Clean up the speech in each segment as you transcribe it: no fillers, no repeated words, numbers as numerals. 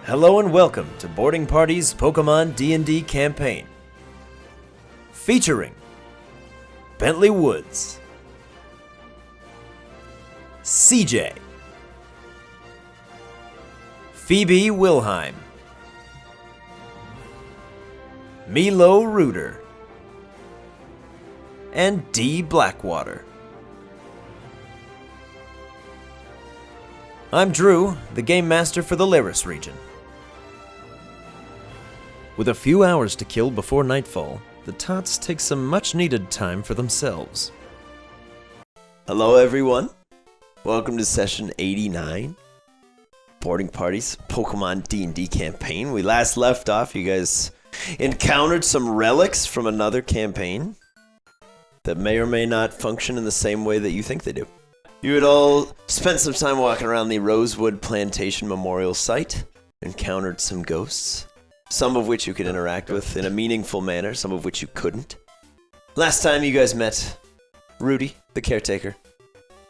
Hello and welcome to Boarding Party's Pokemon DnD campaign. Featuring Bentley Woods, CJ, Phoebe Wilheim, Milo Reuter, and D. Blackwater. I'm Drew, the Game Master for the Lyris region. With a few hours to kill before nightfall, the Tots take some much-needed time for themselves. Hello everyone, welcome to session 89, Boarding Party's Pokemon D&D campaign. We last left off, you guys encountered some relics from another campaign that may or may not function in the same way that you think they do. You had all spent some time walking around the Rosewood Plantation Memorial Site, encountered some ghosts, some of which you could interact with in a meaningful manner, some of which you couldn't. Last time you guys met Rudy, the caretaker,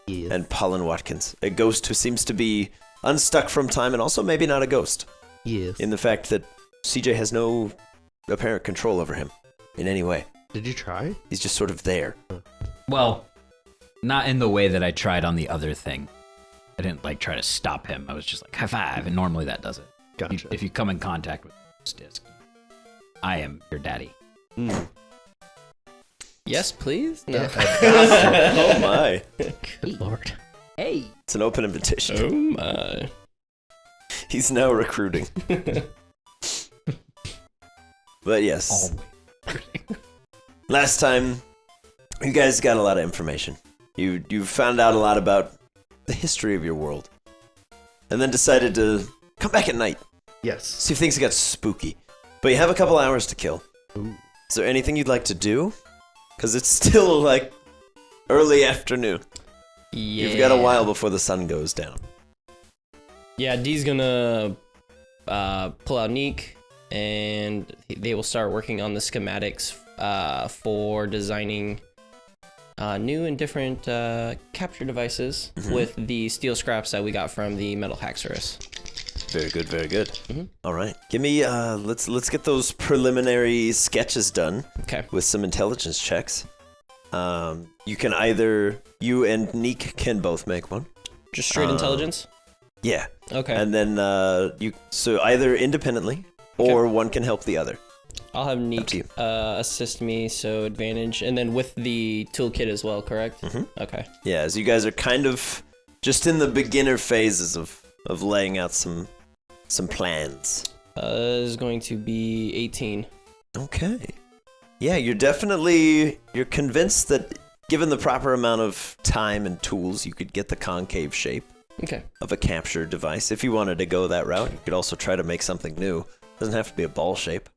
and Pollen Watkins, a ghost who seems to be unstuck from time and also maybe not a ghost. Yes. In the fact that CJ has no apparent control over him in any way. Did you try? He's just sort of there. Well, not in the way that I tried on the other thing. I didn't try to stop him. I was just like, high five, and normally that does it. Gotcha. If you come in contact with this disc, I am your daddy. Yes, please? No. Oh my. Good lord. Hey. It's an open invitation. Oh my. He's now recruiting. But yes. Last time, you guys got a lot of information. You found out a lot about the history of your world. And then decided to come back at night. Yes. See if things got spooky. But you have a couple hours to kill. Ooh. Is there anything you'd like to do? Because it's still early afternoon. Yeah. You've got a while before the sun goes down. Yeah, D's gonna pull out Neek, and they will start working on the schematics for designing new and different capture devices with the steel scraps that we got from the Metal Haxorus. Very good, very good. All right, give me let's get those preliminary sketches done. Okay. With some intelligence checks. You and Neek can both make one. Just straight intelligence? Yeah. Okay. And then so either independently or one can help the other. I'll have to you. Neek assist me, so advantage, and then with the toolkit as well, correct? Okay. Yeah, as you guys are kind of just in the beginner phases of laying out some plans. Is going to be 18. Okay. Yeah, you're convinced that given the proper amount of time and tools, you could get the concave shape Okay. of a capture device. If you wanted to go that route, you could also try to make something new. It doesn't have to be a ball shape.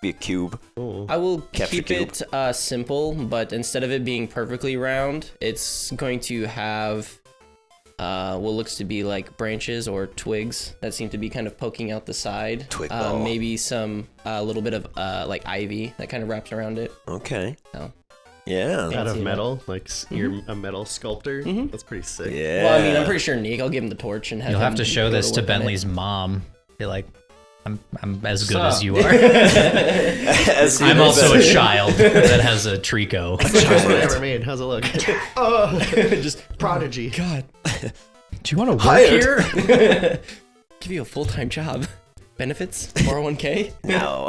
Be a cube. Ooh. I will Capture keep cube. it simple, but instead of it being perfectly round, it's going to have what looks to be like branches or twigs that seem to be kind of poking out the side. Twig ball. Maybe a little bit of like ivy that kind of wraps around it. Okay. So. Yeah. Out of Fancy metal, you're a metal sculptor. That's pretty sick. Yeah. Well, I mean, I'm pretty sure Nick. I'll give him the torch and have You'll him have to show go this to work on it. Bentley's mom. Be like, I'm as good as you are. I'm also a child that has a Trico. Best one I ever made. How's it look? Just prodigy. God, Do you want to work Hired. here? give you a full-time job. Benefits? 401k? No.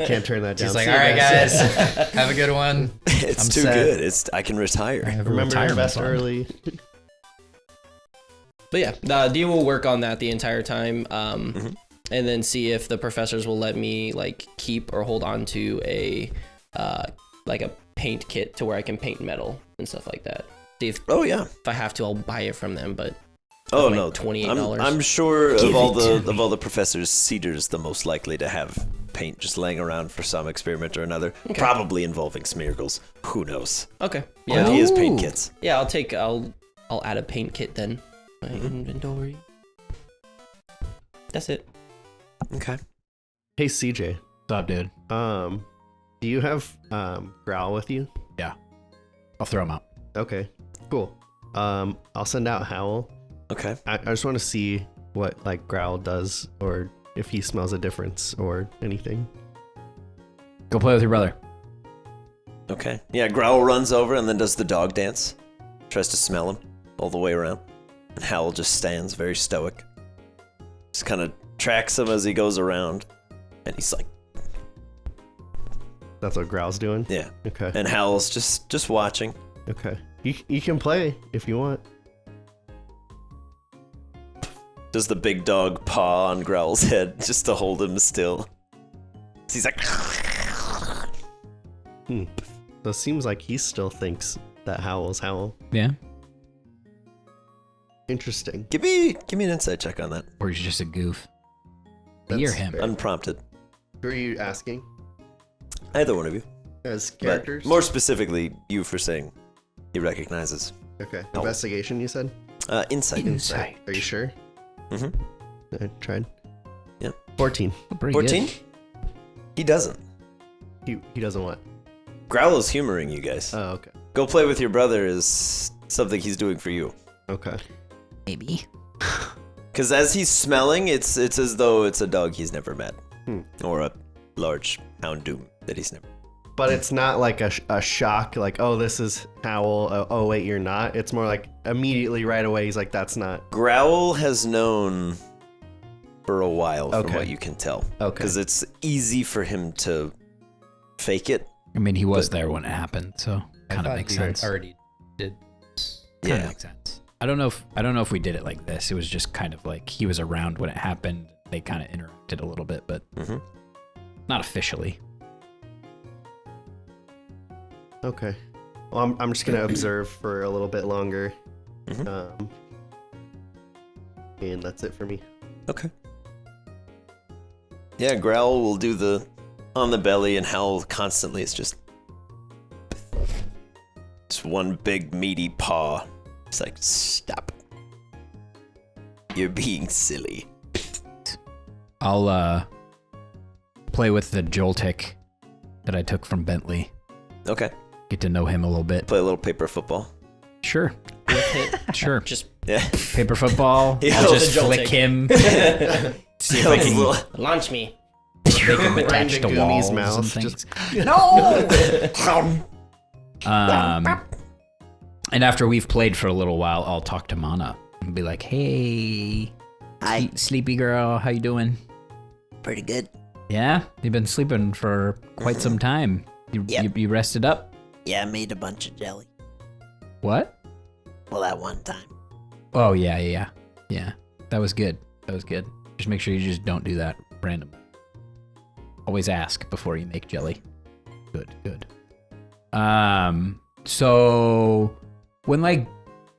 Can't turn that down. He's like, See all you right, guys, have a good one. It's I'm too set. good. I can I retire. have a Remember to retirement invest fund. early. But yeah, Dee will work on that the entire time, and then see if the professors will let me keep or hold on to a a paint kit to where I can paint metal and stuff like that. See if Oh yeah. I have to, I'll buy it from them. But Oh like no. $28. I'm sure Give of all it to the me. professors, Cedar's the most likely to have paint just laying around for some experiment or another, probably involving Smeargles. Who knows? okay, But yeah, he has paint Ooh. kits. yeah, I'll add a paint kit then. My inventory. That's it. Okay. Hey CJ, What's up, dude? do you have Growl with you? Yeah. I'll throw him out. Okay, cool. I'll send out Howl. Okay. I just want to see what Growl does, or if he smells a difference or anything. Go play with your brother. Okay. Yeah, Growl runs over and then does the dog dance. Tries to smell him all the way around. And Howl just stands very stoic. Just kind of tracks him as he goes around. And he's like, That's what Growl's doing? yeah. Okay. And Howl's just watching. Okay. You can play if you want. Does the big dog paw on Growl's head just to hold him still. He's like, So it seems like he still thinks that Howl's Howl. Yeah. Interesting. give me an insight check on that. Or he's just a goof. That's You're him. fair. Unprompted. Who are you asking? Either one of you. As But characters? more specifically, you for saying he recognizes. Okay. Oh. Investigation, you said? Insight. Insight. Are you sure? Mm-hmm. I tried. Yeah. 14. Pretty 14? good. He doesn't. He doesn't what? Growl is humoring you guys. Oh, okay. Go play with your brother is something he's doing for you. Okay. Maybe. Because as he's smelling, it's as though it's a dog he's never met. Or a large Houndoom that he's never. But it's not like a shock, like, oh, this is Howl. Oh, wait, you're not. It's more like immediately right away, he's like, that's not. Growl has known for a while, from Okay. what you can tell. Okay. Because it's easy for him to fake it. I mean, he was there when it happened, so I kind of thought makes you sense. already did. Kind of Yeah. makes sense. I don't know if we did it like this. It was just kind of like he was around when it happened. They kind of interacted a little bit, but Mm-hmm. not officially. Okay. Well, I'm just going to observe for a little bit longer. Mhm. And that's it for me. Okay. Yeah, Growl will do the on the belly, and Howl constantly is just one big meaty paw. It's like, stop. You're being silly. I'll play with the Joltik that I took from Bentley. Okay. Get to know him a little bit. Play a little paper football. Sure. Sure. Just Yeah. Paper football. Yeah, I'll just the Joltik. flick him. See if I can launch me. make him Right attach into to Goonies' walls mouth, and things. No! And after we've played for a little while, I'll talk to Mana and be like, "Hey, Hi. sleepy girl, how you doing? Pretty good. Yeah, you've been sleeping for quite some time. Yep. You rested up? Yeah, I made a bunch of jelly. What? Well, that one time. Oh yeah. That was good. Just make sure you just don't do that randomly. Always ask before you make jelly. Good. So when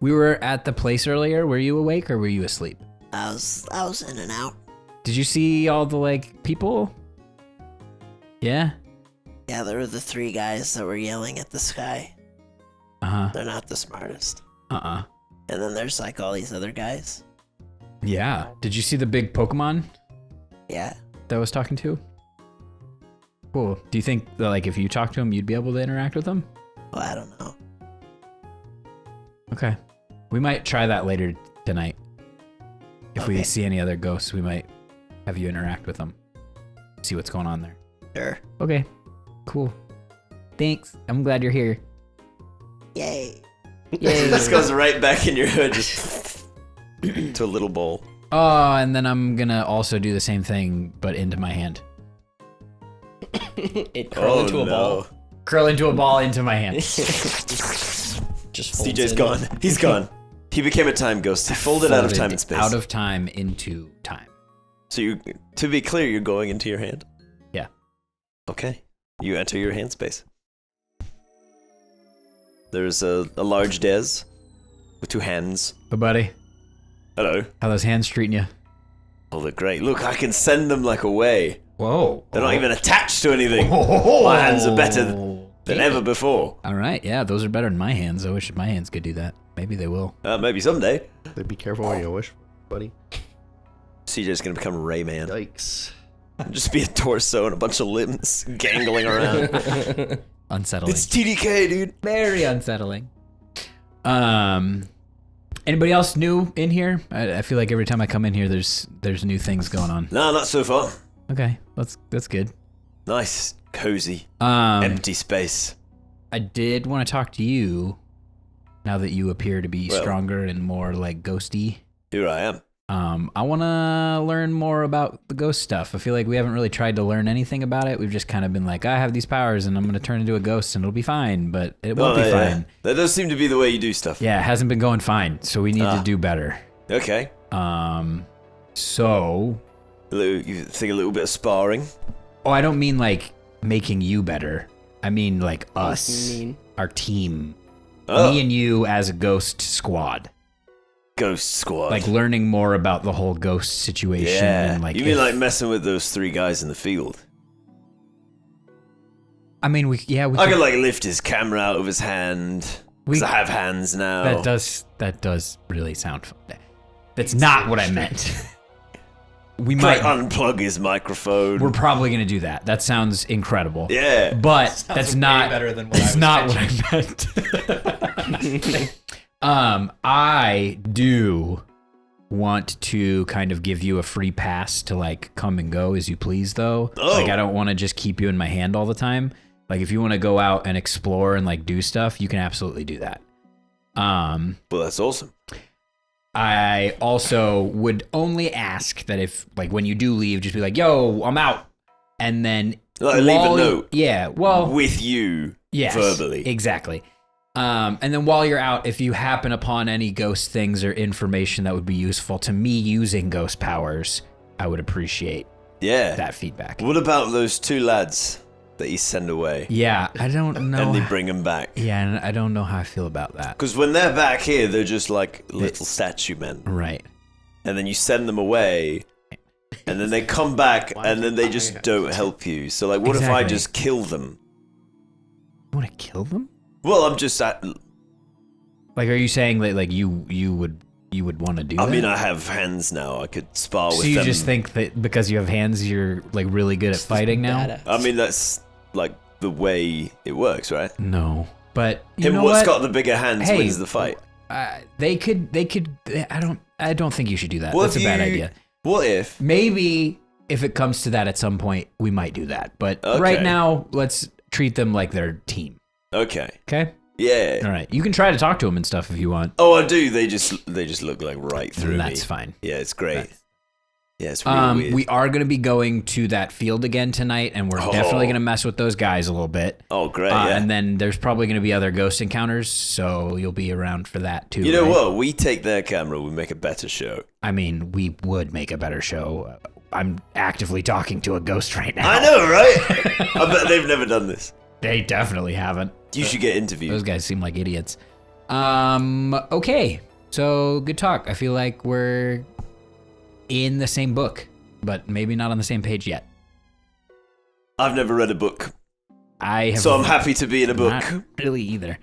we were at the place earlier, were you awake or were you asleep? I was in and out. Did you see all the people? Yeah. Yeah, there were the three guys that were yelling at the sky. Uh-huh. They're not the smartest. Uh-uh. And then there's all these other guys. Yeah. Did you see the big Pokemon Yeah. that I was talking to? Cool. Do you think that if you talk to him, you'd be able to interact with them? Well, I don't know. Okay. We might try that later tonight. If we Okay. see any other ghosts, we might have you interact with them. See what's going on there. Sure. Okay. Cool. Thanks. I'm glad you're here. Yay. Yay. This goes right back in your hood, just to a little bowl. Oh, and then I'm gonna also do the same thing, but into my hand. It curled into a ball. Curl into a ball into my hand. Just folds CJ's in. gone. He's gone. He became a time ghost. He folded out of time and space. Out of time into time. So to be clear, you're going into your hand? Yeah. Okay. You enter your hand space. There's a large Dez with two hands. But buddy, Hello. how those hands treating you? Oh, they're great. Look, I can send them away. Whoa. They're not even attached to anything. My hands are better than ever before. All right, yeah, those are better than my hands. I wish my hands could do that. Maybe they will. Maybe someday. So be careful what you wish, buddy. CJ's gonna become Rayman. Yikes. Just be a torso and a bunch of limbs gangling around. Unsettling. It's TDK, dude. Very unsettling. Anybody else new in here? I feel like every time I come in here, there's new things going on. No, not so far. Okay, that's good. Nice, cozy, empty space. I did want to talk to you now that you appear to be Well. stronger and more like ghosty. Here I am. I want to learn more about the ghost stuff. I feel like we haven't really tried to learn anything about it. We've just kind of been like, I have these powers and I'm going to turn into a ghost and it'll be fine, but it won't be fine. That does seem to be the way you do stuff. Yeah, it hasn't been going fine, so we need to do better. Okay. So... You think a little bit of sparring? Oh, I don't mean like making you better. I mean like us, our team. Oh. Me and you as a ghost squad. Ghost squad. Like learning more about the whole ghost situation. Yeah. And like You mean like messing with those 3 guys in the field? I mean, we I could like lift his camera out of his hand. Because I have hands now. That does really sound fun. That's not what I meant. We might unplug his microphone. We're probably gonna do that. That sounds incredible. Yeah. But that's not better than what that's I not was what I meant. I do want to kind of give you a free pass to like come and go as you please though. Oh. Like I don't want to just keep you in my hand all the time. Like if you want to go out and explore and like do stuff, you can absolutely do that. Well, that's awesome. I also would only ask that if, like, when you do leave, just be like, yo, I'm out. And then... Like, leave a note. Yeah, well... With you, yes, verbally. Exactly. And then while you're out, if you happen upon any ghost things or information that would be useful to me using ghost powers, I would appreciate that feedback. What about those 2 lads that you send away? Yeah, I don't know. And they bring them back. Yeah, and I don't know how I feel about that. Because when they're back here, they're just like little statue men. Right. And then you send them away, and then they come back, and then they just don't help you. So, like, what if I just kill them? You want to kill them? Well, I'm just... Like, are you saying that, like, you would want to do that? I mean, I have hands now. I could spar with them. So you just think that because you have hands, you're, like, really good at fighting now? Badass. I mean, that's, like, the way it works, right? No. But you Him know what's what? got the bigger hands wins the fight. They could, I don't think you should do that. What That's a if bad you- idea. What if... Maybe if it comes to that at some point, we might do that. But right now, let's treat them like their team. Okay. Okay? Yeah. All right. You can try to talk to them and stuff if you want. Oh, I do. They just look like right through me. That's fine. Yeah, it's great. Yeah, it's really weird. We are going to be going to that field again tonight, and we're definitely going to mess with those guys a little bit. Oh, great, yeah. And then there's probably going to be other ghost encounters, so you'll be around for that too. You know right? what? We take their camera, we make a better show. I mean, we would make a better show. I'm actively talking to a ghost right now. I know, right? I bet they've never done this. They definitely haven't. You should get interviewed. Those guys seem like idiots. Okay. So, good talk. I feel like we're in the same book, but maybe not on the same page yet. I've never read a book, I have so I'm happy to be in a book. Not really either.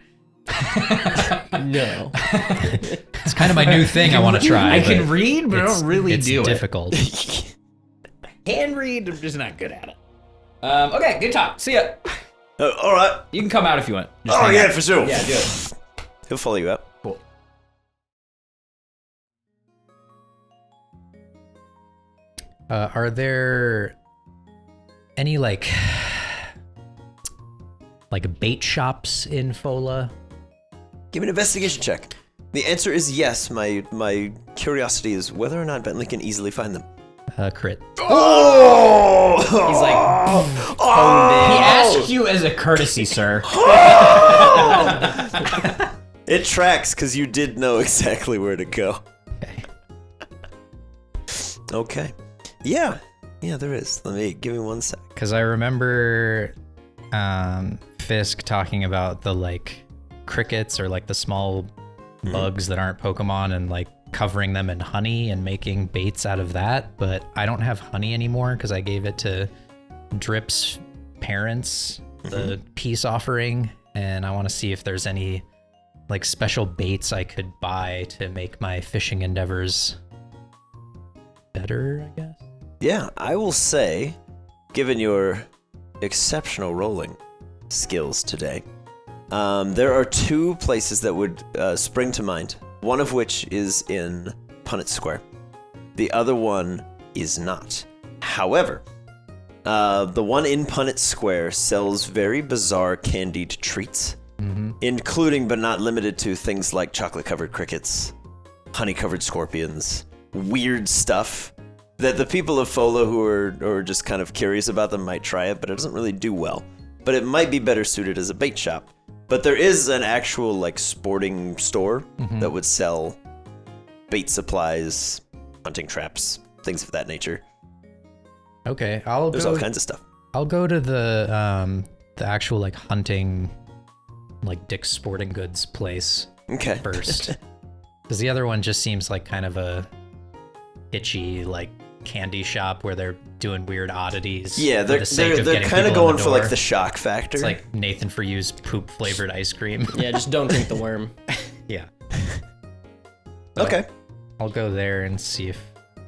No. It's kind of my new thing I want to try. I but can read, but I don't really it's do difficult. it. Can read, I'm just not good at it. Okay, good talk. See ya. All right. You can come out if you want. Just Oh, hang yeah, out. for sure. Yeah, do it. He'll follow you out. Cool. Are there any like bait shops in Fola? Give me an investigation check. The answer is yes. My curiosity is whether or not Bentley can easily find them. Crit. Oh! He's like He honed asked you as a courtesy, sir. It tracks because you did know exactly where to go. Okay. Okay. Yeah, there is. Give me 1 sec. Because I remember Fisk talking about the crickets or the small bugs that aren't Pokemon and covering them in honey and making baits out of that. But I don't have honey anymore because I gave it to Drip's parents, the peace offering, and I want to see if there's any special baits I could buy to make my fishing endeavors better, I guess. Yeah, I will say, given your exceptional rolling skills today, there are 2 places that would spring to mind one of which is in Punnett Square. The other one is not. However, the one in Punnett Square sells very bizarre candied treats, including but not limited to things like chocolate-covered crickets, honey-covered scorpions, weird stuff that the people of Fola who are just kind of curious about them might try it, but it doesn't really do well. But it might be better suited as a bait shop. But there is an actual like sporting store that would sell bait supplies, hunting traps, things of that nature. Okay, There's all kinds of stuff. I'll go to the actual like hunting, like Dick's Sporting Goods place first, because the other one just seems like kind of a itchy like candy shop where they're doing weird oddities. Yeah, they're kind of going for like the shock factor. It's like Nathan For You's poop flavored ice cream. Yeah, just don't drink the worm. Yeah. Okay. I'll go there and see if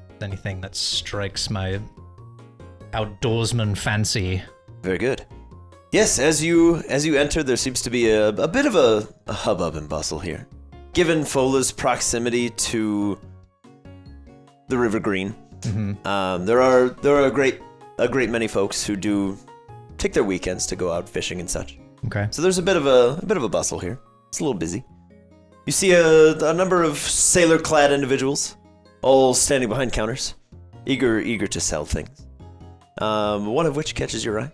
there's anything that strikes my outdoorsman fancy. Very good. Yes, as you enter, there seems to be a bit of a hubbub and bustle here. Given Fola's proximity to the River Green, there are a great many folks who do take their weekends to go out fishing and such. Okay. So there's a bit of a bustle here. It's a little busy. You see a number of sailor-clad individuals, all standing behind counters, eager to sell things. One of which catches your eye.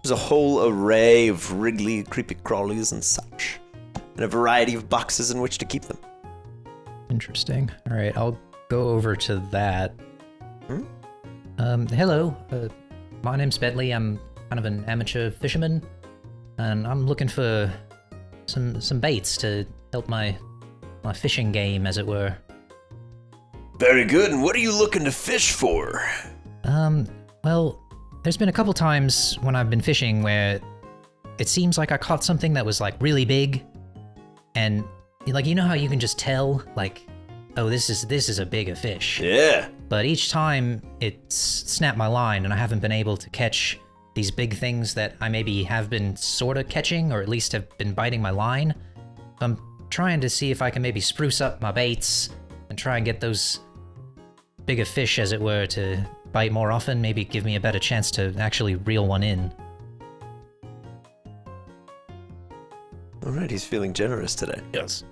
There's a whole array of wriggly, creepy crawlies and such, and a variety of boxes in which to keep them. Interesting. All right, I'll go over to that. Hello, my name's Bentley. I'm kind of an amateur fisherman, and I'm looking for some baits to help my fishing game, as it were. Very good. And what are you looking to fish for? Well, there's been a couple times when I've been fishing where it seems like I caught something that was like really big, and like, you know how you can just tell, like, oh, this is a bigger fish. Yeah. But each time it's snapped my line, and I haven't been able to catch these big things that I maybe have been sort of catching, or at least have been biting my line. So I'm trying to see if I can maybe spruce up my baits and try and get those bigger fish, as it were, to bite more often, maybe give me a better chance to actually reel one in. All right, he's feeling generous today. Yes.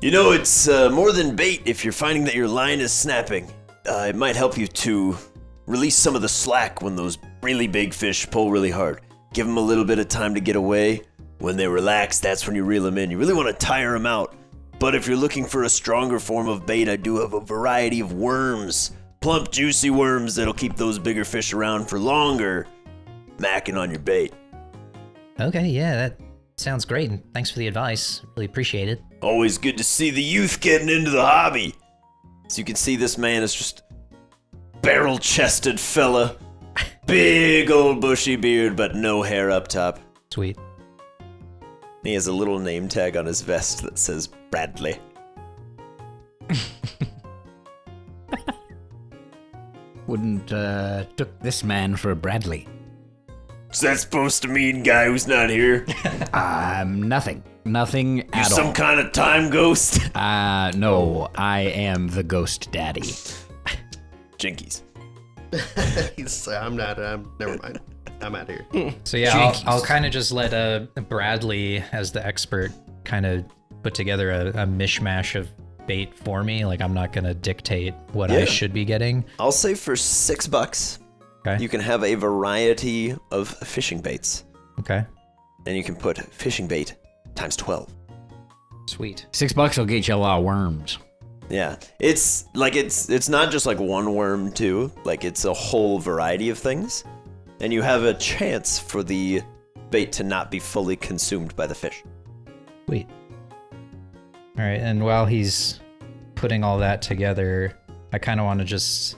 You know, it's more than bait if you're finding that your line is snapping. It might help you to release some of the slack when those really big fish pull really hard. Give them a little bit of time to get away. When they relax, that's when you reel them in. You really want to tire them out. But if you're looking for a stronger form of bait, I do have a variety of worms. Plump, juicy worms that'll keep those bigger fish around for longer, macking on your bait. Okay, yeah, that sounds great, and thanks for the advice. Really appreciate it. Always good to see the youth getting into the hobby. So you can see this man is just barrel-chested fella. Big old bushy beard, but no hair up top. Sweet. He has a little name tag on his vest that says Bradley. Wouldn't took this man for a Bradley. Is that supposed to mean guy who's not here? Nothing You at all. some kind of time ghost? No, I am the ghost daddy. Jinkies. Never mind. I'm out of here. So yeah, I'll kind of just let Bradley, as the expert, kind of put together a mishmash of bait for me. Like, I'm not gonna dictate what I should be getting. I'll say for $6, Okay. you can have a variety of fishing baits. Okay. And you can put fishing bait times 12. Sweet. $6 will get you a lot of worms. Yeah, it's not just like one worm too. Like, it's a whole variety of things. And you have a chance for the bait to not be fully consumed by the fish. Sweet. All right, and while he's putting all that together, I kind of want to just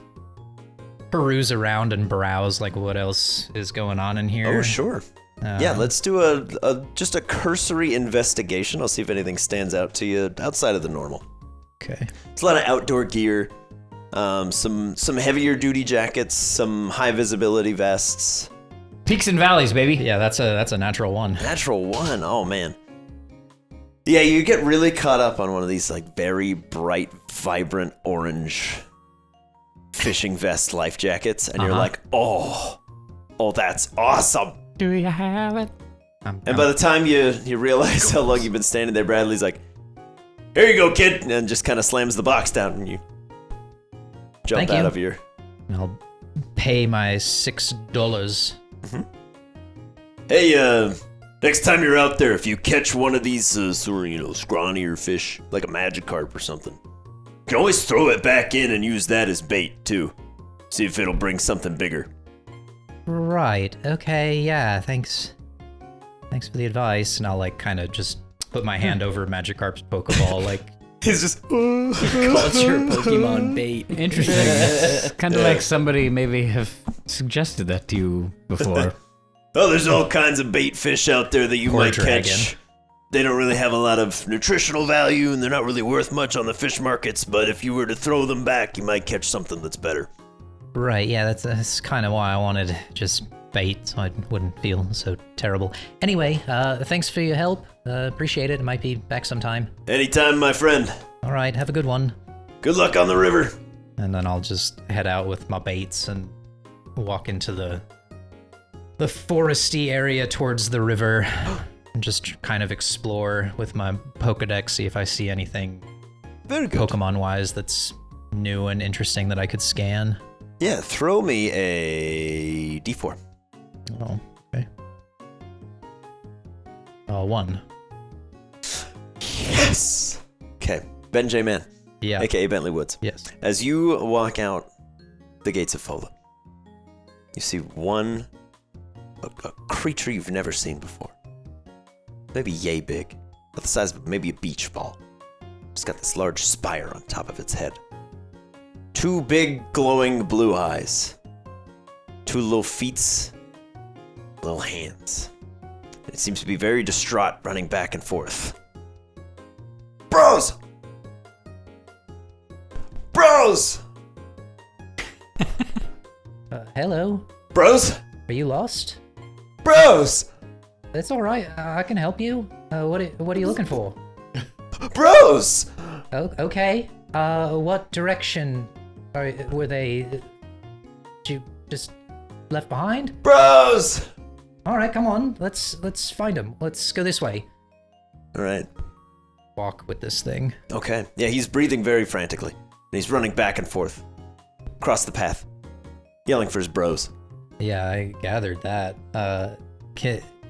peruse around and browse, like, what else is going on in here. Oh, sure. Yeah, let's do just a cursory investigation. I'll see if anything stands out to you outside of the normal. Okay. It's a lot of outdoor gear, some heavier duty jackets, some high visibility vests. Peaks and valleys, baby. Yeah, that's a natural one. Natural one, oh man. Yeah, you get really caught up on one of these like very bright, vibrant orange fishing vest life jackets, and you're like, oh, that's awesome. Do you have it? And by the time you realize how long you've been standing there, Bradley's like, here you go, kid, and just kind of slams the box down, and you jump Thank out you. of your... I'll pay my $6. Mm-hmm. Hey, next time you're out there, if you catch one of these scrawnier fish, like a Magikarp or something, you can always throw it back in and use that as bait, too. See if it'll bring something bigger. Right. Okay. Yeah. Thanks. Thanks for the advice. And I'll like kind of just put my hand over Magikarp's Pokeball, like. He's just... Calls your Pokemon bait. Interesting. It's kind of like somebody maybe have suggested that to you before. Oh, there's all kinds of bait fish out there that you Or might dragon. catch. They don't really have a lot of nutritional value, and they're not really worth much on the fish markets, but if you were to throw them back, you might catch something that's better. Right. Yeah. That's kind of why I wanted just bait, so I wouldn't feel so terrible. Anyway, thanks for your help. Appreciate it. I might be back sometime. Anytime, my friend. All right. Have a good one. Good luck on the river. And then I'll just head out with my baits and walk into the foresty area towards the river and just kind of explore with my Pokedex, see if I see anything Very good. Pokemon-wise that's new and interesting that I could scan. Yeah, throw me a D4. Oh, okay. 1. Yes! Okay, Ben J. Mann, Yeah. a.k.a. Bentley Woods. Yes. As you walk out the gates of Fola, you see a creature you've never seen before. Maybe yay big, about the size of maybe a beach ball. It's got this large spire on top of its head. 2 big glowing blue eyes. 2 little feet, little hands. And it seems to be very distraught, running back and forth. Bros! Bros! Hello. Bros? Are you lost? Bros! That's all right. I can help you. What are you looking for? Bros! Oh, okay. What direction were they? Did you just left behind? Bros! All right, come on. Let's find them. Let's go this way. All right. Walk with this thing. Okay. Yeah, he's breathing very frantically. And he's running back and forth across the path, yelling for his bros. Yeah, I gathered that.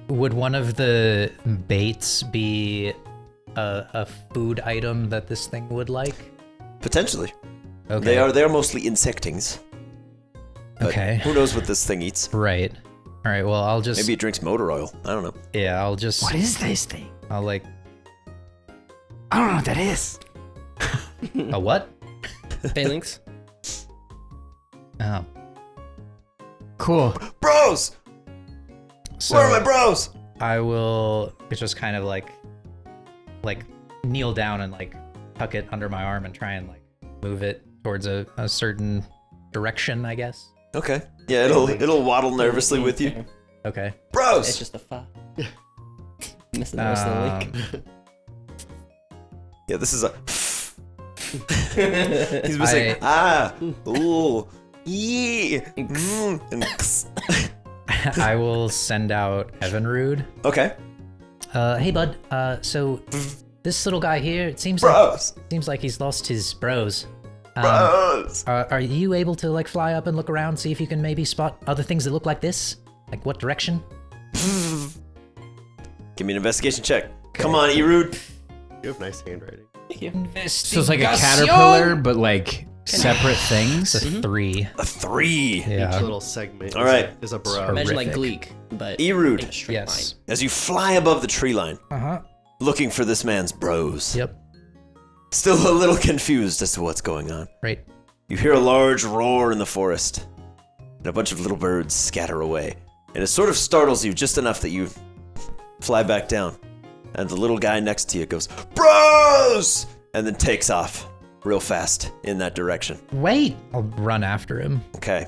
Would one of the baits be a food item that this thing would like? Potentially. Okay. They're mostly insectings. But Okay. who knows what this thing eats? Right. All right. Well, I'll just. Maybe it drinks motor oil. I don't know. Yeah, I'll just. What is this thing? I'll like. I don't know what that is. A what? Phalanx? Oh. Cool. Bros! So Where are my bros? I will just kind of like kneel down and like tuck it under my arm and try and like move it towards a certain direction, I guess. Okay. Yeah, it'll waddle nervously with you. Okay. Bros! It's just a fa. Missing the rest of the link. Yeah, this is a... He's missing ooh, yee, and I will send out Evinrude. Okay. Hey bud, so this little guy here, it seems Bros! like he's lost his bros. Bros! Are you able to like fly up and look around, see if you can maybe spot other things that look like this? Like what direction? Give me an investigation check. Come on, Erude. You have nice handwriting. So it's like a caterpillar, but like separate things. It's a 3. A 3. Yeah. Each little segment All right. is a bro. Imagine like horrific. Gleek, but Erude. in a straight Yes. As you fly above the tree line, Uh-huh. looking for this man's bros. Yep. Still a little confused as to what's going on. Right. You hear a large roar in the forest, and a bunch of little birds scatter away. And it sort of startles you just enough that you fly back down. And the little guy next to you goes, Bros! And then takes off real fast in that direction. Wait! I'll run after him. Okay.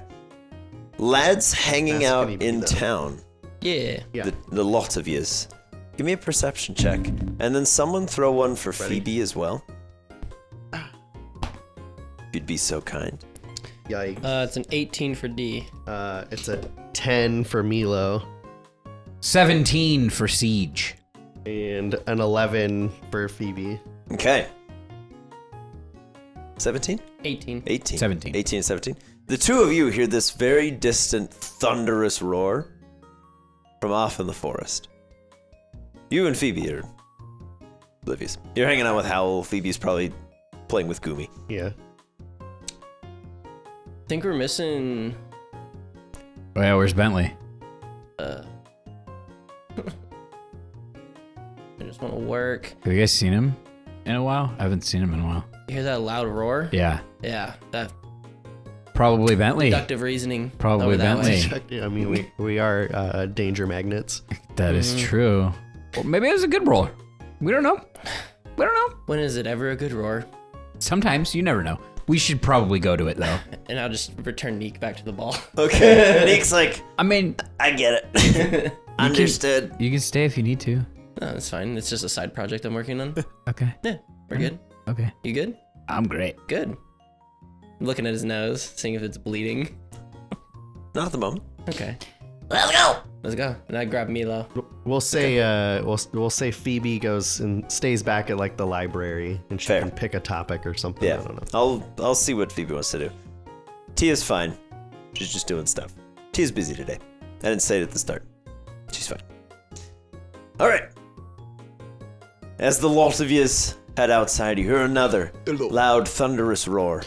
Lads hanging That's out gonna be in though. town, Yeah. Yeah. the lot of yous, Give me a perception check. And then someone throw one for Phoebe as well. If you'd be so kind. Yikes. It's an 18 for D. It's a 10 for Milo 17 for Siege. and an 11 for Phoebe. Okay. 17? 18. 18. 17. 18 and 17. The two of you hear this very distant, thunderous roar from off in the forest. You and Phoebe are oblivious. You're hanging out with Howl. Phoebe's probably playing with Gumi. Yeah. I think we're missing. Oh yeah, where's Bentley? I just want to work. Have you guys seen him in a while? I haven't seen him in a while. You hear that loud roar? Yeah. Yeah, that Probably Bentley. deductive reasoning. Probably over that way. Bentley. Yeah, I mean, we are danger magnets. That is true. Well, maybe it was a good roar. We don't know. We don't know. When is it ever a good roar? Sometimes, you never know. We should probably go to it though. And I'll just return Neek back to the ball. Okay. Nick's like, I mean, I get it. Understood. you can stay if you need to. No, that's fine. It's just a side project I'm working on. Okay. Yeah, we're good. Okay. You good? I'm great. Good. I'm looking at his nose, seeing if it's bleeding. Not at the moment. Okay. Let's go. Let's go. And I grab Milo. We'll say we'll say Phoebe goes and stays back at like the library and she Fair. can pick a topic or something. Yeah. I don't know. I'll see what Phoebe wants to do. Tia's fine. She's just doing stuff. Tia's busy today. I didn't say it at the start. She's fine. All right. As the lot of yous head outside, you hear another loud, thunderous roar,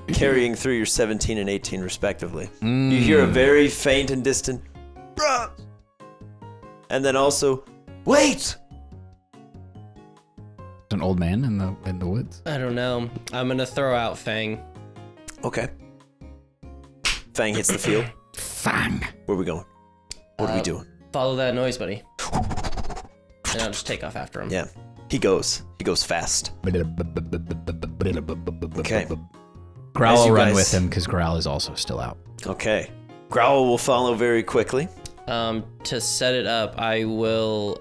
carrying through your 17 and 18 respectively. You hear a very faint and distant, bruh, and then also, wait! An old man in the woods. I don't know. I'm gonna throw out Fang. Okay. Fang hits the field. Fang. Where are we going? What are we doing? Follow that noise, buddy. And I'll just take off after him. Yeah. He goes fast. Okay. Growl As you will run guys- with him because Growl is also still out. Okay. Growl will follow very quickly. To set it up, I will,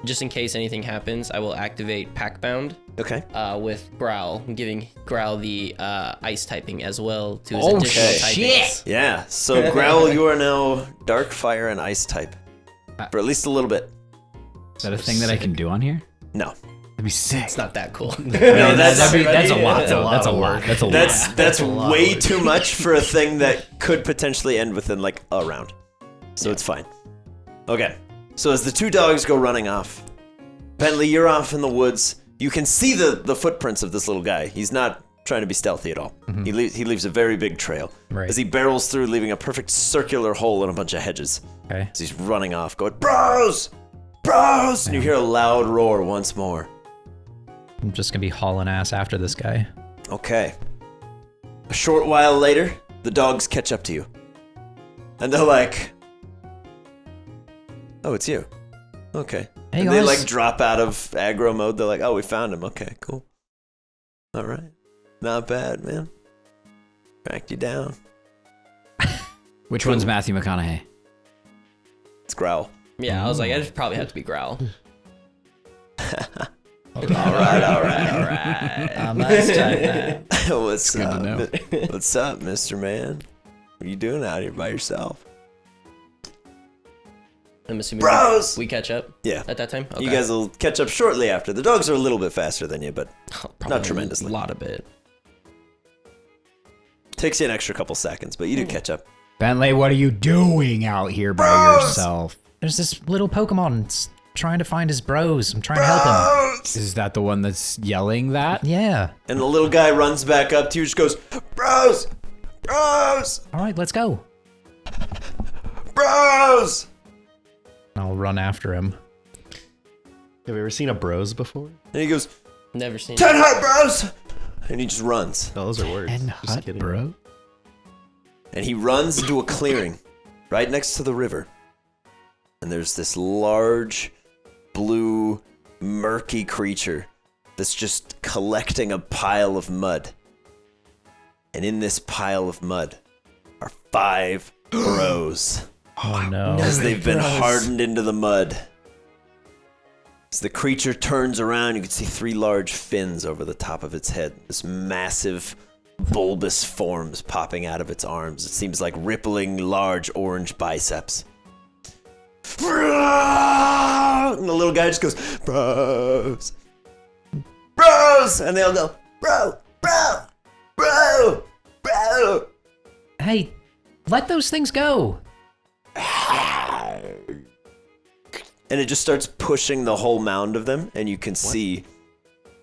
just in case anything happens, I will activate Packbound Okay. with Growl, giving Growl the ice typing as well to his Oh, additional shit. typings. Yeah. So Growl, you are now Dark Fire and Ice type. For at least a little bit. Is that a thing that I can do on here? No. That'd be sick. It's not that cool. No, that's That's a lot, though. That's a lot. That's a lot. that's way too much for a thing that could potentially end within like a round. So it's fine. Okay. So as the two dogs go running off, Bentley, you're off in the woods. You can see the footprints of this little guy. He's not trying to be stealthy at all. He leaves a very big trail. Right. As he barrels through, leaving a perfect circular hole in a bunch of hedges. Okay. As he's running off, going, bros! Bros! And you hear a loud roar once more. I'm just gonna be hauling ass after this guy. Okay. A short while later, the dogs catch up to you. And they're like, oh, it's you. Okay. Hey, and they guys. like drop out of aggro mode. They're like, oh, we found him. Okay, cool. All right. Not bad, man. Tracked you down. Which one's Matthew McConaughey? It's Growl. Yeah, I was like, I just probably have to be Growl. All right. Let's type that. What's good to up? know. What's up, Mr. Man? What are you doing out here by yourself? I'm assuming Bros! we catch up Yeah. at that time? Okay. You guys will catch up shortly after. The dogs are a little bit faster than you, but Probably tremendously. A lot of it. takes you an extra couple seconds, but you do catch up. Bentley, what are you doing out here by yourself? There's this little Pokemon trying to find his bros. I'm trying to help him. Is that the one that's yelling that? Yeah. And the little guy runs back up to you, just goes, bros! Bros! All right, let's go. Bros! I'll run after him. Have you ever seen a bros before? And he goes, Never seen 10 heart bros! And he just runs. No, those are words. And Just hut, kidding. bro. And he runs into a clearing right next to the river. And there's this large, blue, murky creature that's just collecting a pile of mud. And in this pile of mud are 5 bros. Oh no. As they've been hardened into the mud As the creature turns around, you can see 3 large fins over the top of its head. This massive, bulbous forms popping out of its arms. It seems like rippling, large orange biceps. And the little guy just goes, bros. Bros! And they all go, bro, bro, bro, bro. Hey, let those things go. And it just starts pushing the whole mound of them, and you can see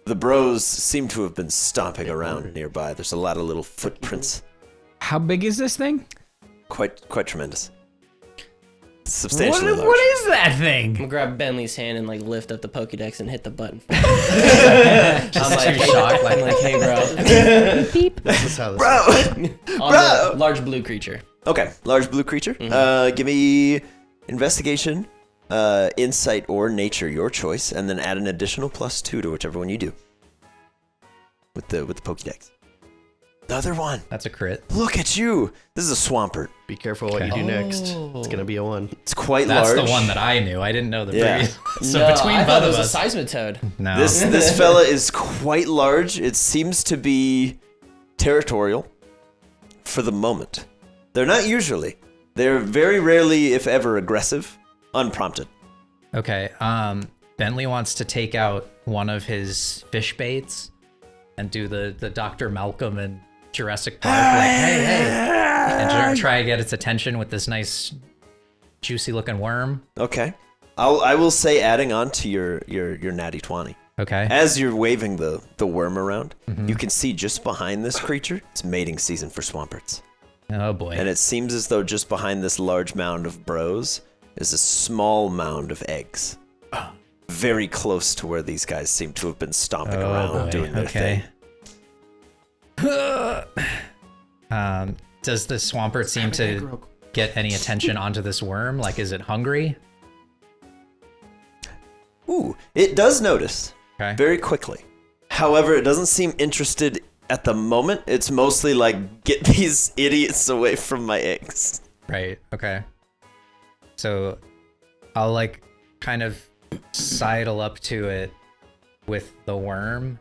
the bros seem to have been stomping around nearby. There's a lot of little footprints. How big is this thing? Quite tremendous. Substantially large. What is that thing? I'm gonna grab Bentley's hand and like lift up the Pokédex and hit the button. Just I'm too shocked. I'm like, hey, bro. This is how this Bro! On the large blue creature. Okay, large blue creature. Give me investigation, insight, or nature, your choice, and then add an additional +2 to whichever one you do. With the Pokédex. Another one. That's a crit. Look at you. This is a Swampert. Be careful what you do next. It's gonna be a 1. It's quite That's large. the one that I knew. I didn't know the Yeah. previous. So No, between I both thought it of was us, a seismitoad. no. This fella is quite large. It seems to be territorial for the moment. They're not usually. They're very rarely, if ever, aggressive, unprompted. Okay. Bentley wants to take out one of his fish baits and do the Dr. Malcolm and Jurassic Park, like, hey, and try to get its attention with this nice, juicy-looking worm. Okay. I will say, adding on to your natty 20. Okay. As you're waving the worm around, you can see just behind this creature, it's mating season for Swamperts. Oh boy. And it seems as though just behind this large mound of bros is a small mound of eggs. Very close to where these guys seem to have been stomping around doing their thing. Does the Swampert seem to get any attention onto this worm? Like, is it hungry? Ooh, it does notice Okay. very quickly. However, it doesn't seem interested at the moment. It's mostly like, get these idiots away from my eggs. Right. Okay. So I'll like kind of sidle up to it with the worm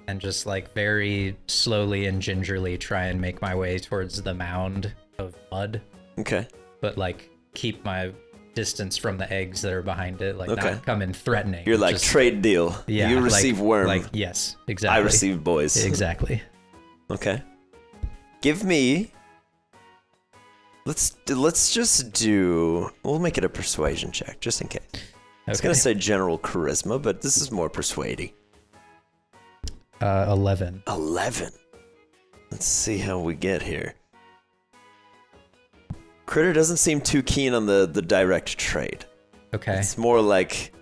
and just like very slowly and gingerly try and make my way towards the mound of mud, Okay. but like keep my distance from the eggs that are behind it, like Okay. not come in threatening. You're like, just- trade deal. yeah, You like- receive worm. Like, yes, exactly. I receive boys. Exactly. Okay. Give me. Let's just do. We'll make it a persuasion check, just in case. I was gonna say general charisma, but this is more persuading. 11. 11. Let's see how we get here. Critter doesn't seem too keen on the direct trade. Okay. It's more like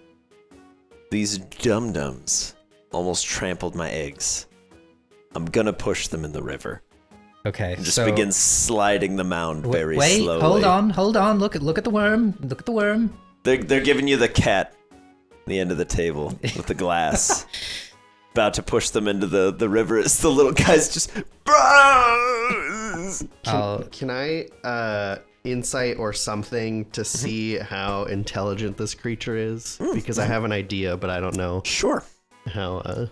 these dum-dums almost trampled my eggs. I'm gonna push them in the river. Okay. And just so begin sliding the mound very wait, slowly. hold on. Look at the worm. Look at the worm. They're giving you the cat at the end of the table with the glass. About to push them into the river as the little guy's just bros. Can I insight or something to see how intelligent this creature is? Because I have an idea, but I don't know Sure. how.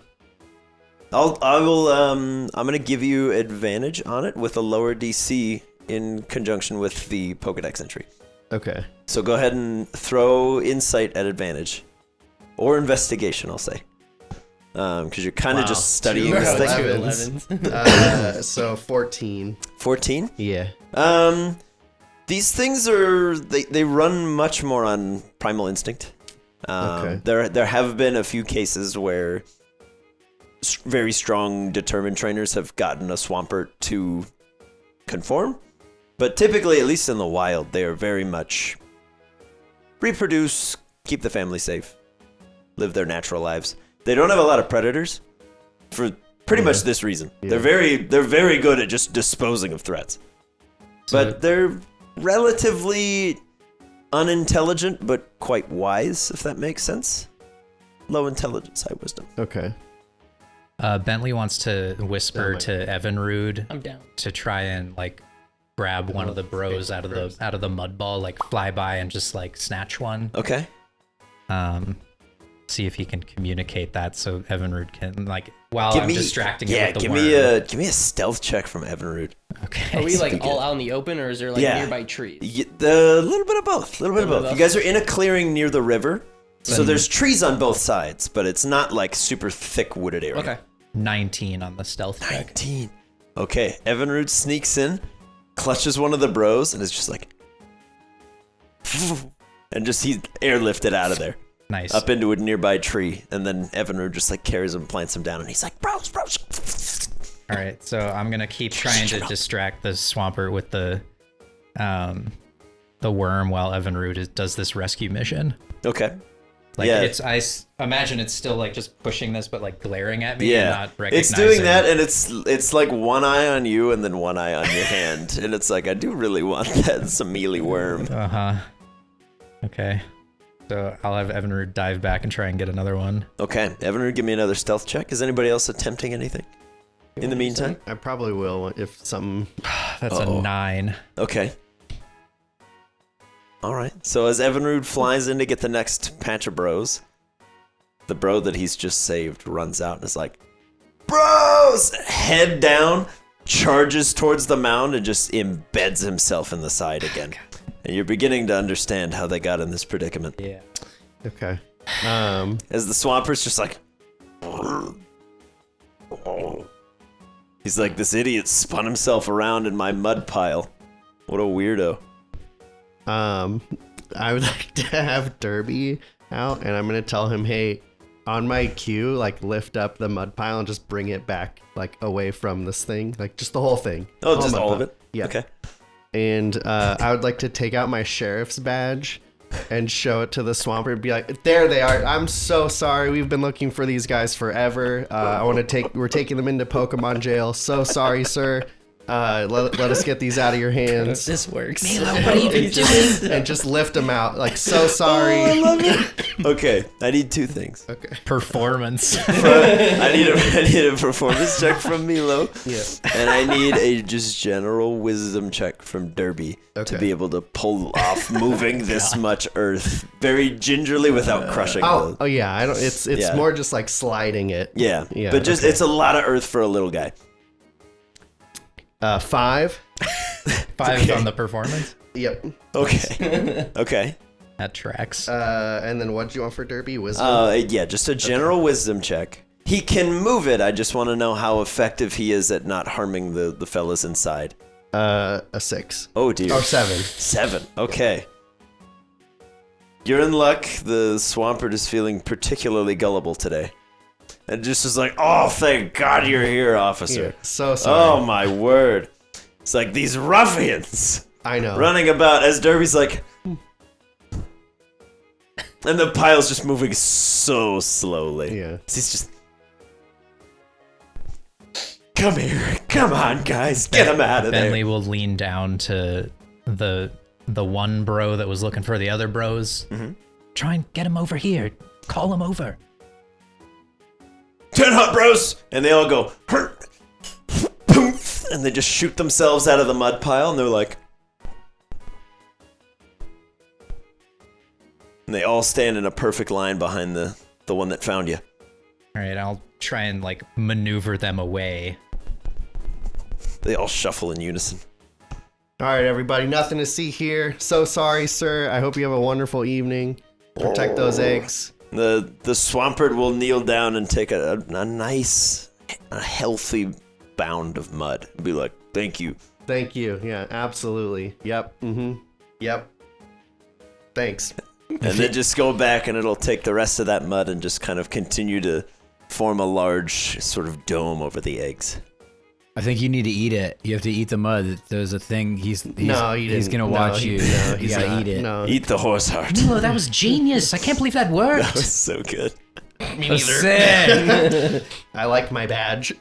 I'm gonna give you advantage on it with a lower DC in conjunction with the Pokedex entry. Okay. So go ahead and throw insight at advantage, or investigation, I'll say, because you're kind of just studying this thing. 11s. So 14. 14. Yeah. These things they run much more on primal instinct. Okay. There have been a few cases where very strong, determined trainers have gotten a Swampert to conform, but typically, at least in the wild, they are very much reproduce, keep the family safe, live their natural lives. They don't have a lot of predators for pretty much this reason. Yeah. They're very good at just disposing of threats, but they're relatively unintelligent, but quite wise, if that makes sense. Low intelligence, high wisdom. Okay. Bentley wants to whisper to Evinrude I'm down. to try and like grab one of the bros out of the mud ball, like fly by and just like snatch one. Okay. see if he can communicate that so Evinrude can, like, while I'm distracting it with the worm. Give me a stealth check from Evinrude. Okay. Are we like all out in the open, or is there like nearby trees? A little bit of both. You guys are in a clearing near the river, so there's trees on both sides, but it's not like super thick wooded area. Okay. 19 on the stealth check. 19. Okay, Evinrude sneaks in, clutches one of the bros, and is just like, and just he's airlifted out of there. Nice. Up into a nearby tree, and then Evinrude just like carries him, plants him down, and he's like, bros. All right, so I'm gonna keep trying to distract the Swampert with the worm while Evinrude does this rescue mission. Okay. Like I imagine it's still like just pushing this, but like glaring at me and not recognizing. It's doing that, and it's like one eye on you and then one eye on your hand, and it's like I do really want that. It's a mealy worm. Okay. So I'll have Evinrude dive back and try and get another one. Okay, Evinrude, give me another stealth check. Is anybody else attempting anything? In the meantime, I probably will if something. That's a 9. Okay. All right. So as Evinrude flies in to get the next patch of bros, the bro that he's just saved runs out and is like, "Bros!" Head down, charges towards the mound, and just embeds himself in the side again. And you're beginning to understand how they got in this predicament. Yeah. Okay. As the Swampert's just like, he's like, this idiot spun himself around in my mud pile. What a weirdo. I would like to have Derby out, and I'm gonna tell him, hey, on my cue, like lift up the mud pile and just bring it back, like away from this thing, like just the whole thing. Oh, just all of it? Yeah. Okay. And I would like to take out my sheriff's badge and show it to the Swampert and be like, there they are. I'm so sorry. We've been looking for these guys forever. We're taking them into Pokemon jail. So sorry, sir. Let us get these out of your hands. This works. Milo, what are you doing? And just lift them out. Like, so sorry. I love it. Okay, I need 2 things. Okay. Performance. I need a performance check from Milo. Yeah. And I need a just general wisdom check from Derby to be able to pull off moving this much earth very gingerly without crushing Oh yeah. I don't. It's more just like sliding it. Yeah. But just it's a lot of earth for a little guy. 5. 5 on the performance. Yep. Okay. Okay. That tracks. And then what do you want for Derby? Wisdom? Yeah, just a general wisdom check. He can move it. I just want to know how effective he is at not harming the fellas inside. A 6. Oh, dear. Or 7. 7. Okay. You're in luck. The Swampert is feeling particularly gullible today. And just is like, oh, thank God you're here, officer. Yeah, so sorry. Oh, my word. It's like these ruffians I know. running about as Derby's like... And the pile's just moving so slowly. Yeah. He's just... Come here. Come on, guys. Get him out of there. Bentley will lean down to the one bro that was looking for the other bros. Mm-hmm. Try and get him over here. Call him over. 10 hot bros! And they all go... And they just shoot themselves out of the mud pile, and they're like... And they all stand in a perfect line behind the one that found you. All right, I'll try and like maneuver them away. They all shuffle in unison. All right, everybody. Nothing to see here. So sorry, sir. I hope you have a wonderful evening. Protect those eggs. The Swampert will kneel down and take a nice, healthy bound of mud. And be like, thank you. Thank you. Yeah, absolutely. Yep. Mm-hmm. Yep. Thanks. And then just go back and it'll take the rest of that mud and just kind of continue to form a large sort of dome over the eggs. I think you need to eat it. You have to eat the mud. There's a thing. He's gonna watch you. No, You gotta eat it. No. Eat the horse heart. Milo, that was genius. I can't believe that worked. That was so good. Sick. I like my badge.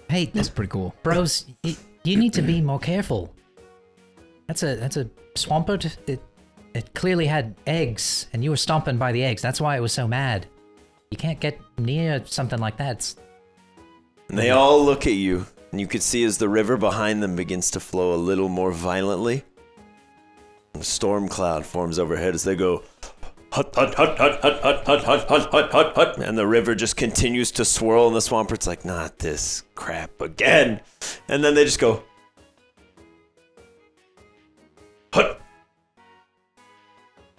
Hey, That's pretty cool. bros, you need to be more careful. That's a Swampert. It clearly had eggs, and you were stomping by the eggs. That's why it was so mad. You can't get near something like that. And they all look at you, and you can see as the river behind them begins to flow a little more violently. A storm cloud forms overhead as they go, hut, hut, hut, hut, hut, hut, hut, hut, hut, hut, hut, hut. And the river just continues to swirl in the swamp. It's like, not this crap again. And then they just go, hut.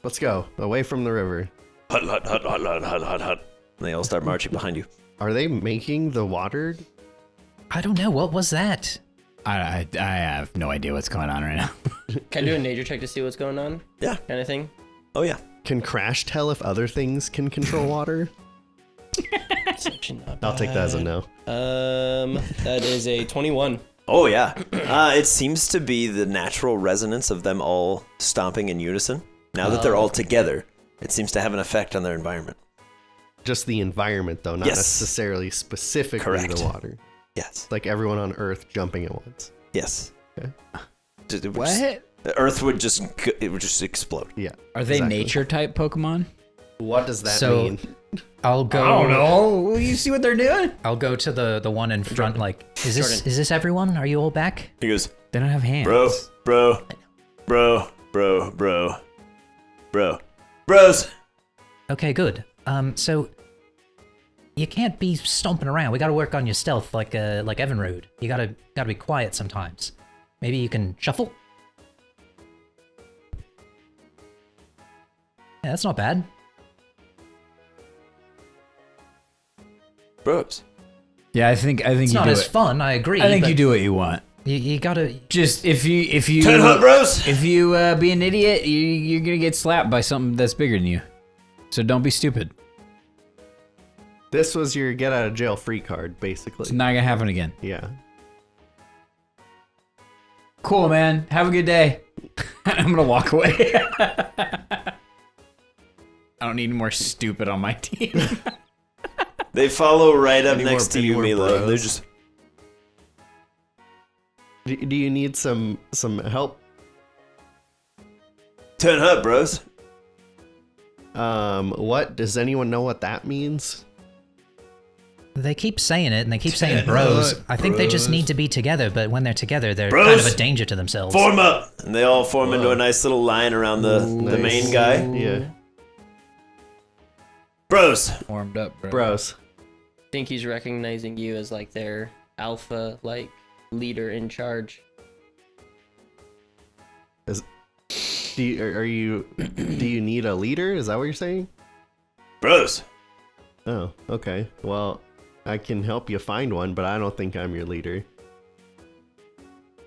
Let's go. Away from the river. Hut, hut, hut, hut, hut, hut, hut, hut. And they all start marching behind you. Are they making the water? I don't know. What was that? I have no idea what's going on right now. Can I do a nature check to see what's going on? Yeah. Kind of thing? Oh, yeah. Can Crash tell if other things can control water? I'll take that as a no. That is a 21. Oh, yeah. It seems to be the natural resonance of them all stomping in unison. Now that they're all together, it seems to have an effect on their environment. Just the environment, though, not necessarily specifically the water. Yes. Like everyone on Earth jumping at once. Yes. Okay. The Earth would just explode. Yeah. Are they nature type Pokemon? What does that mean? I'll go. I don't know. You see what they're doing? I'll go to the one in front. Like, is this everyone? Are you all back? He goes, They don't have hands. bros. Okay, good. So you can't be stomping around. We got to work on your stealth, like Evinrude. You gotta be quiet sometimes. Maybe you can shuffle. Yeah, that's not bad. Bros. Yeah, I think It's you not do as it. fun. I agree. I think but you do what you want. You gotta Just if you 10 hut, bros. If you be an idiot, you're gonna get slapped by something that's bigger than you. So don't be stupid. This was your get out of jail free card, basically. It's not gonna happen again. Yeah. Cool, man. Have a good day. I'm gonna walk away. I don't need more stupid on my team. They follow right up next to any you, more Milo. bros? They're just. Do you need some help? 10 hut, bros. What does anyone know what that means? They keep saying it, and they keep saying bros. I think they just need to be together, but when they're together, they're Bros. kind of a danger to themselves. Form up. And they all form into a nice little line around the main guy. Yeah. Bros. Warmed up, bro. Bros. I think he's recognizing you as like their alpha, like leader in charge. Do you need a leader? Is that what you're saying? Bros. Oh, okay. Well, I can help you find one, but I don't think I'm your leader.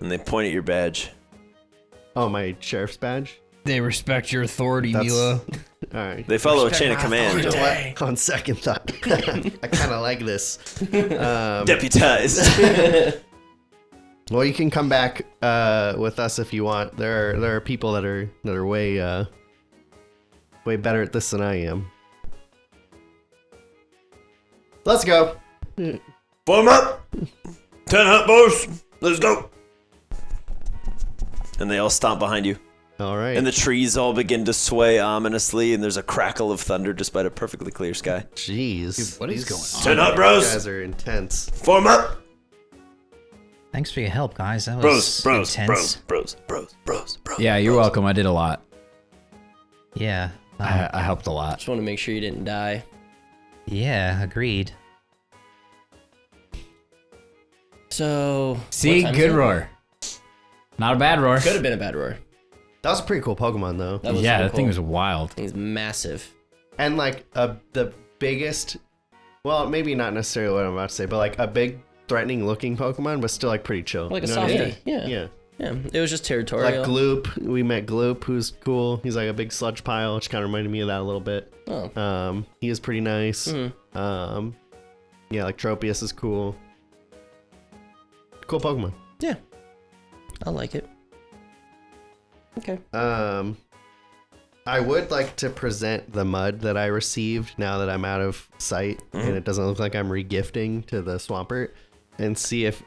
And they point at your badge. Oh, my sheriff's badge? They respect your authority, That's- Mila. All right. They follow a chain of command. You know what? On second thought, I kind of like this. Deputized. Well, you can come back with us if you want. There are people that are way better at this than I am. Let's go. Form up. 10 hut, boys. Let's go. And they all stomp behind you. All right. And the trees all begin to sway ominously, and there's a crackle of thunder despite a perfectly clear sky. Jeez. Dude, what is going on? 10 hut, bros. You guys are intense. Form up. Thanks for your help, guys. That was intense. Bros. Yeah, you're welcome. I did a lot. Yeah. I helped a lot. Just want to make sure you didn't die. Yeah, agreed. So See, what time is good it? roar. Not a bad roar. Could have been a bad roar. That was a pretty cool Pokemon, though. That was Yeah, super that thing cool. was wild. Thing's massive. And like the biggest, well, maybe not necessarily what I'm about to say, but like a big threatening looking Pokemon, but still like pretty chill. Like a You know what I softie. mean? Yeah. Yeah. Yeah. It was just territorial. Like Gloop, we met Gloop, who's cool. He's like a big sludge pile, which kind of reminded me of that a little bit. Oh. He is pretty nice. Mhm. Yeah, like Tropius is cool. Cool Pokemon. Yeah. I like it. Okay. I would like to present the mud that I received now that I'm out of sight and it doesn't look like I'm regifting to the Swampert, and see if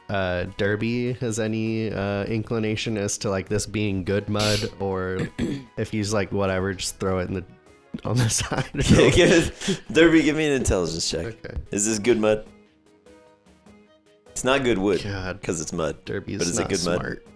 Derby has any inclination as to like this being good mud, or if he's like whatever, just throw it on the side. Derby, give me an intelligence check. Okay. Is this good mud? It's not good wood. God. Because it's mud. Derby's But is not it good mud? smart.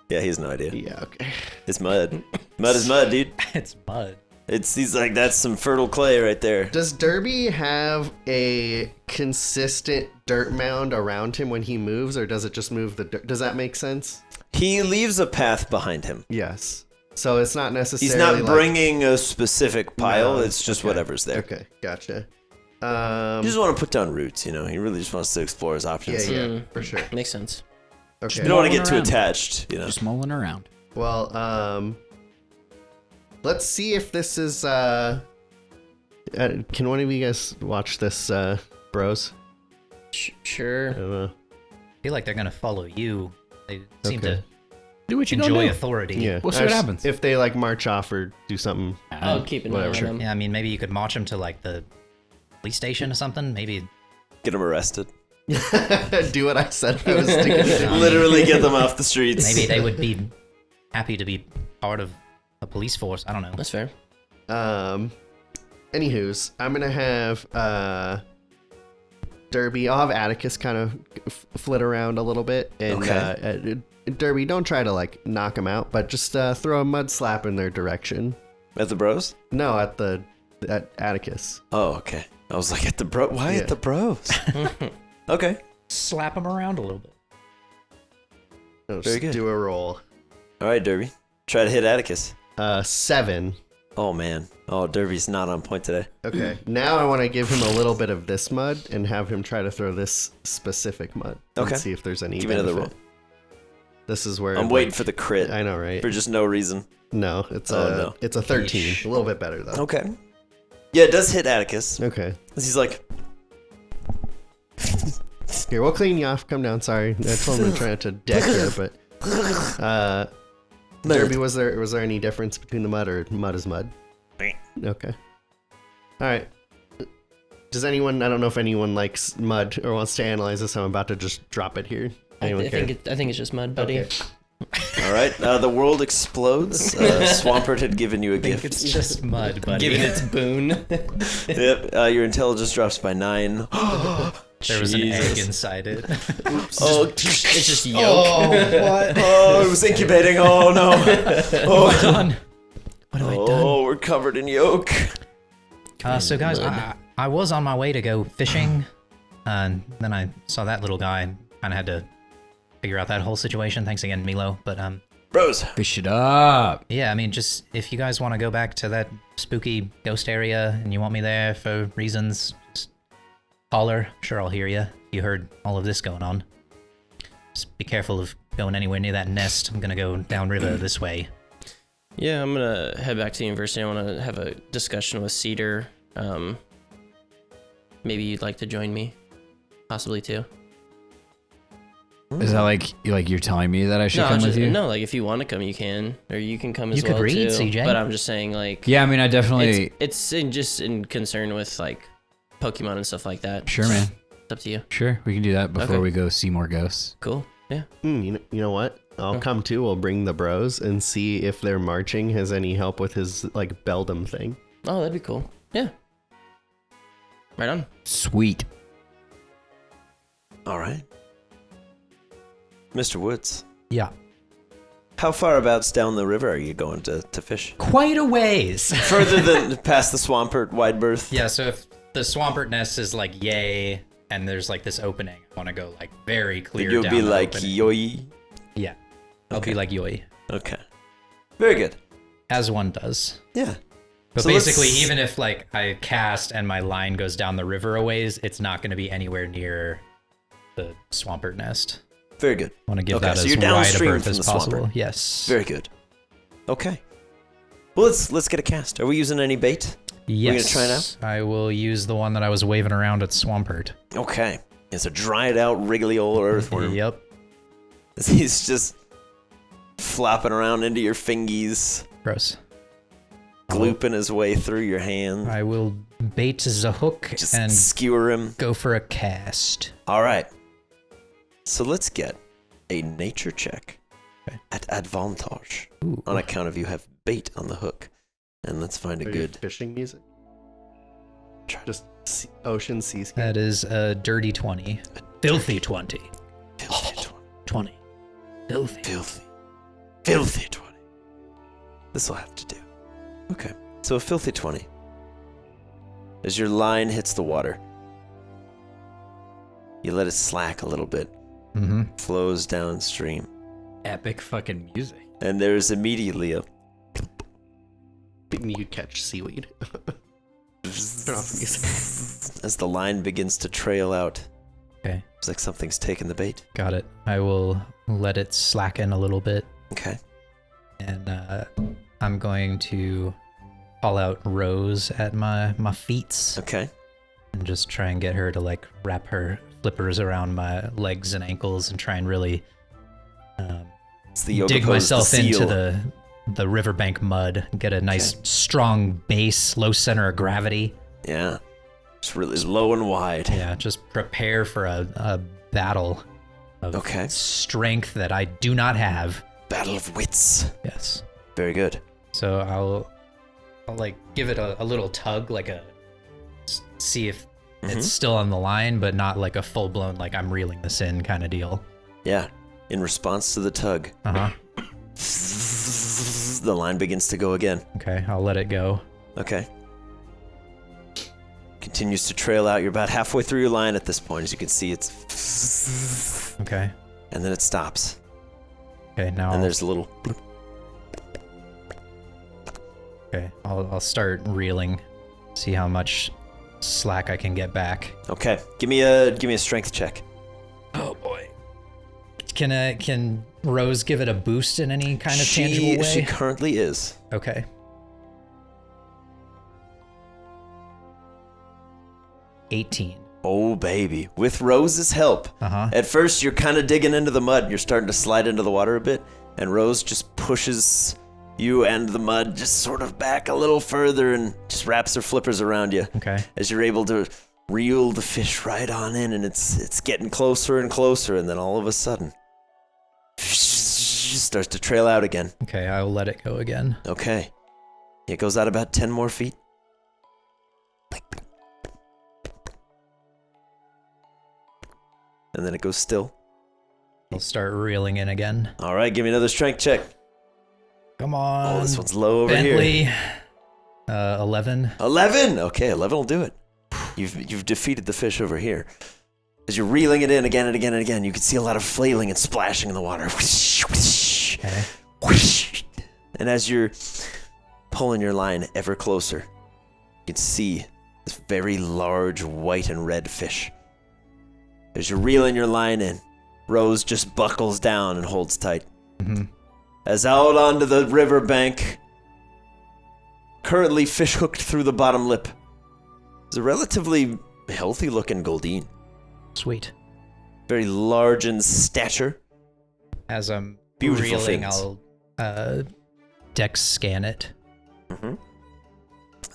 Yeah, he has no idea. Yeah, okay. It's mud. Mud is mud, dude. It's mud. He's like, that's some fertile clay right there. Does Derby have a consistent dirt mound around him when he moves, or does it just move the dirt? Does that make sense? He leaves a path behind him. Yes. So it's not necessarily. He's not bringing a specific pile. No, it's just whatever's there. Okay, gotcha. He just want to put down roots, you know. He really just wants to explore his options. Yeah, for sure. Makes sense. Okay. You don't want to get too attached, you know. Just mulling around. Well, let's see if this is. Can one of you guys watch this, bros? Sure. I don't know. I feel like they're gonna follow you. They seem to Do what you enjoy do. authority. Yeah. We'll see what happens. If they like march off or do something. I'll keep an eye on them. Yeah, I mean, maybe you could march them to like the police station or something. Maybe Get him arrested. Do what I said I was doing. Literally get them off the streets. maybe they would be happy to be part of a police force. I don't know. That's fair. Anywho's, I'm gonna have Derby. I'll have Atticus kind of flit around a little bit, and Derby, don't try to like knock him out, but just throw a mud slap in their direction. At the bros? No, at Atticus. Oh, okay. I was like, at the bro. Why at the bros? Okay. Slap them around a little bit. No, Very just good. do a roll. All right, Derby. Try to hit Atticus. 7. Oh, man. Oh, Derby's not on point today. Okay. Now I want to give him a little bit of this mud and have him try to throw this specific mud. Okay. And see if there's any Give me another benefit. roll. This is where I'm waiting for the crit. I know, right? For just no reason. No, it's no. it's a 13. A little bit better though. Okay. Yeah, it does hit Atticus. Okay. He's like, Here, we'll clean you off. Come down. Sorry, I told him to try not to deck you, but Derby, was there any difference between the mud or mud is mud? Okay. All right. Does anyone? I don't know if anyone likes mud or wants to analyze this. I'm about to just drop it here. I think it's just mud, buddy. Okay. all right, the world explodes. Swampert had given you a gift. It's just mud, buddy. Giving its boon. Yep, your intelligence drops by 9. There was an egg Jesus. inside it. Oh, It's just yolk. What? oh, it was incubating. Oh, no. Oh, What have I done? oh, we're covered in yolk. So guys, I was on my way to go fishing, and then I saw that little guy and kind of had to figure out that whole situation. Thanks again, Milo. But Bros. Fish it up. yeah, I mean, just if you guys want to go back to that spooky ghost area and you want me there for reasons, just holler. Sure, I'll hear you. You heard all of this going on. Just be careful of going anywhere near that nest. I'm gonna go downriver this way. Yeah, I'm gonna head back to the university. I want to have a discussion with Cedar. Maybe you'd like to join me, possibly too. Is that like you're telling me that I should come with you? No, like if you want to come, you can, or you can come as You well could read, too. CJ. But I'm just saying, like, Yeah, I mean, I definitely. it's just in concern with like Pokemon and stuff like that. Sure, man. It's up to you. Sure, we can do that before Okay. we go see more ghosts. Cool. Yeah. You know what? I'll come too. We'll bring the bros and see if their marching has any help with his like beldam thing. Oh, that'd be cool. Yeah. Right on. Sweet. All right. Mr. Woods, Yeah. how far abouts down the river are you going to fish? Quite a ways. Further than past the Swampert wide berth? Yeah, so if the Swampert nest is like yay, and there's like this opening, I want to go like very clear You'll down be the like, opening. yoi. Yeah. I'll be like yoi, Okay. Very good. as one does. Yeah. But So basically, let's- even if like I cast and my line goes down the river a ways, it's not going to be anywhere near the Swampert nest. Very good. I want to give Okay, that so as you're wide a downstream berth from as the possible. Swampert. Yes. Very good. Okay. Well, let's get a cast. Are we using any bait? Yes. gonna try it out? I will use the one that I was waving around at Swampert. Okay. It's a dried out, wriggly old earthworm. Yep. He's just flopping around into your fingies, Gross. glooping his way through your hand. I will bait as a hook Just and skewer him. go for a cast. All right. So let's get a nature check Okay. at advantage Ooh. on account of you have bait on the hook. And let's find a Are you good. fishing music. Just ocean seascape. That is a dirty 20. Filthy 20. Filthy 20. Filthy. Filthy 20. This will have to do. Okay. So a filthy 20. As your line hits the water, you let it slack a little bit. Mm-hmm. Flows downstream. Epic fucking music. And there's immediately a... You catch seaweed. as the line begins to trail out. Okay. It's like something's taken the bait. Got it. I will let it slacken a little bit. Okay. And I'm going to call out Rose at my feet. Okay. And just try and get her to like wrap her flippers around my legs and ankles and try and really it's the yoga dig pose, myself the seal. into the riverbank mud, get a nice strong base, low center of gravity. Yeah. Just really low and wide. Yeah, just prepare for a battle of strength that I do not have. Battle of wits. Yes. Very good. So I'll like give it a little tug, like see if it's still on the line, but not like a full blown like I'm reeling this in kind of deal. Yeah. In response to the tug, the line begins to go again. Okay, I'll let it go. Okay. Continues to trail out. You're about halfway through your line at this point. As you can see, it's... Okay. And then it stops. Okay, now and there's a little... bloop. Okay, I'll start reeling. See how much slack I can get back. Okay, give me a strength check. Oh boy. Can Rose give it a boost in any kind of tangible way? She currently is. Okay. $18. Oh baby, with Rose's help. At first you're kind of digging into the mud. You're starting to slide into the water a bit, and Rose just pushes you and the mud just sort of back a little further and just wraps her flippers around you. Okay. As you're able to reel the fish right on in, and it's getting closer and closer, and then all of a sudden starts to trail out again. Okay, I'll let it go again. Okay. It goes out about 10 more feet. And then it goes still. I'll start reeling in again. All right, give me another strength check. Come on. Oh, this one's low over Bentley. here. 11. 11? Okay, 11 will do it. You've defeated the fish over here. As you're reeling it in again and again and again, you can see a lot of flailing and splashing in the water. Okay. And as you're pulling your line ever closer, you can see this very large white and red fish. As you're reeling your line in, Rose just buckles down and holds tight. As out onto the riverbank, currently fish hooked through the bottom lip, is a relatively healthy-looking Goldeen. Sweet. Very large in stature. As I'm Beautiful reeling, things. I'll dex scan it.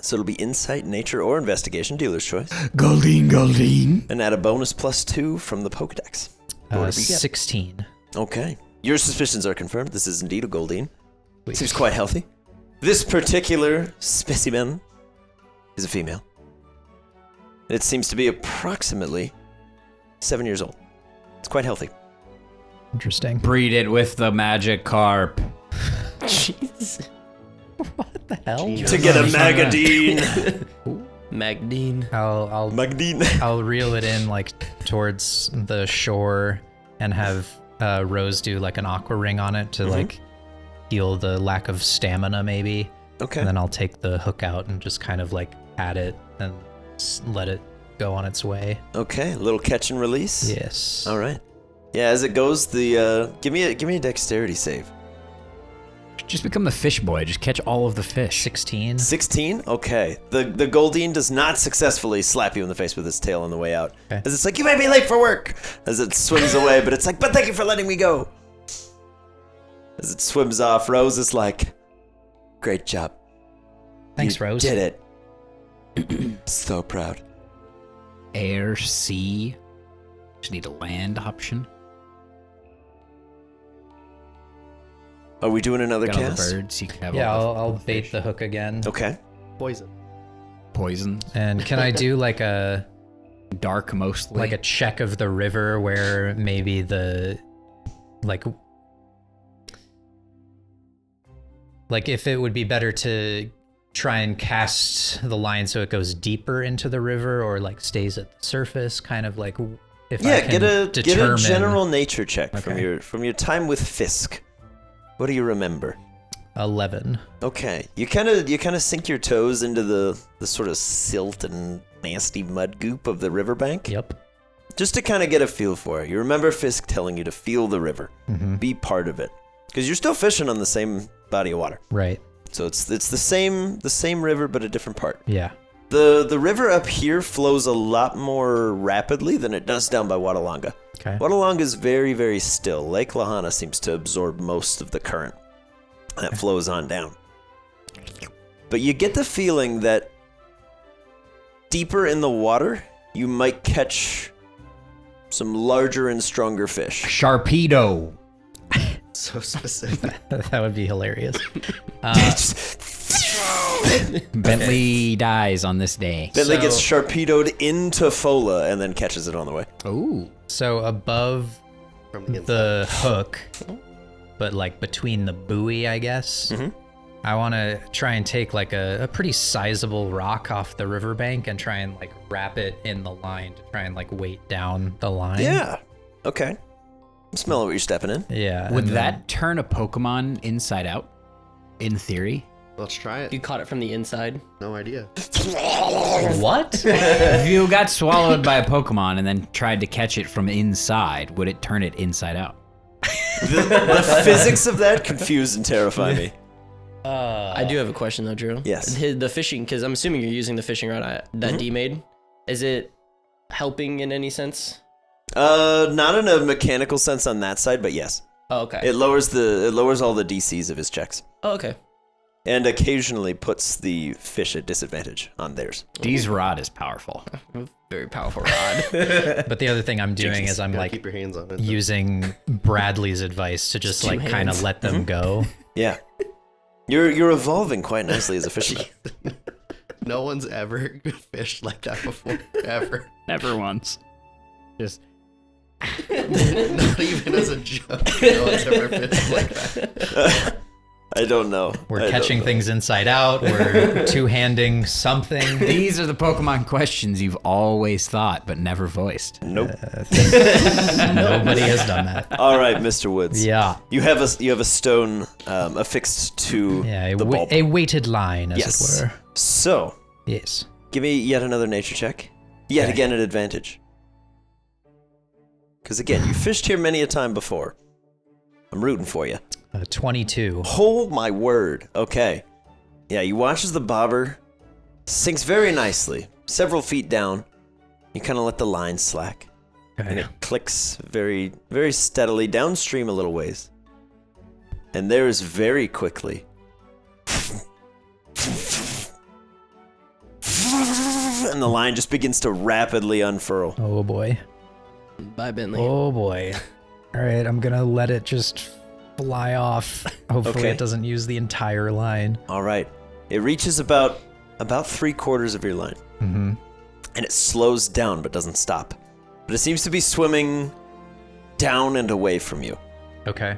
So it'll be insight, nature, or investigation, dealer's choice. Goldeen. And add a bonus +2 from the Pokedex. Whatever you get. 16. Okay. Your suspicions are confirmed. This is indeed a Goldeen. Seems quite healthy. This particular specimen is a female. It seems to be approximately 7 years old. It's quite healthy. Interesting. Breed it with the magic carp. Jeez. What the hell? To get a Magadine. Magdine. I'll Magadine. I'll reel it in like towards the shore and have Rose do like an aqua ring on it to like heal the lack of stamina maybe. Okay. And then I'll take the hook out and just kind of like pat it and let it go on its way. Okay, a little catch and release. Yes. All right. Yeah, as it goes, the give me a dexterity save. Just become the fish boy. Just catch all of the fish. 16. 16? Okay. The Goldeen does not successfully slap you in the face with its tail on the way out. Okay. As it's like, you may be late for work! As it swims away, but it's like, but thank you for letting me go! As it swims off, Rose is like, great job. Thanks, You Rose. did it. So proud. Air, sea. Just need a land option. Are we doing another Got all the cast? birds. You can have Yeah, all I'll the bait fish. the hook again. Okay. Poison. Poison. And can I do like a Dark mostly. like a check of the river where maybe the like if it would be better to try and cast the line so it goes deeper into the river or like stays at the surface, kind of like if I can get a general nature check from your time with Fisk. What do you remember? 11. Okay, you kind of sink your toes into the sort of silt and nasty mud goop of the riverbank. Yep. Just to kind of get a feel for it. You remember Fisk telling you to feel the river, be part of it, because you're still fishing on the same body of water. Right. So it's the same river but a different part. Yeah. The river up here flows a lot more rapidly than it does down by Watalonga. Okay. Watalonga is very, very still. Lake Lahana seems to absorb most of the current that flows on down. But you get the feeling that deeper in the water, you might catch some larger and stronger fish. Sharpedo. So specific. That would be hilarious. Bentley dies on this day. Bentley gets Sharpedoed into Fola and then catches it on the way. Ooh. So above the hook, but like between the buoy, I guess, I want to try and take like a pretty sizable rock off the riverbank and try and like wrap it in the line to try and like weight down the line. Yeah. Okay. Smell what you're stepping in. Yeah. Would that turn a Pokemon inside out? In theory? Let's try it. You caught it from the inside. No idea. What? If you got swallowed by a Pokemon and then tried to catch it from inside, would it turn it inside out? The physics of that confuse and terrify me. I do have a question though, Drew. Yes. The fishing, because I'm assuming you're using the fishing rod that D made. Is it helping in any sense? Not in a mechanical sense on that side, but yes. Oh, okay. It lowers all the DCs of his checks. Oh, okay. And occasionally puts the fish at disadvantage on theirs. D's rod is powerful. Very powerful rod. But the other thing I'm doing is I'm like keep your hands on it, using Bradley's advice to just like kind of let them go. Yeah. You're evolving quite nicely as a fisherman. No one's ever fished like that before, ever. Never once. Just Not even as a joke. No one's ever fished like that. I don't know. We're catching things inside out. We're two-handing something. these are the Pokemon questions you've always thought but never voiced. Nope. Nobody has done that. All right, Mr. Woods. Yeah. You have a stone affixed to the bulb. A weighted line, as Yes. it were. So, Yes. give me yet another nature check. Yet again an advantage. Because again, you fished here many a time before. I'm rooting for you. 22. Oh my word. Okay. Yeah, you watch as the bobber sinks very nicely, several feet down. You kind of let the line slack. And Okay. it clicks very, very steadily downstream a little ways. And there is very quickly. And the line just begins to rapidly unfurl. Oh boy. Bye, Bentley. Oh boy. All right, I'm gonna let it just fly off. Hopefully Okay. it doesn't use the entire line. All right. It reaches about 3/4 of your line. Mm-hmm. And it slows down but doesn't stop. But it seems to be swimming down and away from you. Okay.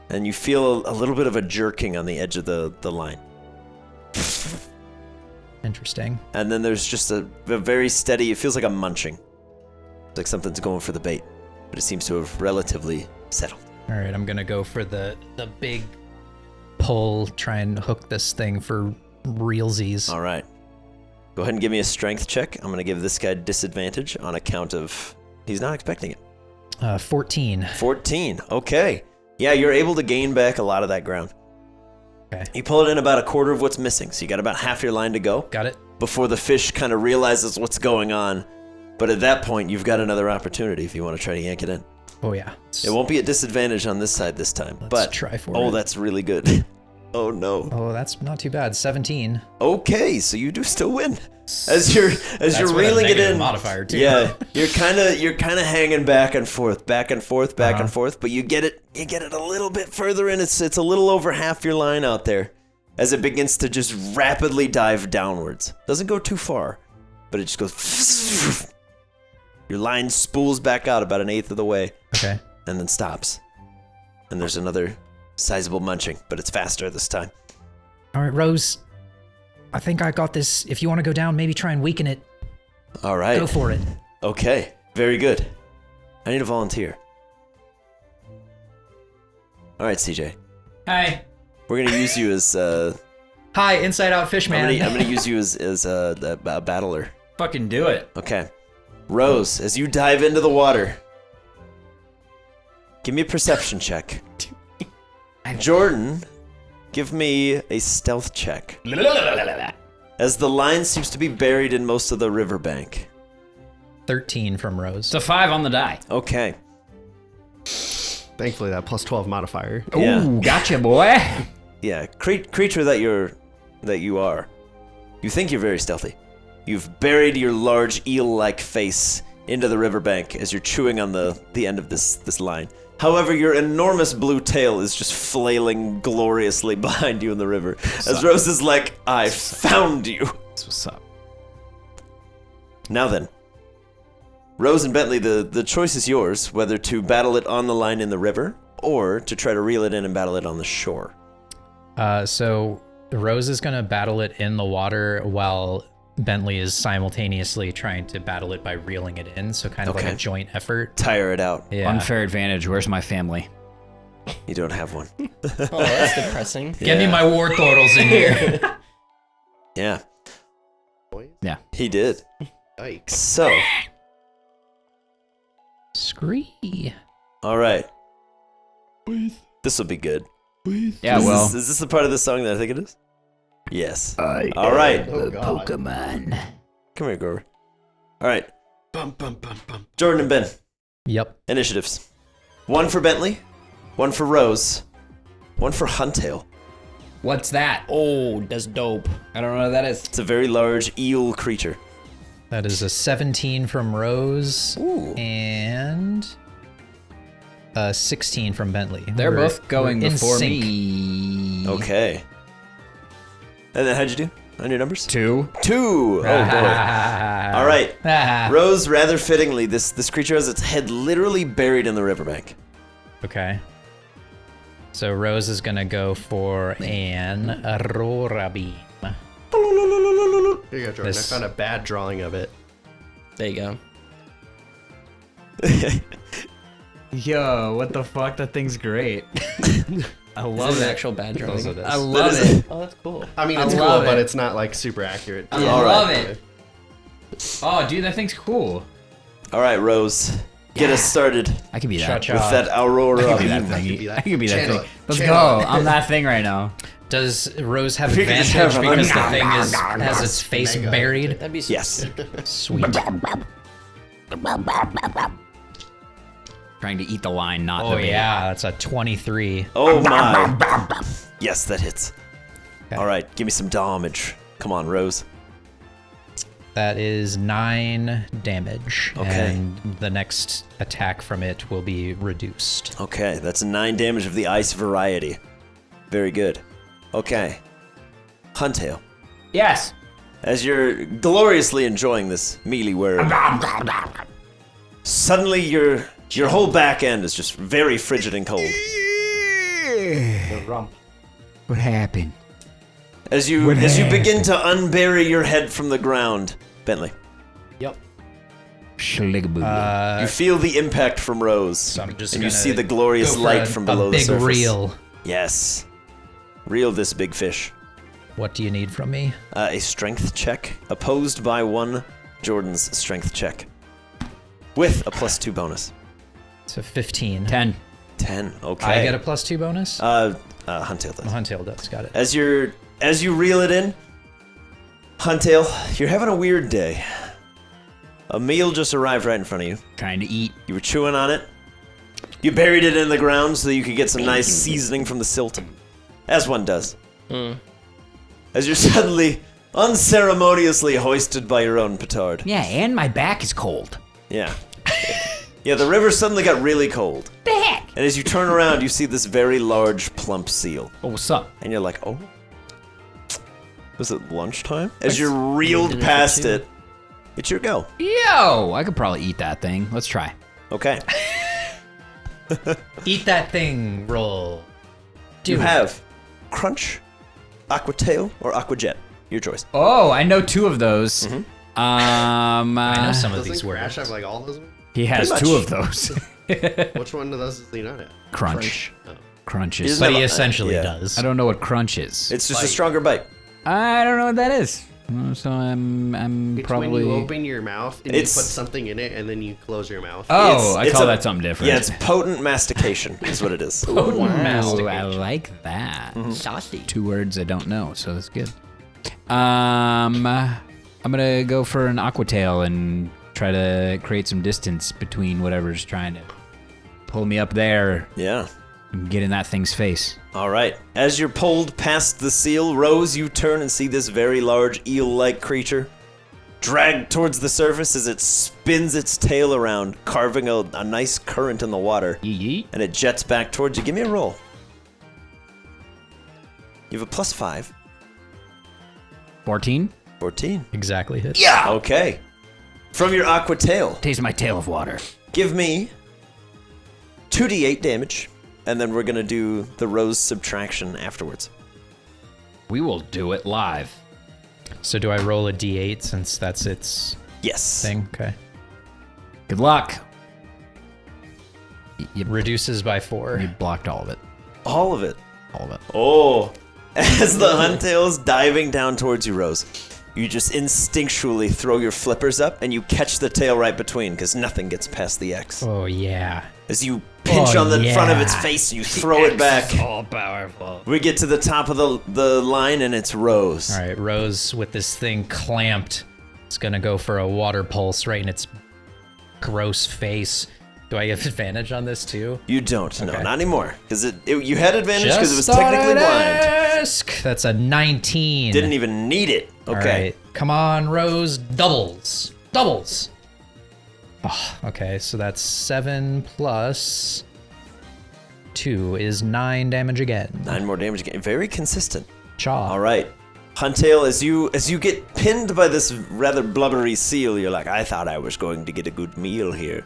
And you feel a little bit of a jerking on the edge of the line. Interesting. And then there's just a very steady, it feels like a munching. It's like something's going for the bait. But it seems to have relatively settled. All right, I'm gonna go for the big pull, try and hook this thing for realsies. All right. Go ahead and give me a strength check. I'm going to give this guy disadvantage on account of he's not expecting it. 14. 14. Okay. Yeah, you're able to gain back a lot of that ground. Okay. You pull it in about a quarter of what's missing, so you got about half your line to go Got it. before the fish kind of realizes what's going on. But at that point, you've got another opportunity if you want to try to yank it in. Oh yeah. It won't be at disadvantage on this side this time. Let's but try for oh, it. that's really good. Oh no. Oh, that's not too bad. 17. Okay, so you do still win. As you're That's with a reeling it negative in. modifier too. Yeah, you're kind of hanging back and forth, back and forth, back and forth, but you get it a little bit further in. It's a little over half your line out there as it begins to just rapidly dive downwards. Doesn't go too far, but it just goes. Your line spools back out about 1/8 of the way. Okay. And then stops. And there's another sizable munching, but it's faster this time. All right, Rose. I think I got this. If you want to go down, maybe try and weaken it. All right. Go for it. Okay, very good. I need a volunteer. All right, CJ. Hi. We're gonna use you as. Hi, Inside Out Fish Man. I'm gonna use you as a battler. Fucking do it. Okay. Rose, as you dive into the water, give me a perception check. Jordan, give me a stealth check. As the line seems to be buried in most of the riverbank. 13 from Rose. It's a 5 on the die. Okay. Thankfully, that plus 12 modifier. Yeah. Ooh, gotcha, boy. Yeah, creature that you are. You think you're very stealthy. You've buried your large eel-like face into the riverbank as you're chewing on the end of this line. However, your enormous blue tail is just flailing gloriously behind you in the river. As Rose is like, I found you. That's what's up. Now then. Rose and Bentley, the choice is yours, whether to battle it on the line in the river, or to try to reel it in and battle it on the shore. So Rose is going to battle it in the water while Bentley is simultaneously trying to battle it by reeling it in, so kind of like a joint effort. Tire it out. Yeah. Unfair advantage. Where's my family? You don't have one. Oh, that's depressing. Get me my war turtles in here. Yeah. Yeah. He did. Yikes. So, Scree. all right. This will be good. Yeah, well. Is this the part of the song that I think it is? Yes. All right. Oh, God. Pokemon. Come here, Grover. All right. Bum, bum, bum, bum. Jordan and Ben. Yep. Initiatives. 1 for Bentley, 1 for Rose, 1 for Huntail. What's that? Oh, that's dope. I don't know what that is. It's a very large eel creature. That is a 17 from Rose. Ooh. And a 16 from Bentley. They're We're- both going we're in before sync. me. Okay. And then how'd you do on your numbers? 2. 2. Oh, boy. All right. Rose, rather fittingly, this creature has its head literally buried in the riverbank. Okay. So Rose is gonna go for an Aurora Beam. Here you go, Jordan. This- I found a bad drawing of it. There you go. Yo, what the fuck? That thing's great. I Is love this an it. actual bad drawing? Also this. I love it. Oh, that's cool. I mean, I it's cool, love but it. it's not like super accurate. I All love right. it. Oh, dude, that thing's cool. All right, Rose. Get us started I could be that. Cha-cha. with that Aurora I could be that beam. thing. could be that. I could be that Channel thing. it. Let's Channel go. it. I'm that thing right now. Does Rose have We can just advantage have a- because the thing has its face Mega. buried? That'd be so Yes. Sweet. Trying to eat the line, not Oh the bait. yeah, that's a 23. Oh, my. Yes, that hits. Okay. All right, give me some damage. Come on, Rose. That is 9 damage. Okay. And the next attack from it will be reduced. Okay, that's 9 damage of the ice variety. Very good. Okay. Huntail. Yes. As you're gloriously enjoying this mealy worm, suddenly your whole back end is just very frigid and cold. The rump. What happened? As you begin to unbury your head from the ground, Bentley, Schligaboo. you feel the impact from Rose, So I'm just and you gonna see the glorious go for light from below a the big surface. reel. Yes, reel this big fish. What do you need from me? A strength check, opposed by 1 Jordan's strength check, with a +2 bonus. So 15. 10. 10. Okay. I get a +2 bonus? Huntail does. Huntail does, got it. As you reel it in, Huntail, you're having a weird day. A meal just arrived right in front of you. Trying to eat. You were chewing on it. You buried it in the ground so that you could get some nice seasoning from the silt, as one does. As you're suddenly, unceremoniously hoisted by your own petard. Yeah, and my back is cold. Yeah. Yeah, the river suddenly got really cold. The heck? And as you turn around, you see this very large, plump seal. Oh, what's up? And you're like, oh. Was it lunchtime? As you're reeled past it, it's your go. Yo, I could probably eat that thing. Let's try. Okay. Eat that thing, roll. You have Crunch, Aqua Tail, or Aqua Jet. Your choice. Oh, I know 2 of those. I know some of Doesn't these Crash words. have like all those moves? He has Pretty 2 much. of those. Which one of those does he not have? Crunch. Crunch is. Isn't But that he a- essentially yeah. does. I don't know what crunch is. It's just a stronger bite. I don't know what that is. So I'm It's probably. when you open your mouth and you put It's- something in it and then you close your mouth. Oh, I It's call a- that something different. Yeah, it's potent mastication is what it is. Ooh, I like that. Saucy. 2 words I don't know, so that's good. I'm gonna go for an aquatail and try to create some distance between whatever's trying to pull me up there Yeah. and get in that thing's face. All right. As you're pulled past the seal, Rose, you turn and see this very large eel-like creature dragged towards the surface as it spins its tail around, carving a nice current in the water. Yeet. And it jets back towards you. Give me a roll. You have a +5. 14. 14. Exactly hits. Yeah. Okay. From your aqua tail, Taste my tail of water. give me 2d8 damage, and then we're gonna do the rose subtraction afterwards. We will do it live. So do I roll a d8 since that's its Yes. thing? Okay. Good luck. You Reduces by 4. blocked all of it. All of it. All of it. Oh. As the huntail's diving down towards you, Rose, you just instinctually throw your flippers up and you catch the tail right between because nothing gets past the X. Oh, yeah. As you pinch Oh, on the front of its yeah. face, you throw it back. All powerful. We get to the top of the line and it's Rose. All right, Rose with this thing clamped. It's going to go for a water pulse right in its gross face. Do I have advantage on this too? You don't, no, Okay. not anymore. Because you had advantage because it was technically blind. That's a 19. Didn't even need it. All Okay. right. Come on, Rose. Doubles. Doubles. Oh, okay, so that's 7 plus 2 is 9 damage again. 9 more damage again. Very consistent. Chaw. All right. Huntail, as you get pinned by this rather blubbery seal, you're like, I thought I was going to get a good meal here.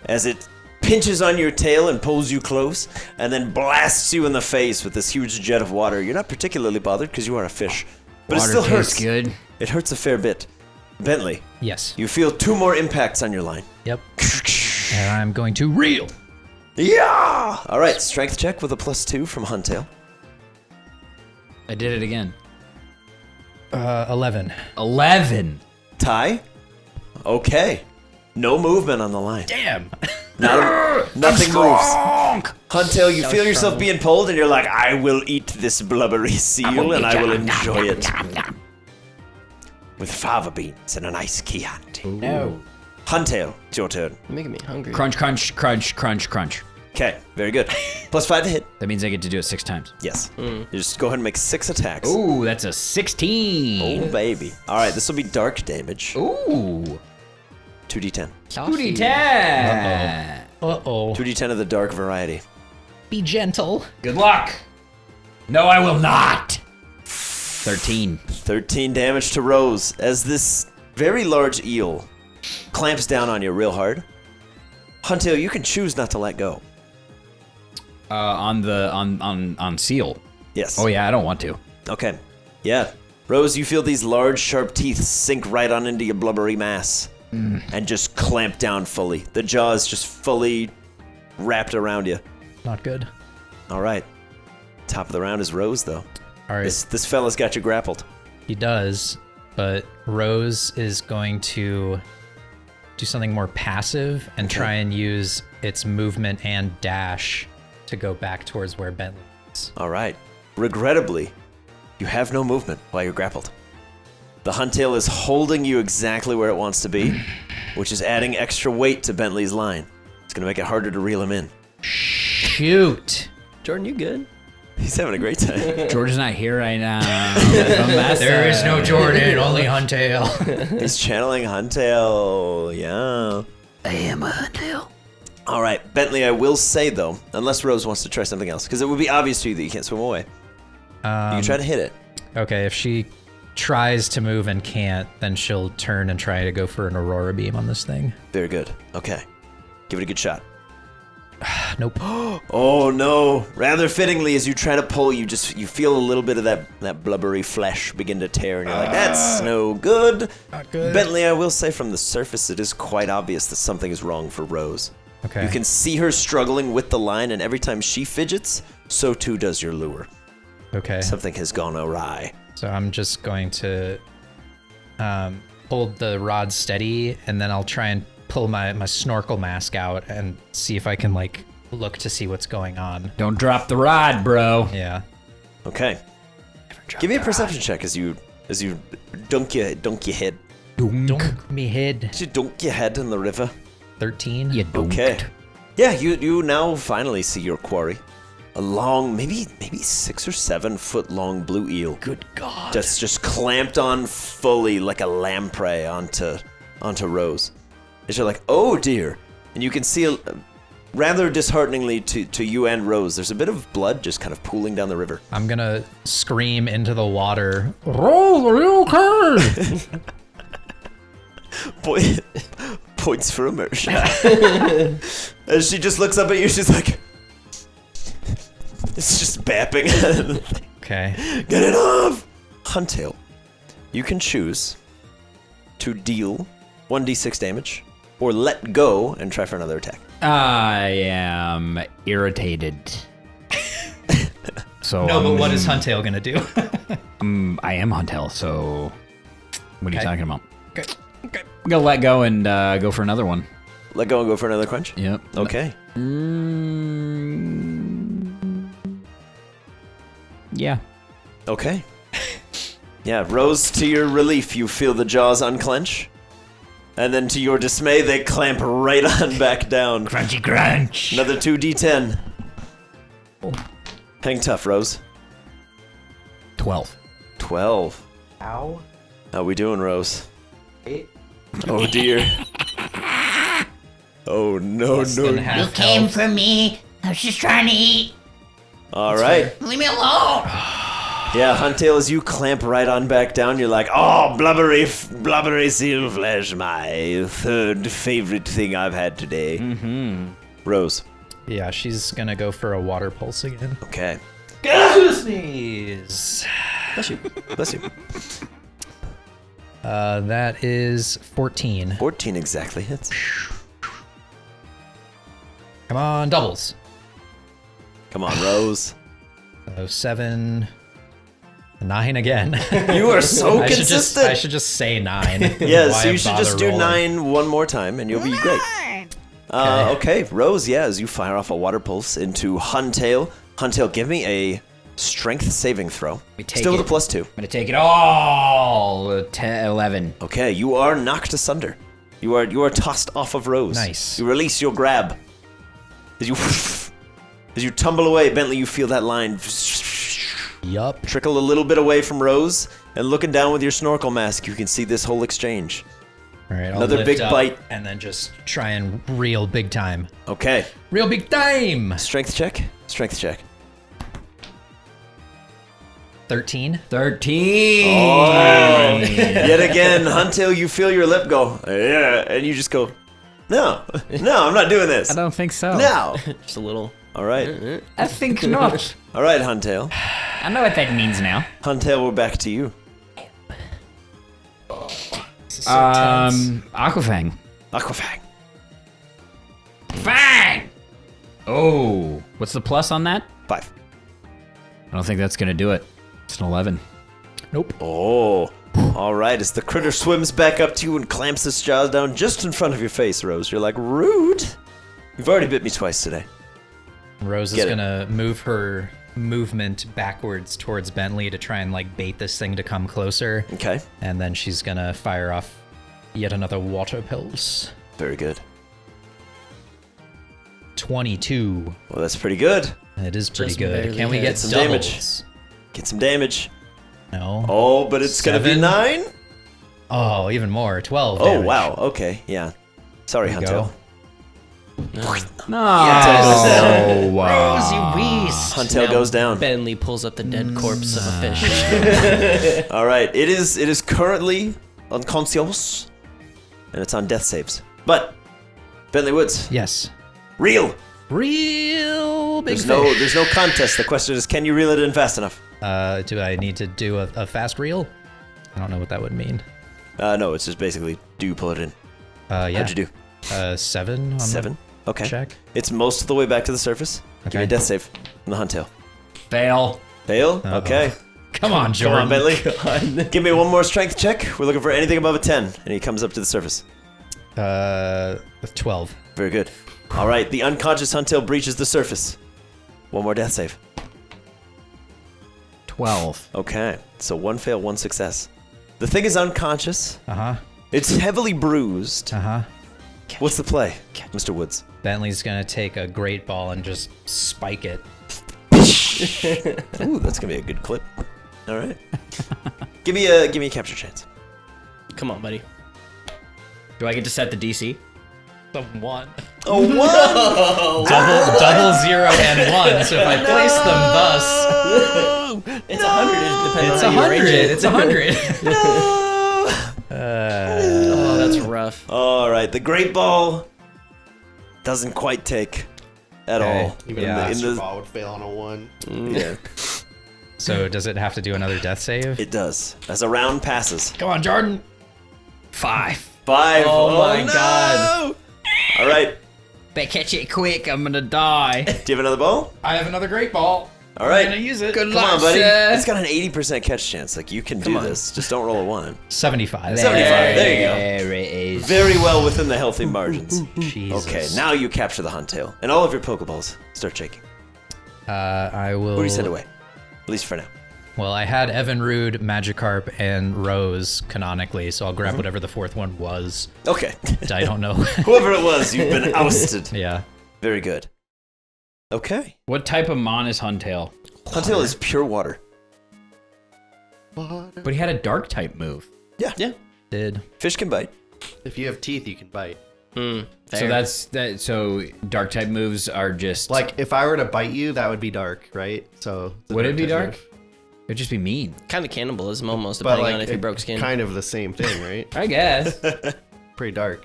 As it pinches on your tail and pulls you close, and then blasts you in the face with this huge jet of water. You're not particularly bothered because you are a fish. But Water it still tastes hurts. good. It hurts a fair bit. Bentley, Yes. you feel 2 more impacts on your line. Yep. And I'm going to reel. Yeah! All right, strength check with a +2 from Huntail. I did it again. 11. 11. Ty? Okay. No movement on the line. Damn. Nothing moves. Huntail, you feel yourself being pulled, and you're like, I will eat this blubbery seal, and I will enjoy it. With fava beans and a nice Chianti. No. Huntail, it's your turn. You're making me hungry. Crunch, crunch, crunch, crunch, crunch. Okay, very good. +5 to hit. That means I get to do it 6 times. Yes. You just go ahead and make 6 attacks. Ooh, that's a 16. Oh, baby. All right, this will be dark damage. Ooh. 2d10. Booty tag. Uh-oh. 2d10 of the dark variety. Be gentle. Good luck. No, I will not. 13. 13 damage to Rose as this very large eel clamps down on you real hard. Huntail, you can choose not to let go. On seal. Yes. Oh yeah, I don't want to. Okay. Yeah. Rose, you feel these large, sharp teeth sink right on into your blubbery mass and just clamp down fully. The jaw is just fully wrapped around you. Not good. All right. Top of the round is Rose, though. All right. This fella's got you grappled. He does, but Rose is going to do something more passive and try and use its movement and dash to go back towards where Bentley is. All right. Regrettably, you have no movement while you're grappled. The Huntail is holding you exactly where it wants to be, which is adding extra weight to Bentley's line. It's going to make it harder to reel him in. Shoot! Jordan, you good? He's having a great time. George's not here right now. There is no Jordan, only Huntail. He's channeling Huntail. Yeah. I am a Huntail. All right, Bentley, I will say, though, unless Rose wants to try something else, because it would be obvious to you that you can't swim away. You can try to hit it. Okay, if she tries to move and can't, then she'll turn and try to go for an Aurora Beam on this thing. Very good. Okay. Give it a good shot. Nope. Oh no! Rather fittingly, as you try to pull, you feel a little bit of that blubbery flesh begin to tear, and you're like, "That's no good." Not good. Bentley, I will say from the surface, it is quite obvious that something is wrong for Rose. Okay. You can see her struggling with the line, and every time she fidgets, so too does your lure. Okay. Something has gone awry. So I'm just going to hold the rod steady, and then I'll try and pull my snorkel mask out and see if I can like look to see what's going on. Don't drop the rod, bro. Yeah. Okay. Give me a perception check as you dunk your head. Dunk me head. As you dunk your head in the river. 13. You don't. Okay. Yeah, you now finally see your quarry. A long, maybe 6 or 7 foot long blue eel. Good God. That's just clamped on fully like a lamprey onto Rose. And you're like, oh dear. And you can see, rather dishearteningly to you and Rose, there's a bit of blood just kind of pooling down the river. I'm gonna scream into the water. Rose, are you okay? Points for immersion. As she just looks up at you, she's like, it's just bapping. Okay. Get it off! Huntail, you can choose to deal 1d6 damage or let go and try for another attack. I am irritated. So No, but what is Huntail gonna do? I am Huntail, so what are you Okay. talking about? Okay. I'm gonna let go and go for another one. Let go and go for another crunch? Yep. Okay. Yeah. Okay. Yeah, Rose, to your relief, you feel the jaws unclench. And then to your dismay, they clamp right on back down. Crunchy crunch. Another 2d10. Hang tough, Rose. 12. 12. Ow. How we doing, Rose? 8. Oh dear. Oh no, no. You came for me. I was just trying to eat. All right. Leave me alone. Yeah, Huntail, as you clamp right on back down, you're like, oh, blubbery seal flesh, my third favorite thing I've had today. Mm-hmm. Rose. Yeah, she's gonna go for a water pulse again. Okay. Sneeze. Bless you. Bless you. That is 14. 14 exactly hits. Come on, doubles. Come on, Rose. So 7, 9 again. You are so I consistent. should just say 9. Yeah, Why so you should bother just do rolling? 9 one more time and you'll be great. Okay, Rose, yeah, as you fire off a water pulse into Huntail. Huntail, give me a strength saving throw. take Still with it. a +2. I'm gonna take it all. 11. Okay, you are knocked asunder. You are tossed off of Rose. Nice. You release your grab. As you tumble away, Bentley, you feel that line Yup. trickle a little bit away from Rose, and looking down with your snorkel mask, you can see this whole exchange. All right, I'll Another lift big up bite. and then just try and reel big time. Okay, Real big time. strength check. Strength check. 13. 13. Oh, yet again, Huntail, you feel your lip go, yeah, and you just go, no, I'm not doing this. I don't think so. No. Just a little. All right, I think not. all right, Huntail. I know what that means now. Huntail, we're back to you. This is so tense. Aquafang. Aquafang. Fang! Oh. What's the plus on that? 5. I don't think that's gonna do it. It's an 11. Nope. Oh, all right. As the critter swims back up to you and clamps its jaws down just in front of your face, Rose, you're like, rude. You've already bit me twice today. Rose is Get it. gonna move her movement backwards towards Bentley to try and like bait this thing to come closer. Okay, And then she's gonna fire off yet another water pulse. very good. 22. Well, that's pretty good. It is pretty Just good. barely Can we hit. get Get some doubles? damage. Get some damage. No. Oh, but it's gonna be 7? 9. Oh, even more. 12. Oh, damage. wow. Okay, yeah. Sorry, There we Huntail. go. No. Oh, wow. Huntail goes down. Bentley pulls up the dead corpse of a fish. All right, it is currently unconscious, and it's on death saves. But Bentley Woods, Yes. reel. Real big There's no contest. The question is, can you reel it in fast enough? Do I need to do a fast reel? I don't know what that would mean. No, it's just basically, do you pull it in? Yeah. How'd you do? 7 on 7? Okay. check. It's most of the way back to the surface. Give me a Okay. death save on the Huntail. Fail. Fail? Uh-oh. Okay. Come on, Come Jordan. on, Bentley. Give me one more strength check. We're looking for anything above a 10. And he comes up to the surface. 12. Very good. All right, the unconscious Huntail breaches the surface. One more death save. 12. Okay, so 1 fail, 1 success. The thing is unconscious. Uh-huh. It's heavily bruised. Uh-huh. What's the play, Mr. Woods? Bentley's gonna take a great ball and just spike it. Ooh, that's gonna be a good clip. All right. give me a capture chance. Come on, buddy. Do I get to set the DC? The 1. Oh, what? Double 0 and 1. So if I place them thus, It's 100. Depending it's on how you range 100. it. It's 100. Oh, that's rough. All right, the great ball doesn't quite take at all. Even Yeah. a master ball would fail on a 1. Yeah, So does it have to do another death save? it does. As a round passes. Come on, Jordan. 5. 5. Oh my no! God. All right. Better catch it quick. I'm gonna die. Do you have another ball? I have another great ball. All right. I'm gonna use it. Good Come luck, on, buddy. sir. It's got an 80% catch chance. Like, you can do this. Just don't roll a 1. 75. 75. There you go. There it is. Very well within the healthy margins. Jesus. Okay, now you capture the Huntail. And all of your Pokeballs start shaking. I will. Who do you send away? At least for now. Well, I had Evinrude, Magikarp, and Rose canonically, so I'll grab whatever the 4th one was. Okay. I don't know. Whoever it was, you've been ousted. Yeah. Very good. Okay. What type of mon is Huntail? Huntail is pure water. But he had a dark type move. Yeah. Did. Fish can bite. If you have teeth, you can bite. So Fair. that's that. So dark type moves are just Like, if I were to bite you, that would be dark, right? So Would it be type dark? move. It'd just be mean. kind of cannibalism almost, But depending like, on if you broke skin. kind of the same thing, right? I guess. Pretty dark.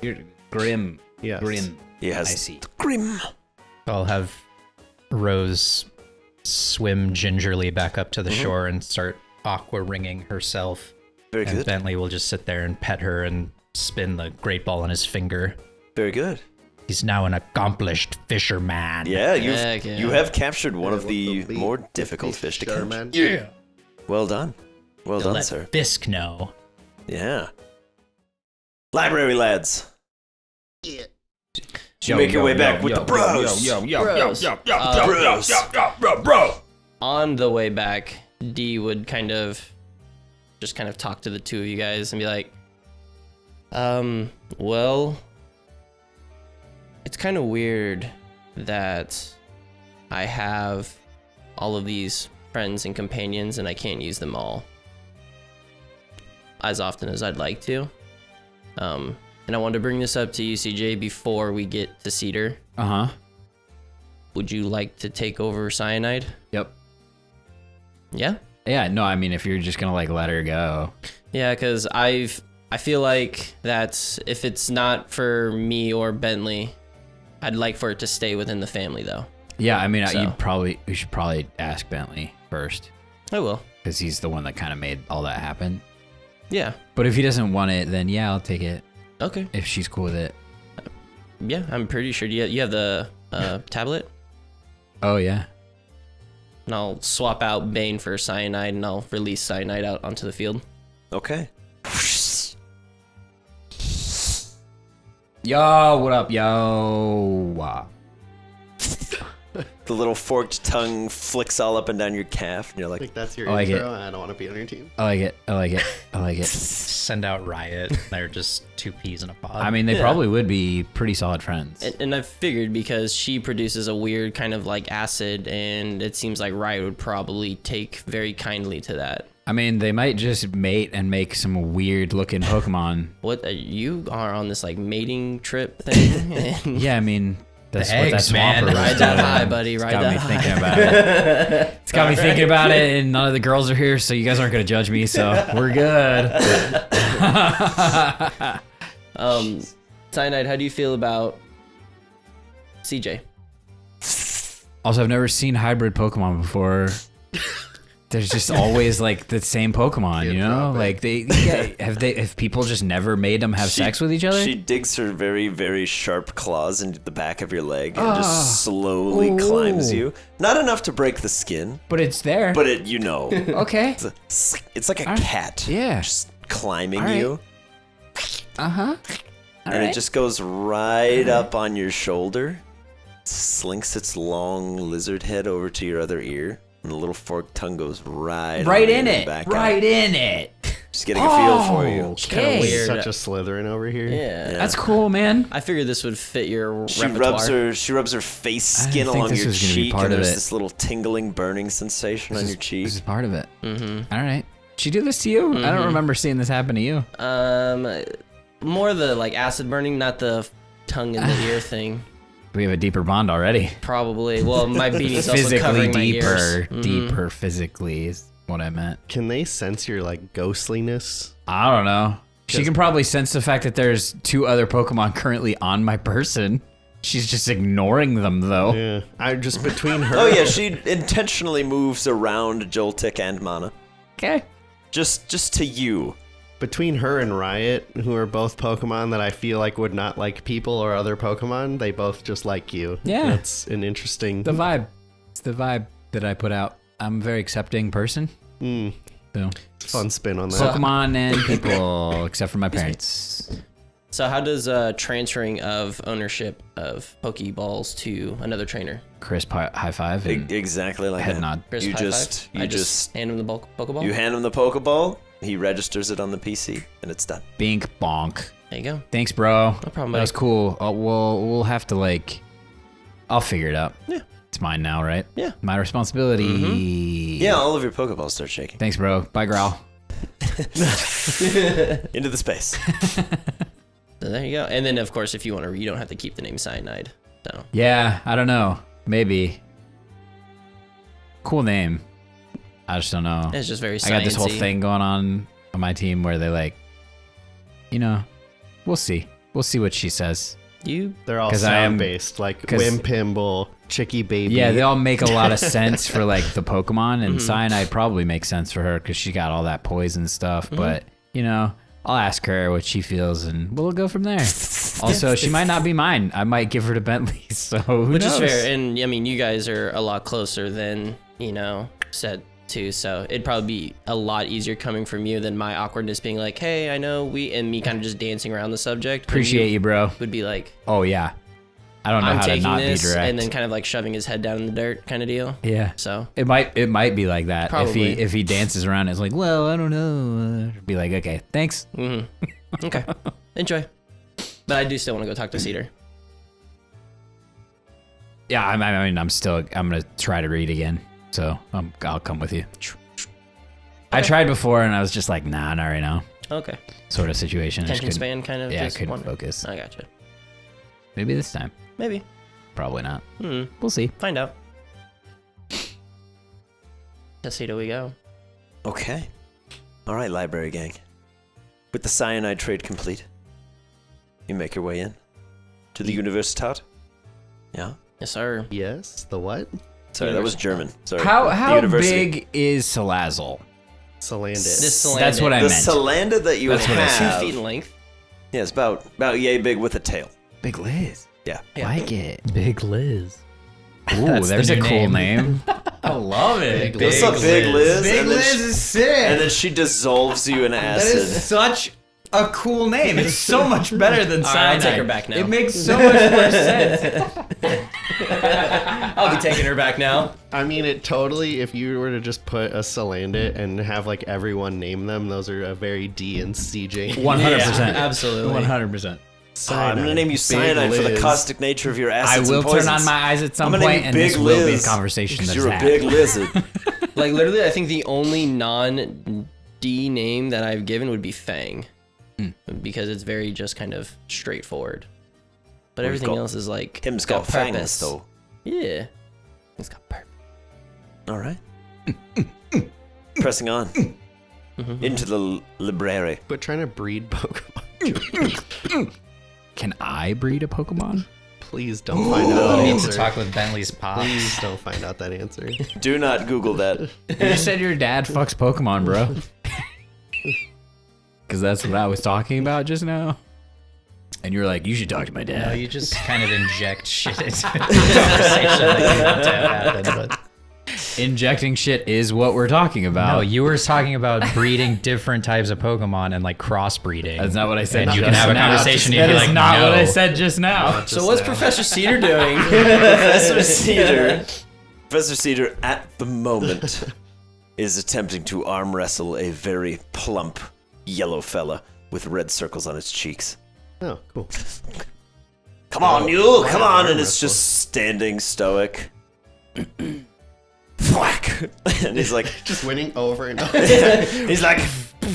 You're grim. Yes. Grim. He I has see. grim. I'll have Rose swim gingerly back up to the shore and start aqua ringing herself. Very And good. Bentley will just sit there and pet her and spin the great ball on his finger. Very good. He's now an accomplished fisherman. Yeah, Heck yeah. you have captured one of the Be- more difficult fish to catch. Sherman. Yeah. Well done. Well done, Let sir. Fisk know. Yeah. Library lads. Yeah. You make your way back with the bros. Bros. On the way back, D would kind of talk to the two of you guys and be like, well, it's kind of weird that I have all of these friends and companions and I can't use them all as often as I'd like to. And I wanted to bring this up to UCJ before we get to Cedar. Uh huh. Would you like to take over Cyanide? Yep. Yeah? Yeah. No, I mean, if you're just gonna like let her go. Yeah, because I feel like that if it's not for me or Bentley, I'd like for it to stay within the family, though. Yeah. I mean, So. you should probably ask Bentley first I will. because he's the one that kind of made all that happen. Yeah. But if he doesn't want it, then yeah, I'll take it Okay. if she's cool with it. Yeah, I'm pretty sure. You have the tablet? Oh yeah. And I'll swap out Bane for Cyanide, and I'll release Cyanide out onto the field. Okay. Yo, what up, yo? The little forked tongue flicks all up and down your calf, and you're I like, think that's your I like intro, it. and I don't want to be on your team. I like it. I like it. I like it. Send out Riot. They're just 2 peas in a pod. I mean, they probably would be pretty solid friends. And I figured because she produces a weird kind of like acid, and it seems like Riot would probably take very kindly to that. I mean, they might just mate and make some weird looking Pokemon. What you are on this like mating trip thing? Yeah, I mean, that's The what that eggs, man. Swamper was Ride that doing. high, buddy. It's Ride got that me high. thinking about it. It's got me thinking about it, and none of the girls are here, so you guys aren't gonna judge me, so we're good. Cyanide, how do you feel about CJ. Also, I've never seen hybrid Pokemon before. There's just always like the same Pokemon, you know? Like have people just never made them have sex with each other? She digs her very, very sharp claws into the back of your leg and just slowly climbs you. Not enough to break the skin, but it's there. but it, you know, Okay. it's like a cat. Yeah. Just climbing right. you. Uh-huh. And it just goes right up on your shoulder, slinks its long lizard head over to your other ear, and the little forked tongue goes right in it. Right in it. Just getting a feel for you. Okay. Weird. Such a Slytherin over here. Yeah. That's cool, man. I figured this would fit your She repertoire. rubs her face I didn't skin think along this your was gonna be cheek, part and of there's it. this little tingling, burning sensation on your cheek. This is part of it. Mm-hmm. All right. She do this to you? I don't remember seeing this happen to you. More the like acid burning, not the tongue in the ear thing. We have a deeper bond already. Probably. Well, my beanie's also Physically covering deeper. my ears. Deeper physically is what I meant. Can they sense your like ghostliness? I don't know. She can probably sense the fact that there's 2 other Pokemon currently on my person. She's just ignoring them, though. Yeah. I just between her. Oh yeah, she intentionally moves around Joltik and Mana. Okay. Just to you. Between her and Riot, who are both Pokemon that I feel like would not like people or other Pokemon, they both just like you. Yeah. That's an interesting... The vibe. It's the vibe that I put out. I'm a very accepting person. So, fun spin on that. Pokemon and people, except for my parents. So how does transferring of ownership of Pokeballs to another trainer? Crisp high five and Exactly like head that. nod. Crisp You high just five? I just hand him the Pokeball? you hand him the Pokeball, he registers it on the PC, and it's done. Bink bonk. There you go. Thanks, bro. No problem, That was buddy. cool. We'll have to I'll figure it out. Yeah. It's mine now, right? Yeah. My responsibility. Yeah, all of your Pokeballs start shaking. Thanks, bro. Bye, Growl. Into the space. So there you go. And then, of course, if you want to, you don't have to keep the name Cyanide. So Yeah, I don't know. Maybe. Cool name. I just don't know. it's just very sciencey. I got this whole thing going on my team where they we'll see. We'll see what she says. They're all 'Cause I am- sound-based, like 'cause- Wimpimble, Chicky Baby. Yeah, they all make a lot of sense for like the Pokemon, and Cyanide probably makes sense for her because she got all that poison stuff. But I'll ask her what she feels, and we'll go from there. Also, she might not be mine. I might give her to Bentley. So Which knows? is fair. And I mean, you guys are a lot closer than, said too. So it'd probably be a lot easier coming from you than my awkwardness being like, hey, I know and me kind of just dancing around the subject. Appreciate you, bro. Would be like, Oh yeah, I don't know I'm how to taking not this, be direct. and then kind of like shoving his head down in the dirt kind of deal. Yeah. So It might be like that. Probably. If he dances around, it's like, well, I don't know. Be like, okay, thanks. okay, enjoy. But I do still want to go talk to Cedar. Yeah, I'm gonna try to read again. So I'll come with you. I tried before and I was just like, nah, not right now. Okay. Sort of situation. I just Attention couldn't- span kind of. Yeah, I just couldn't wonder. focus. I gotcha. Maybe this time. Maybe. Probably not. We'll see. Find out. Tessito we go. Okay. All right, library gang. With the cyanide trade complete, you make your way in to the Universitat. Yeah. Yes, sir. Yes? The what? Sorry, that was German. Sorry. How The university. big is Salazzle? Salandit. This Salandit. That's what I The meant. Salanda that you That's what I have. 2 feet in length. Yeah, it's about yay big with a tail. Big Liz. Yeah. Like it. Big Liz. Ooh, That's there's the a new cool name. name. I love it. What's up, Big Liz? Big And then Liz she- is sick. And then she dissolves you in That acid. is such a cool name. It's so much better than All right, Cyanide. I'll take her back now. It makes so much more sense. I'll be taking her back now. I mean, it totally, if you were to just put a Salandit and have like everyone name them, those are a very D and CJ. 100%. absolutely. 100%. Oh, I'm gonna name you Cyanide for the caustic nature of your I acids will and poisons. turn on my eyes at some I'm gonna name point, you and Big this will be a Liz, conversation because that's you're a had. big lizard. Like literally, I think the only non-D name that I've given would be Fang, because it's very just kind of straightforward. But everything got- else is like Him's got got fangs, purpose. though. Yeah, it's got purpose. All right. Pressing on into the library. But trying to breed Pokemon. Can I breed a Pokemon? Please don't find out that I need answer. to talk with Bentley's pops. Please don't find out that answer. Do not Google that. You just said your dad fucks Pokemon, bro. Because that's what I was talking about just now. And you were like, you should talk to my No, dad. you just kind of inject shit into the conversation that you want to happen. But Injecting shit is what we're talking about. no, you were talking about breeding different types of Pokemon and like crossbreeding. That's not what I said. And you can just have a now. conversation. That You'd be is like, not no. what I said just now. So what's Professor Cedar doing? Professor Cedar, at the moment, is attempting to arm wrestle a very plump yellow fella with red circles on his cheeks. Oh, cool. Come on, you! Come on! arm And it's wrestle. just standing stoic. Thwack! And he's like, Just winning over and over. he's like,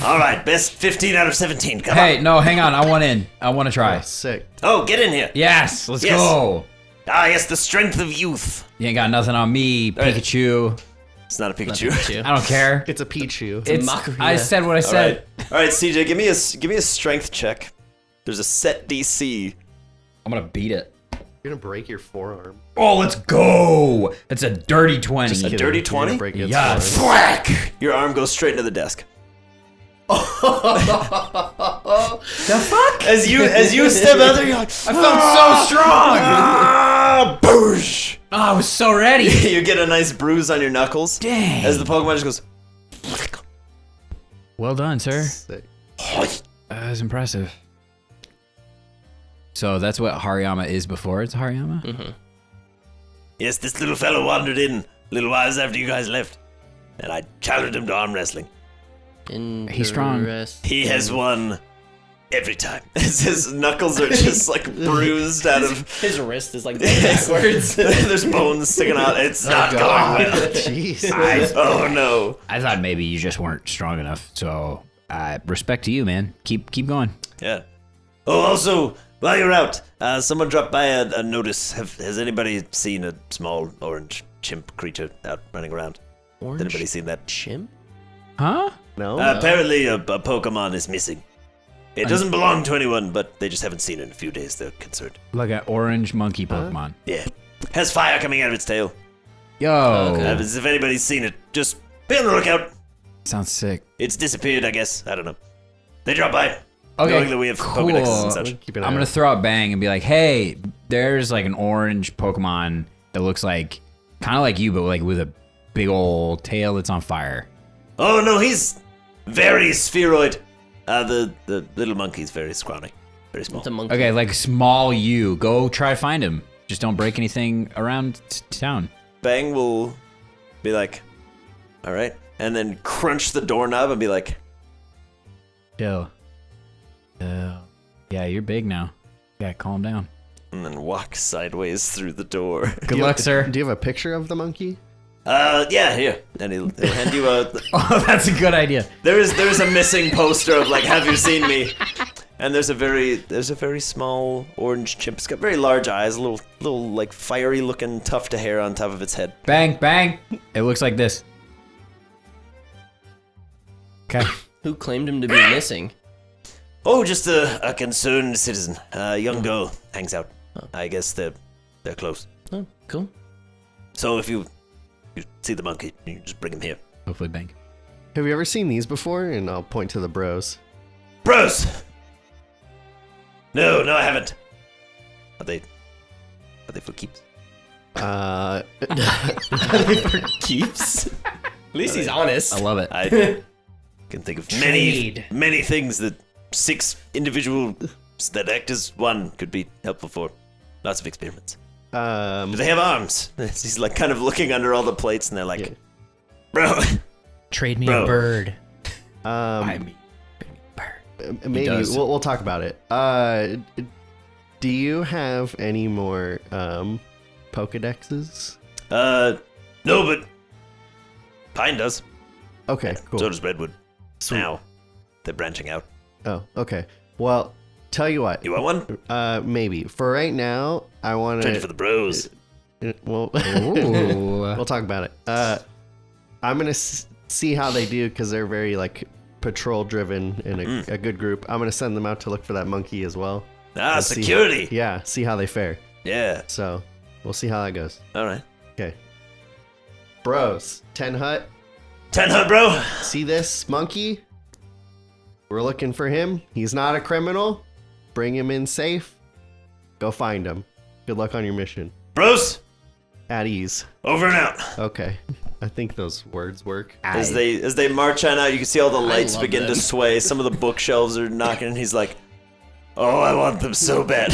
all right, best 15 out of 17. Come Hey, on. no, hang on. I want in. I want to try. Oh, sick. Oh, get in here. Yes, let's Yes. go. Ah, yes, the strength of youth. You ain't got nothing on me, right. Pikachu. It's not a Pikachu. I don't care. It's a Pichu. It's, Makuhita. I said what I All said. right, all right, CJ, give me a strength check. There's a set DC. I'm gonna beat it. You're gonna break your forearm. Oh, let's go. That's a dirty 20. A Kidding. dirty You're gonna 20? break its Yes. forearm. Thwack! Your arm goes straight into the desk. The fuck? As you step out there, you're like, I felt so strong. ah, boosh! Oh, I was so ready. You get a nice bruise on your knuckles. Dang. As the Pokemon just goes, Well done, sir. Sick. That was impressive. So that's what Hariyama is before it's Hariyama? yes, this little fellow wandered in a little while after you guys left, and I challenged him to arm wrestling. He's strong. He has won every time. His knuckles are just like bruised out of. His wrist is like backwards. There's bones sticking out. It's not going well. Jeez. Oh no. I thought maybe you just weren't strong enough. So respect to you, man. Keep going. Yeah. Oh, also, while you're out, someone dropped by a notice. Has anybody seen a small orange chimp creature out running around? Orange Has anybody seen that? chimp? Huh? No. Apparently, a Pokemon is missing. It doesn't belong to anyone, but they just haven't seen it in a few days. They're concerned. Like an orange monkey Pokemon. Yeah. Has fire coming out of its tail. Yo. Okay. If anybody's seen it, just be on the lookout. Sounds sick. It's disappeared, I guess. I don't know. They drop by. Okay, Knowing that we have cool. Pokedexes and such. Keep an eye I'm gonna out. throw out Bang and be like, hey, there's like an orange Pokemon that looks like kind of like you, but like with a big old tail that's on fire. Oh no, he's very spheroid. The little monkey's very scrawny, very small. The monkey. Okay, like small you. Go try to find him. Just don't break anything around town. Bang will be like, all right, and then crunch the doorknob and be like, Chill. Yeah, you're big now. Yeah, calm down. and then walk sideways through the door. Good luck, sir. Do you have a picture of the monkey? Yeah, here, and he'll hand you a. Oh, that's a good idea. There's a missing poster of like, have you seen me? And there's a very small orange chimp. It's got very large eyes, a little like fiery looking tuft of hair on top of its head. Bang, bang. It looks like this. Okay. Who claimed him to be missing? Oh, just a concerned citizen. A young girl hangs out. I guess they're close. Oh, cool. So if you see the monkey, you just bring him here. Hopefully, bang. Have you ever seen these before? And I'll point to the bros. Bros! No, I haven't. Are they for keeps? For keeps? At least he's honest. I love it. I can think of Trade. many things that 6 individuals that act as one could be helpful for. Lots of experiments. But they have arms. He's like kind of looking under all the plates, and they're like, Yeah. bro. Trade me Bro. a bird. Maybe does. we'll talk about it. Do you have any more Pokedexes? No, but Pine does. Okay, cool. So does Redwood. Sweet. Now they're branching out. Oh, okay. Well, tell you what. You want one? Maybe for right now, I want Trade it for the bros. Well, Ooh. we'll talk about it. I'm gonna see how they do because they're very like patrol driven and a good group. I'm gonna send them out to look for that monkey as well. Ah, and see- security. yeah, see how they fare. Yeah. So we'll see how that goes. All right. Okay. Bros, 10 Hut. 10 Hut, bro. See this monkey? We're looking for him. He's not a criminal. Bring him in safe. Go find him. Good luck on your mission. Bros, At ease. over and out. Okay. I think those words work. As they march on out, you can see all the lights love begin them. to sway. Some of the bookshelves are knocking, and he's like, "Oh, I want them so bad."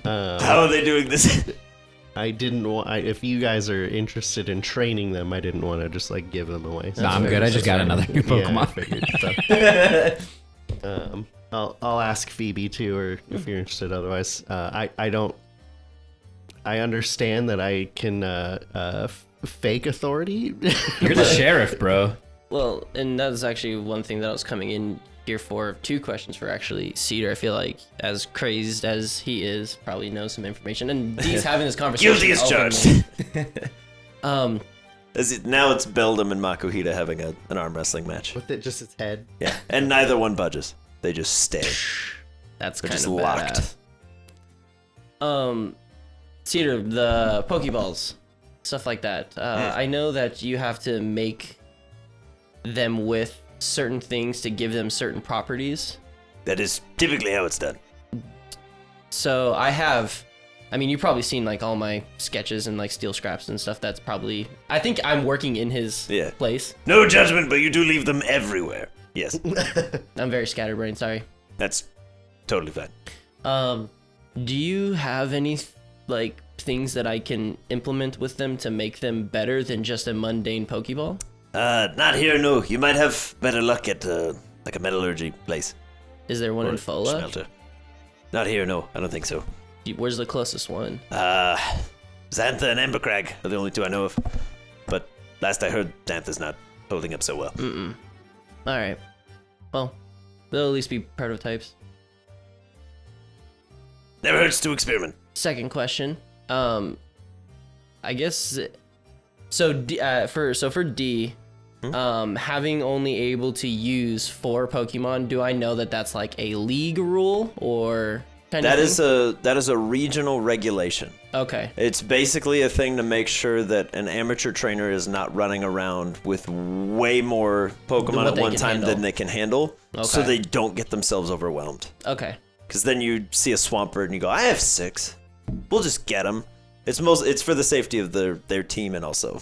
How are they doing this? I didn't want. If you guys are interested in training them, I didn't want to just like give them away. No, I'm good. I just got another new Yeah, I Pokemon. figured, so. I'll ask Phoebe too, or if you're interested. Otherwise, I don't. I understand that I can fake authority. You're the sheriff, bro. Well, and that's actually one thing that I was coming in here for. 2 questions for actually Cedar. I feel like, as crazed as he is, probably knows some information. And D's having this conversation. Guilty as openly. charged. Now it's Beldam and Makuhita having an arm wrestling match. With it, just its head. Yeah, and neither one budges. They just stay. That's They're kind just of locked. badass. Cedar, the Pokeballs, stuff like that. I know that you have to make them with certain things to give them certain properties. That is typically how it's done. So I mean, you've probably seen like all my sketches and like steel scraps and stuff. That's probably, I think I'm working in his place. No judgment, but you do leave them everywhere. Yes, I'm very scatterbrained, sorry. that's totally fine. Do you have any like things that I can implement with them to make them better than just a mundane Pokeball? Not here, no. You might have better luck at like a metallurgy place. Is there one Or in Fola? smelter. Not here, no. I don't think so. Where's the closest one? Xantha and Embercrag are the only 2 I know of. But last I heard, Xantha's not holding up so well. All right. Well, they'll at least be prototypes. Never hurts to experiment. Second question. I guess so. For D, having only able to use 4 Pokemon, do I know that that's like a league rule or kind of thing? That is a regional regulation. Okay. It's basically a thing to make sure that an amateur trainer is not running around with way more Pokemon What at they one can time handle. than they can handle, so Okay. they don't get themselves overwhelmed. Okay. Because then you see a Swampert and you go, I have 6. We'll just get them. It's for the safety of their team and also.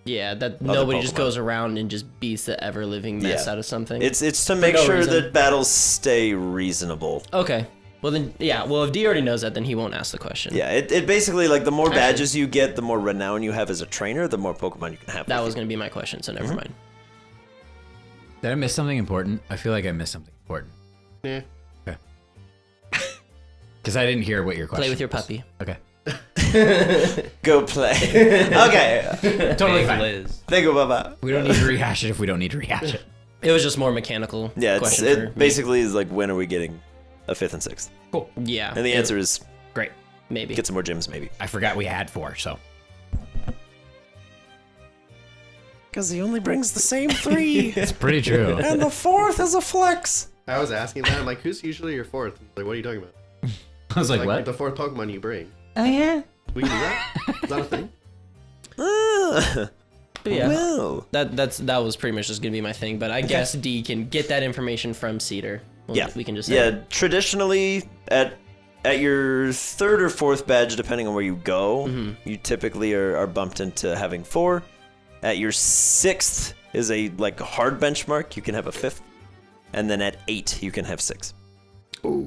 Yeah, that nobody just Pokemon. goes around and just beats the ever living mess out of something. It's to make no sure reason. that battles stay reasonable. Okay. Well then, yeah. Well, if D already knows that, then he won't ask the question. Yeah, it basically, like, the more badges you get, the more renown you have as a trainer, the more Pokemon you can have. That with was you. gonna be my question, so never mind. Did I miss something important? I feel like I missed something important. Yeah. Because I didn't hear what your question Play with your was. puppy. Okay. Go play. Okay. Totally fine. Liz. Think about that. We don't need to rehash it if we don't need to rehash it. It was just more mechanical. Yeah, question for me. it basically is like, when are we getting a 5th and 6th? Yeah. And the answer is Great. maybe. get some more gyms, maybe. I forgot we had 4, so. Because he only brings the same 3. It's pretty true. And the 4th is a flex. I was asking that. I'm like, who's usually your 4th? Like, what are you talking about? I was like, what? The 4th Pokemon you bring. Oh, yeah. We can do that? Is that a thing? But yeah. Well. That was pretty much just gonna be my thing. But I guess D can get that information from Cedar. Yeah. We can just say. Yeah, traditionally, at your 3rd or 4th badge, depending on where you go, you typically are bumped into having 4. At your 6th is a like hard benchmark. You can have a 5th. And then at 8, you can have 6.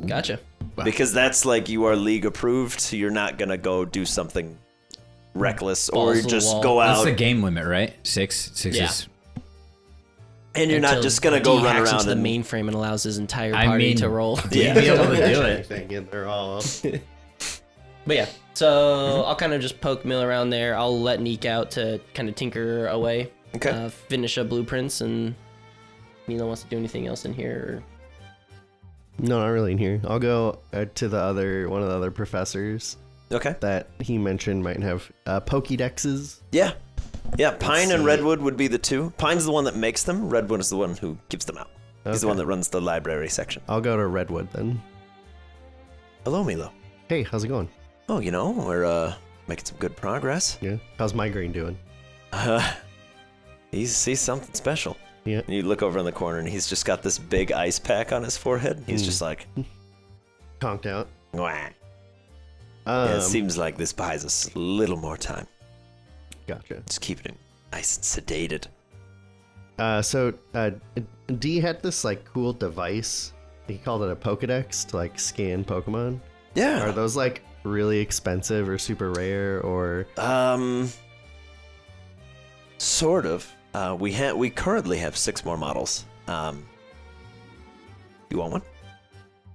Gotcha. Because that's like you are league approved, so you're not going to go do something reckless or Balls to the just wall. go That's out. the game limit, right? 6? 6 Yeah. is... And you're not Until just going to D go run hacks around into and... the mainframe and allows his entire I party mean- to roll. Yeah. Be able to do it. Anything, and they're all. But yeah, so I'll kind of just poke Mill around there. I'll let Neek out to kind of tinker away. Okay. Finish up blueprints, and Milo wants to do anything else in here. No, not really in here. I'll go to one of the other professors Okay. that he mentioned might have Pokédexes. Yeah. Yeah, Pine and see. Redwood would be the 2. Pine's the one that makes them. Redwood is the one who gives them out. He's the Okay. one that runs the library section. I'll go to Redwood then. Hello, Milo. Hey, how's it going? Oh, we're making some good progress. Yeah. How's Migraine doing? He's something special. Yeah. And you look over in the corner, and he's just got this big ice pack on his forehead. He's just like, Conked out. wah. Yeah, it seems like this buys us a little more time. Gotcha. Just keeping him nice and sedated. So D had this like cool device. He called it a Pokedex to like scan Pokemon. Yeah. Are those like really expensive or super rare or? Sort of. We currently have 6 more models. You want one?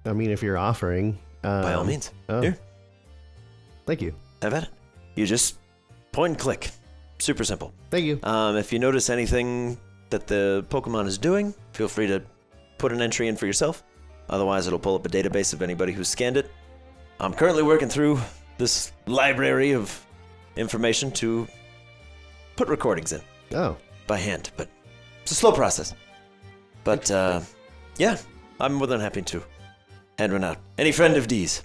I mean, if you're offering. By all means. Oh. Here, Thank you. have at it. You just point and click. Super simple. Thank you. If you notice anything that the Pokemon is doing, feel free to put an entry in for yourself. Otherwise, it'll pull up a database of anybody who's scanned it. I'm currently working through this library of information to put recordings in Oh, by hand, but it's a slow process. But, yeah, I'm more than happy to hand one out. Any friend of D's.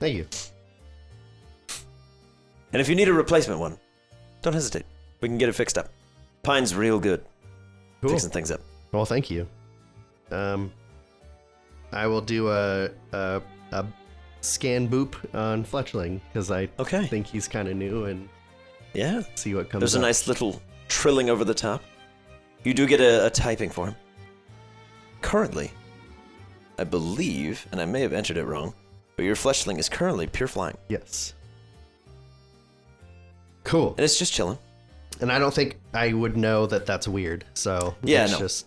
thank you. And if you need a replacement one, don't hesitate. We can get it fixed up. Pine's real good. Cool. Fixing things up. Well, thank you. I will do a scan boop on Fletchling because I Okay. think he's kind of new and Yeah. see what comes There's a up. nice little trilling over the top. You do get a typing for him. Currently, I believe, and I may have entered it wrong, but your Fletchling is currently pure flying. Yes. Cool. And it's just chilling. And I don't think I would know that that's weird. So Yeah, it's no. just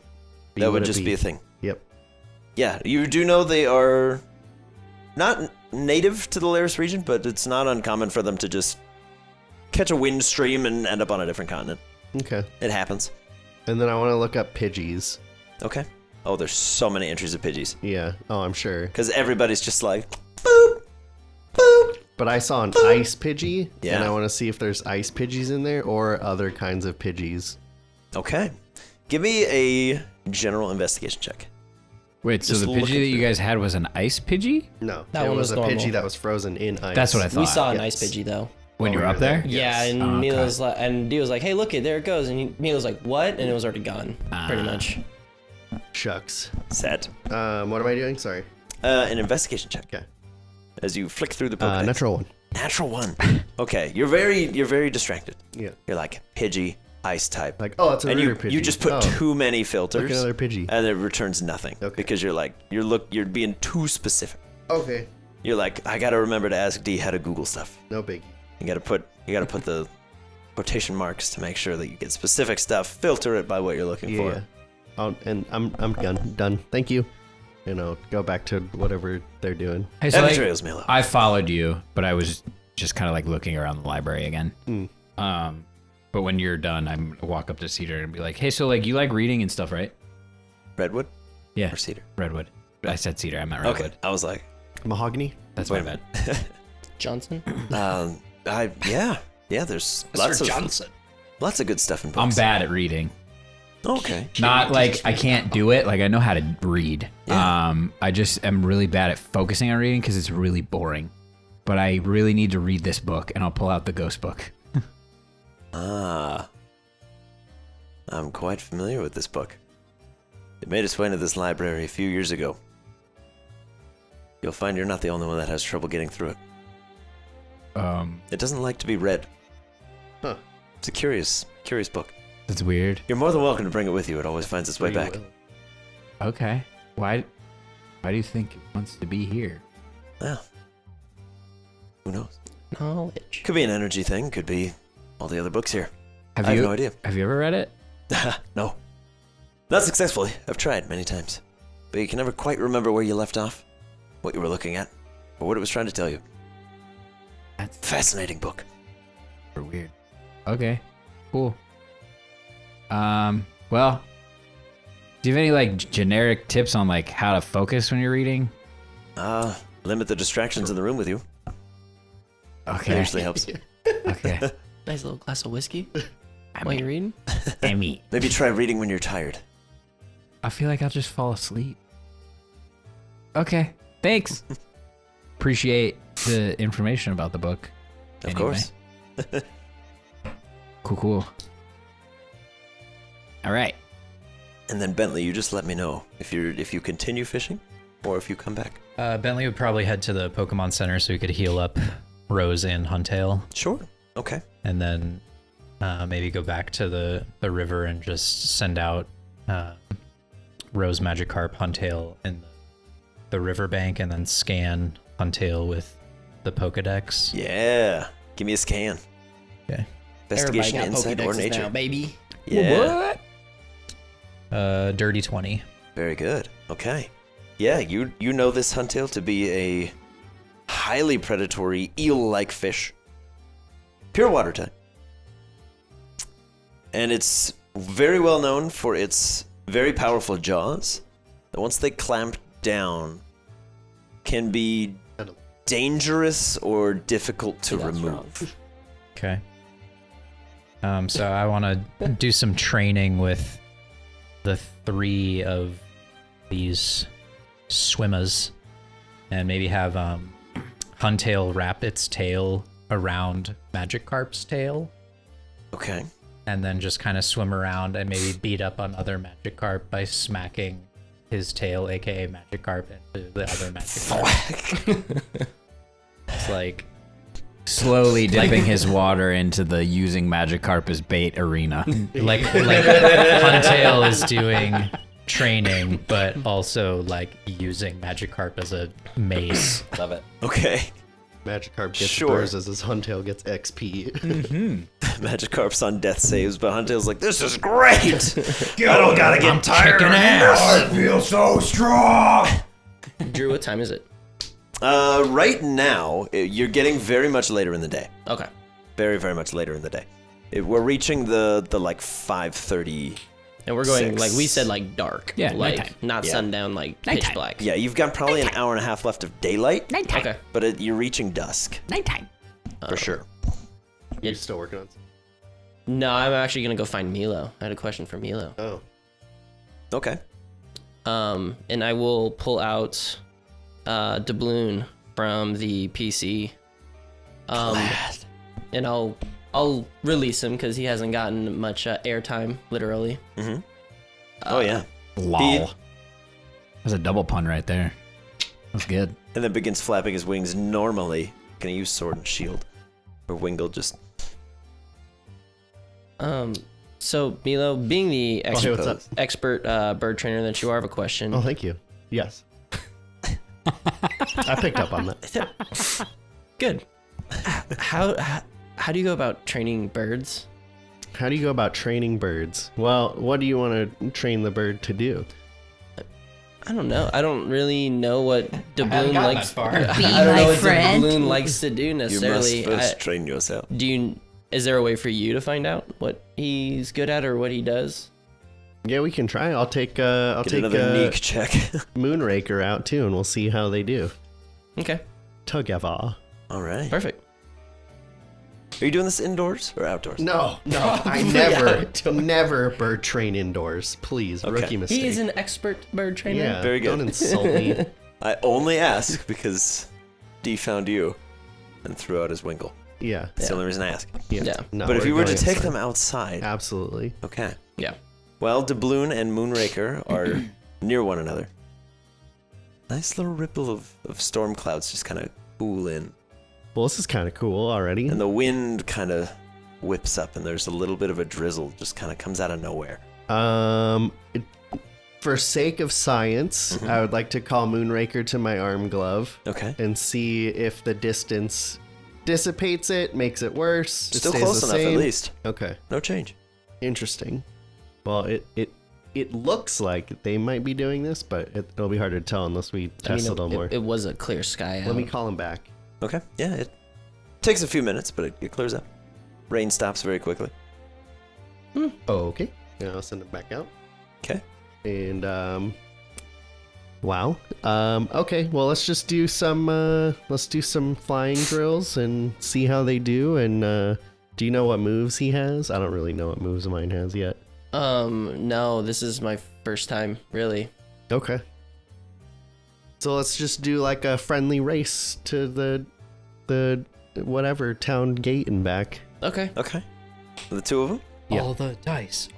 That would what it just be a thing. Yep. Yeah, you do know they are not native to the Laris region, but it's not uncommon for them to just catch a wind stream and end up on a different continent. Okay. It happens. And then I want to look up Pidgeys. Okay. Oh, there's so many entries of Pidgeys. Yeah. Oh, I'm sure. Because everybody's just like, boop, boop. But I saw an ice Pidgey, Yeah. and I want to see if there's ice Pidgeys in there or other kinds of Pidgeys. Okay. Give me a general investigation check. Wait, so Just the looking Pidgey that you through. guys had was an ice Pidgey? No, That it one was was a normal. Pidgey that was frozen in ice. That's what I thought. We saw an Yes. ice Pidgey though. When you were up really? there? Yeah, and Oh, okay. Mila's like, and D was like, "Hey, look it, there it goes." And Mila was like, "What?" And it was already gone, pretty much. Shucks. Sad. What am I doing? Sorry. An investigation check. Okay. As you flick through the Pokedex. Natural one. Natural 1. Okay, you're very distracted. Yeah. You're like, Pidgey, ice type. Like, oh, it's a and rare you Pidgey. you just put oh, too many look, filters, another Pidgey. and it returns nothing. Okay. Because you're like, you're being too specific. Okay. You're like, I gotta remember to ask D how to Google stuff. No big. You gotta put the quotation marks to make sure that you get specific stuff. Filter it by what you're looking Yeah. for. And I'm done. Thank you. Go back to whatever they're doing. Hey, so Heavy like, trails, Milo. I followed you, but I was just kind of like looking around the library again. But when you're done, I'm gonna walk up to Cedar and be like, "Hey, so like you like reading and stuff, right?" Redwood Yeah, or cedar? Redwood. I said Cedar. I meant Redwood. Okay. I was like, Mahogany. That's wait what a I minute. meant. Johnson. Yeah. There's lots of good stuff in books. I'm bad at reading. Okay. Not like I can't do it. Like I know how to read. Yeah. I just am really bad at focusing on reading because it's really boring. But I really need to read this book, and I'll pull out the ghost book. I'm quite familiar with this book. It made its way into this library a few years ago. You'll find you're not the only one that has trouble getting through it. It doesn't like to be read. Huh. It's a curious book. That's weird. You're more than welcome to bring it with you. It always finds its way We back. will. Okay. Why do you think it wants to be here? Well, who knows? Knowledge. Could be an energy thing. Could be all the other books here. Have I you have no idea. Have you ever read it? No. Not successfully. I've tried many times. But you can never quite remember where you left off, what you were looking at, or what it was trying to tell you. That's Fascinating book. super weird. Okay. Cool. Well, do you have any like generic tips on like how to focus when you're reading? Limit the distractions in the room with you. That Okay. usually helps. Okay. Nice little glass of whiskey while you're reading. Emmy. Maybe try reading when you're tired. I feel like I'll just fall asleep. Okay. Thanks. Appreciate the information about the book. Of anyway. course. Cool. All right. And then Bentley, you just let me know if you continue fishing or if you come back. Bentley would probably head to the Pokemon Center so he could heal up Rose and Huntail, Sure. Okay. and then maybe go back to the river and just send out Rose, Magikarp, Huntail in the riverbank, and then scan Huntail with the Pokedex. Yeah. Give me a scan. Okay. Investigation, Everybody got insight, or Pokedexes nature. now, baby. Yeah. Dirty 20. Very good. Okay. Yeah, you know this Huntail to be a highly predatory eel-like fish. Pure water type. And it's very well known for its very powerful jaws that once they clamp down can be dangerous or difficult to remove. Okay. So I want to do some training with the 3 of these swimmers, and maybe have Huntail wrap its tail around Magikarp's tail, Okay. and then just kind of swim around and maybe beat up on other Magikarp by smacking his tail, aka Magikarp, into the other Magikarp. It's like Slowly dipping his water into the using Magikarp as bait arena. like Huntail is doing training, but also like using Magikarp as a mace. Love it. Okay. Magikarp gets Sure. bruises, his Huntail gets XP. Magikarp's on death saves, but Huntail's like, this is great! I don't gotta get tired of this! I feel so strong! Drew, what time is it? Right now, you're getting very much later in the day. Okay. Very, very much later in the day. We're reaching the like 5:30. And we're going, Six. like we said, like dark. Yeah, like nighttime. not Yeah. sundown, like pitch Nighttime. black. Yeah, you've got probably an hour and a half left of daylight, Nighttime. Okay. but you're reaching dusk Nighttime. for sure. You're still working on No, I'm actually gonna go find Milo. I had a question for Milo. Oh. Okay. And I will pull out Doubloon from the PC. And I'll release him because he hasn't gotten much airtime, literally. Mm-hmm. Oh yeah. Lol. That's a double pun right there. That's good. And then begins flapping his wings normally. Gonna use sword and shield. Or Wingle just. So Milo, being the Oh, hey, what's up? expert bird trainer that you are, I have a question. Oh, thank you. Yes. I picked up on that. Good. How do you go about training birds? How do you go about training birds? Well, what do you want to train the bird to do? I don't know. I don't really know what Doubloon gotten likes. that far. I Be don't know my what friend. Doubloon likes to do You necessarily. must first train yourself. Is there a way for you to find out what he's good at or what he does? Yeah, we can try. I'll take Get another Neek check. Moonraker out too, and we'll see how they do. Okay, Together. All right. perfect. Are you doing this indoors or outdoors? No, I never bird train indoors. Please, Okay. rookie mistake. He is an expert bird trainer. Yeah, Very good. Don't insult me. I only ask because D found you and threw out his Wingle. Yeah, That's the only reason I ask. yeah. Yeah. No, But if we're you were to going take outside. them outside, Absolutely. okay. Yeah. Well, Doubloon and Moonraker are near one another. Nice little ripple of storm clouds just kind of cool in. Well, this is kind of cool already. And the wind kind of whips up and there's a little bit of a drizzle just kind of comes out of nowhere. For sake of science, I would like to call Moonraker to my arm glove Okay. and see if the distance dissipates it, makes it worse. It Still stays close the enough same. at least. Okay, No change. interesting. Well, it looks like they might be doing this, but it'll be hard to tell unless we test a little more. it was a clear sky out. Let me call him back. Okay. Yeah, it takes a few minutes, but it clears up. Rain stops very quickly. Okay. Yeah, I'll send him back out. Okay. And wow. Okay, well let's just do some flying drills and see how they do. And do you know what moves he has? I don't really know what moves mine has yet. No, this is my first time, really. Okay. So let's just do like a friendly race to the the whatever town gate and back. Okay. Okay. The two of them? Yeah. All the dice.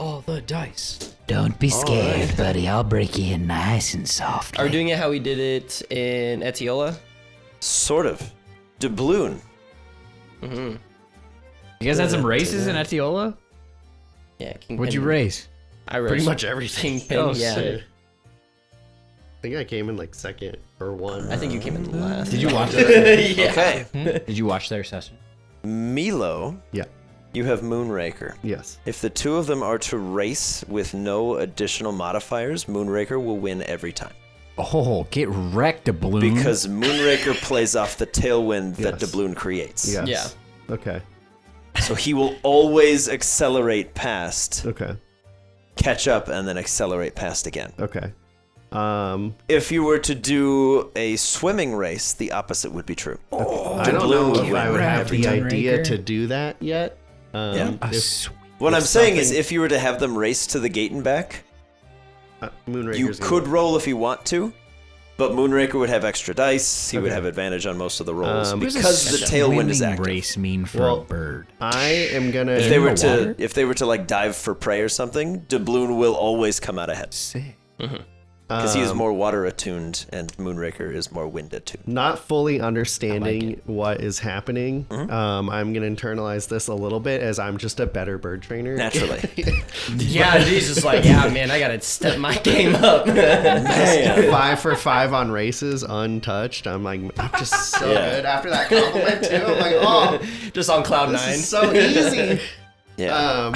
Don't be scared, right. buddy. I'll break you in nice and soft. Are we doing it how we did it in Etiola? Sort of. Doubloon. Mm-hmm. You guys had some races in Etiola? Yeah. Kingpin. What'd you race? I raced Pretty much everything. Kingpin. Oh, yeah. sick. I think I came in like second or one. I think you came in last. Did you watch it? Yeah. Okay. Did you watch their session? Milo, Yeah. you have Moonraker. Yes. If the two of them are to race with no additional modifiers, Moonraker will win every time. Oh, get wrecked, a balloon. Because Moonraker plays off the tailwind that Yes. Doubloon creates. Yes. Yeah. Okay. So he will always accelerate past, Okay. catch up, and then accelerate past again. Okay. If you were to do a swimming race, the opposite would be true. I don't Doubloon know would if win I would have every the time. idea to do that yet. Yeah. If What If I'm saying is, something- if you were to have them race to the gate and back, Moonraker's you gonna could win. roll if you want to, but Moonraker would have extra dice. He would Okay. have advantage on most of the rolls What What does a because the tailwind is swimming active. race mean for Well, a bird? I am gonna. If they In were the to, water? if they were to like dive for prey or something, Doubloon will always come out ahead Sick. because he is more water attuned and Moonraker is more wind attuned. Not fully understanding what is happening, Mm-hmm. I'm gonna internalize this a little bit as I'm just a better bird trainer. Naturally. Yeah, he's just like, yeah, man, I gotta step my game up. Man. 5 for 5 on races, untouched. I'm like, I'm just so Yeah. good after that compliment too. I'm like, oh, Just on cloud this nine. is so easy. Yeah.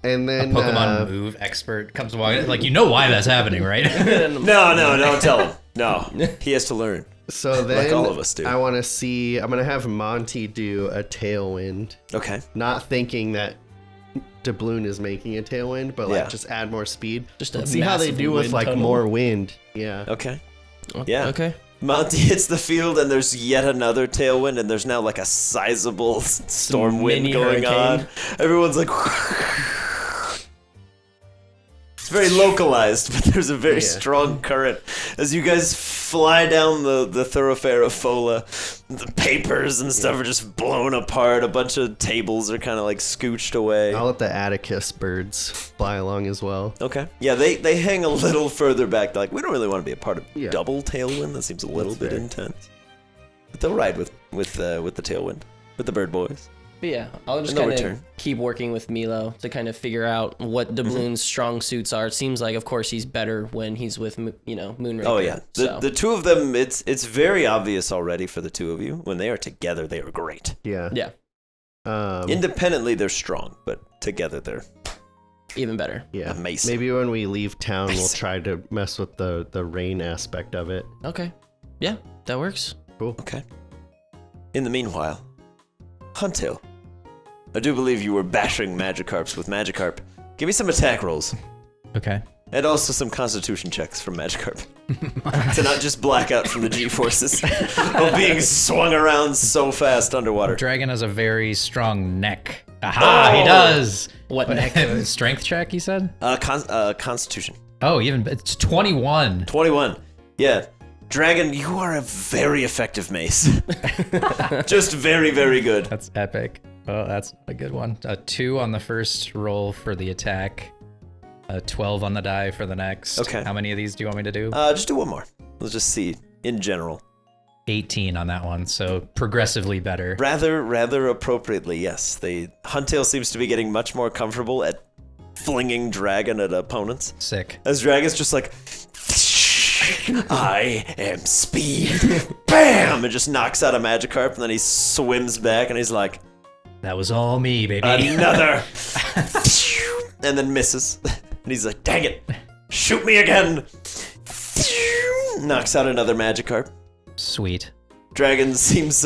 And then Pokemon move expert comes walking. Like, you know why that's happening, right? No, don't tell him. No, he has to learn. so then Like all of us do. I want to see. I'm gonna have Monty do a tailwind, Okay. not thinking that Doubloon is making a tailwind, but like Yeah. just add more speed. Just a Let's see how they massive do with wind like tunnel. more wind. Yeah. Okay. Yeah. Okay. Monty hits the field and there's yet another tailwind and there's now like a sizable storm wind mini going on. hurricane. Everyone's like it's very localized, but there's a very strong current as you guys fly down the thoroughfare of Fola. The papers and stuff are just blown apart. A bunch of tables are kind of like scooched away. I'll let the Atticus birds fly along as well. Okay. Yeah, they hang a little further back. They're like, we don't really want to be a part of Yeah. double tailwind. That seems a little That's bit fair. intense. But they'll ride with the tailwind, with the bird boys. But yeah, I'll just And they'll kind of return. keep working with Milo to kind of figure out what Doubloon's strong suits are. It seems like, of course, he's better when he's with, Moonraker. Oh yeah, So. the two of them. It's very obvious already for the two of you. When they are together, they are great. Yeah. Yeah, Independently, they're strong, but together, they're even better. Yeah. amazing. Maybe when we leave town, we'll try to mess with the rain aspect of it. Okay. Yeah, that works. Cool. Okay. In the meanwhile, Huntail, I do believe you were bashing Magikarps with Magikarp. Give me some attack rolls. Okay. And also some constitution checks from Magikarp. To not just black out from the G-forces of being swung around so fast underwater. Dragon has a very strong neck. Aha, he does. What But- neck? Strength check, he said? Constitution. Oh, even it's 21. 21. Yeah. Dragon, you are a very effective mace. Just very, very good. That's epic. Oh, that's a good one. A 2 on the first roll for the attack. A 12 on the die for the next. Okay. How many of these do you want me to do? Just do one more. Let's just see in general. 18 on that one, so progressively better. Rather appropriately, yes. Huntail seems to be getting much more comfortable at flinging Dragon at opponents. Sick. As Dragon's just like, I am speed. Bam! And just knocks out a Magikarp, and then he swims back, and he's like, That was all me, baby. another. And then misses. And he's like, dang it. Shoot me again. Knocks out another Magikarp. Sweet. Dragon seems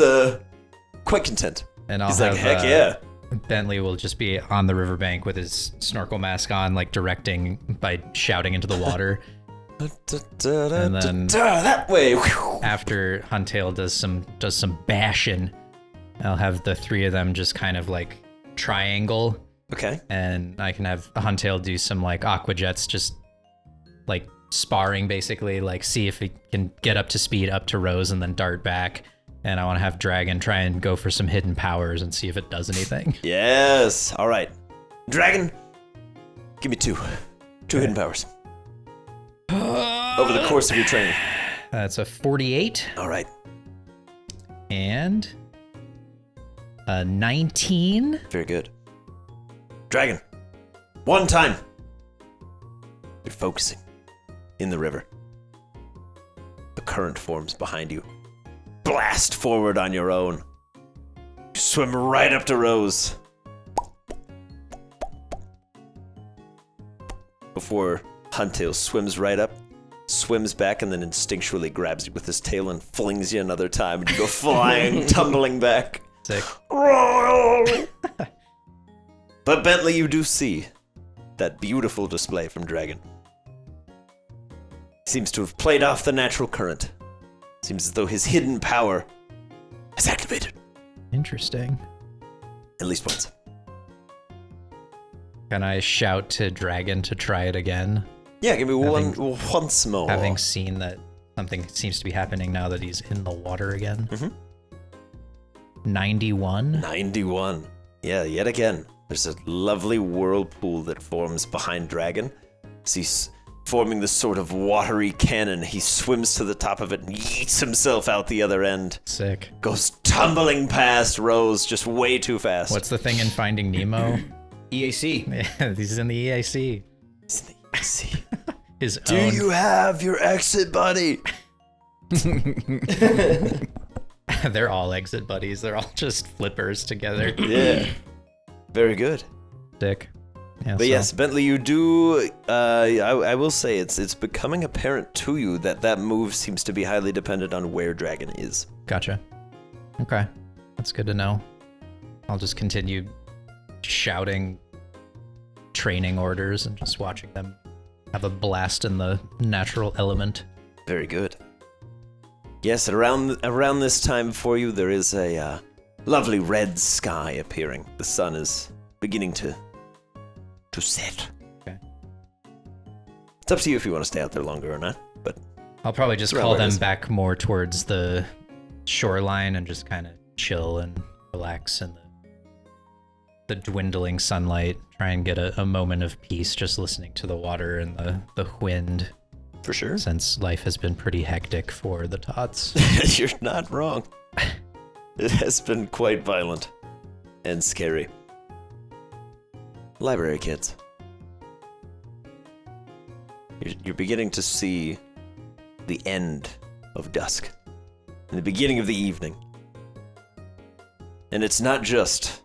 quite content. And I'll He's have like, heck yeah. Bentley will just be on the riverbank with his snorkel mask on, like directing by shouting into the water. And then- that way. After Huntail does some bashing, I'll have the three of them just kind of like triangle, Okay. and I can have Huntail do some like aqua jets, just like sparring basically, like see if he can get up to speed up to Rose and then dart back, and I want to have Dragon try and go for some hidden powers and see if it does anything. Yes. All right. Dragon, give me two hidden powers. Over the course of your training. That's a 48 All right. and a 19. Very good. Dragon, one time. You're focusing in the river. The current forms behind you. Blast forward on your own. You swim right up to Rose. Before Huntail swims right up, swims back, and then instinctually grabs you with his tail and flings you another time, and you go flying, tumbling back. Sick. But Bentley, you do see that beautiful display from Dragon. Seems to have played off the natural current. Seems as though his hidden power has activated. Interesting. At least once. Can I shout to Dragon to try it again? Yeah, give me once more. Having seen that something seems to be happening now that he's in the water again. Mm-hmm. 91. 91. Yeah, yet again. There's a lovely whirlpool that forms behind Dragon. As he's forming this sort of watery cannon, he swims to the top of it and yeets himself out the other end. Sick. Goes tumbling past Rose just way too fast. What's the thing in Finding Nemo? EAC. Yeah, he's in the EAC. It's the EAC. His Do own. you have your exit buddy? They're all exit buddies. They're all just flippers together. Yeah. Very good. Sick. Yeah, But yes, Bentley, you do. I will say it's becoming apparent to you that move seems to be highly dependent on where Dragon is. Gotcha. Okay. That's good to know. I'll just continue shouting training orders and just watching them have a blast in the natural element. Very good. Yes, around this time for you, there is a lovely red sky appearing. The sun is beginning to set. Okay. It's up to you if you want to stay out there longer or not, but I'll probably just Around call where it them is. back more towards the shoreline and just kind of chill and relax in the dwindling sunlight. Try and get a moment of peace just listening to the water and the wind, for sure. since life has been pretty hectic for the tots. You're not wrong. It has been quite violent and scary. Library kids. You're beginning to see the end of dusk and the beginning of the evening. And it's not just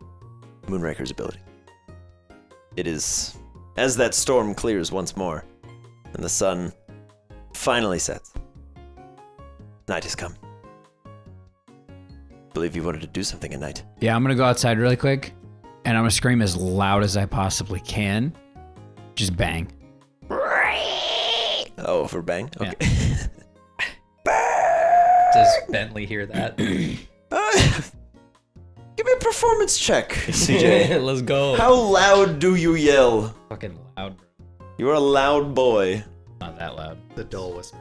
Moonraker's ability. It is, as that storm clears once more and the sun finally sets, night has come. Believe you wanted to do something at night. Yeah, I'm gonna go outside really quick, and I'm gonna scream as loud as I possibly can. Just bang. Oh, for bang? Okay. Does Bentley hear that? Give me a performance check, CJ. Let's go. How loud do you yell? Fucking loud, bro. You're a loud boy. Not that loud. The dull whisper.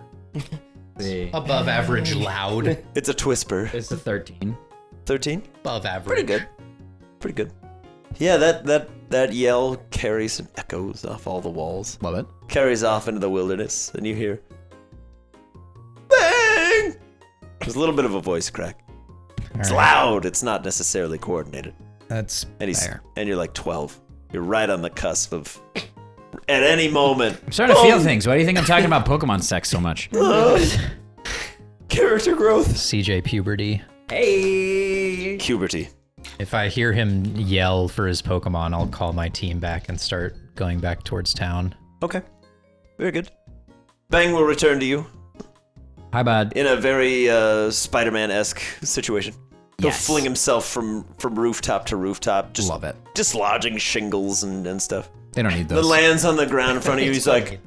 Above average loud. It's a twisper. It's a 13. 13? Above average. Pretty good. Pretty good. Yeah, that yell carries and echoes off all the walls. Love it. Carries off into the wilderness, and you hear bang! There's a little bit of a voice crack. It's All right. loud. It's not necessarily coordinated. That's And fair. you're like 12. You're right on the cusp of at any moment. I'm starting to feel things. Why do you think I'm talking about Pokemon sex so much? Character growth. CJ puberty. Hey! Puberty. If I hear him yell for his Pokemon, I'll call my team back and start going back towards town. Okay. Very good. Bang will return to you Hi, bud. in a very Spider-Man-esque situation. He'll Yes. fling himself from rooftop to rooftop, just Love it. dislodging shingles and stuff. They don't need Then those. lands on the ground in front of you. He's like,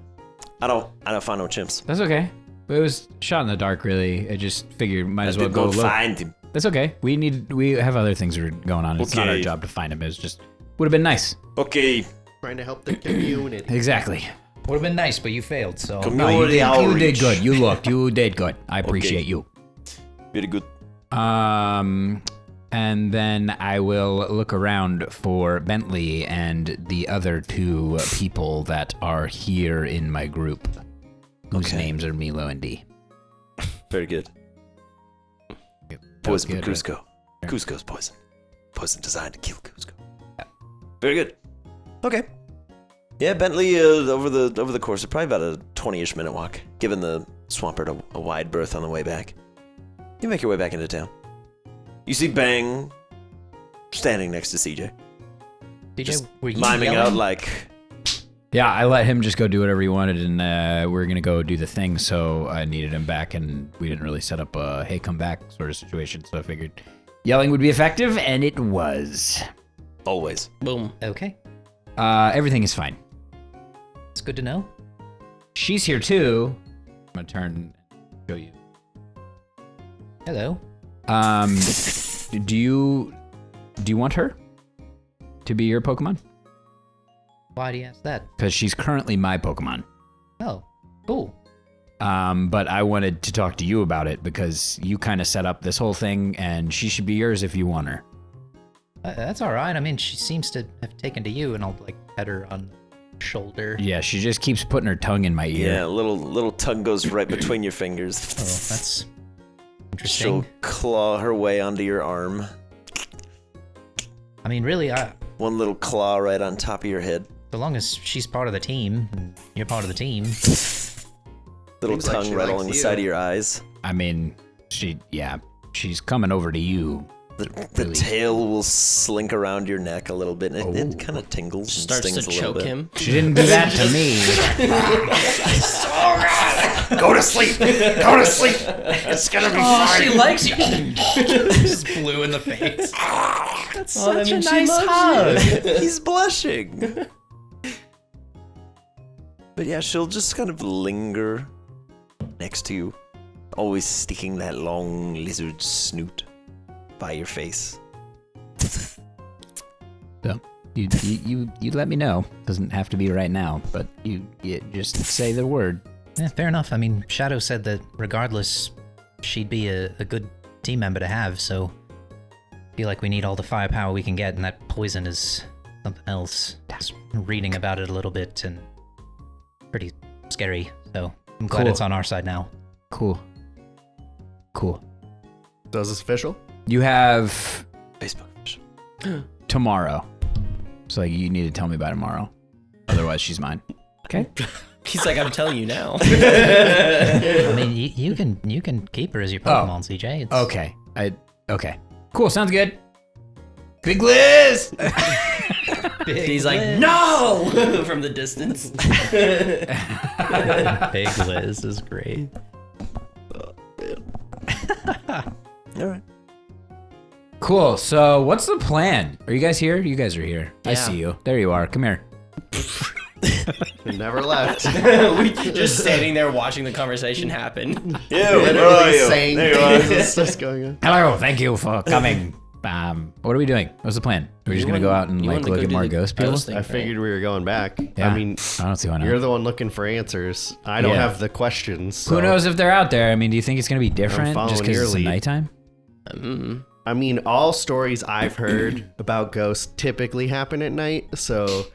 I don't find no chimps. That's okay. It was shot in the dark, really. I just figured might as well Then go go look. find him. That's okay. We have other things that are going on. It's not our Okay. job to find him. It's just would have been nice. Okay. Trying to help the community. Exactly. Would have been nice, but you failed, so. Come No, you Community did outreach. good. You looked. You did good. I appreciate you. Very good. And then I will look around for Bentley and the other 2 people that are here in my group, whose names are Milo and D. Very good. Poison for Cusco. Cusco's poison. Poison designed to kill Cusco. Very good. Okay. Yeah, Bentley, over the course of probably about a 20-ish minute walk, giving the Swampert a wide berth on the way back. You make your way back into town. You see Bang standing next to CJ. DJ, Just were you miming yelling? out like... Yeah, I let him just go do whatever he wanted, and we were going to go do the thing, so I needed him back, and we didn't really set up a hey, come back sort of situation, so I figured yelling would be effective, and it was. Always. Boom. Okay, Everything is fine. it's good to know. She's here too. I'm going to turn and show you. Hello. Do you want her to be your Pokemon? Why do you ask that? Because she's currently my Pokemon. Oh, cool. But I wanted to talk to you about it because you kind of set up this whole thing, and she should be yours if you want her. That's all right. I mean, she seems to have taken to you, and I'll like pet her on the shoulder. Yeah, she just keeps putting her tongue in my ear. Yeah, little tongue goes right between your fingers. Oh, that's interesting. She'll claw her way onto your arm. I mean, really, One little claw right on top of your head. so long as she's part of the team, and you're part of the team. Little Seems like tongue she right likes along the you. side of your eyes. I mean, she's coming over to you. The Really? tail will slink around your neck a little bit, and it kind of tingles and Starts stings to a little choke bit. him. She didn't do that to me. Go to sleep! Go to sleep! It's gonna be fine! She likes you. Just blue in the face. That's such a nice hug. He's blushing. But yeah, she'll just kind of linger next to you, always sticking that long lizard snoot by your face. So, you let me know. Doesn't have to be right now, but you just say the word. Yeah, fair enough. I mean, Shadow said that regardless, she'd be a good team member to have, so I feel like we need all the firepower we can get, and that poison is something else. Just reading about it a little bit, and pretty scary, so I'm glad Cool. it's on our side now. Cool. So is this official? You have Facebook. tomorrow. So you need to tell me by tomorrow. Otherwise, she's mine. Okay? He's like, I'm telling you now. I mean, you can keep her as your Pokemon, CJ. It's, Okay. Okay. Cool. Sounds good. Big Liz! He's like, no! From the distance. Big Liz is great. All right. Cool. So what's the plan? Are you guys here? You guys are here. I Yeah. see you. There you are. Come here. Never left. We just standing there watching the conversation happen. Ew, where are you? Saying There you are. things and stuff's going on. Hello. Thank you for coming. What are we doing? What's the plan? Are we just gonna go out and You like wanted to look go at do more the ghost people? ghost thing, I right? figured we were going back. Yeah. I mean, I don't see why not. you're the one looking for answers. I don't Yeah. have the questions. So. Who knows if they're out there? I mean, do you think it's gonna be different following just because your it's lead. nighttime? I mean, all stories I've heard about ghosts typically happen at night, so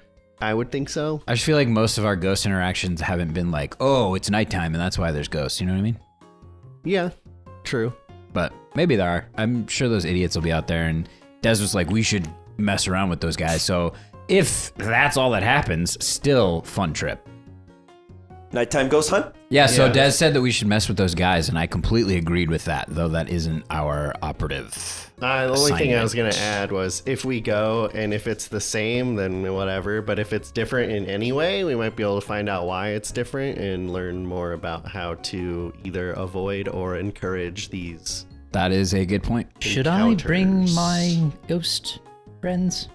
I would think so. I just feel like most of our ghost interactions haven't been like, oh, it's nighttime and that's why there's ghosts. You know what I mean? Yeah, true. But maybe there are. I'm sure those idiots will be out there. And Des was like, we should mess around with those guys. So if that's all that happens, still fun trip. Nighttime ghost hunt? Yeah, so Yeah. Des said that we should mess with those guys, and I completely agreed with that, though that isn't our operative. The only thing I was assignment. going to add was if we go and if it's the same, then whatever. But if it's different in any way, we might be able to find out why it's different and learn more about how to either avoid or encourage these. That is a good point. Should I bring Encounters. my ghost friends?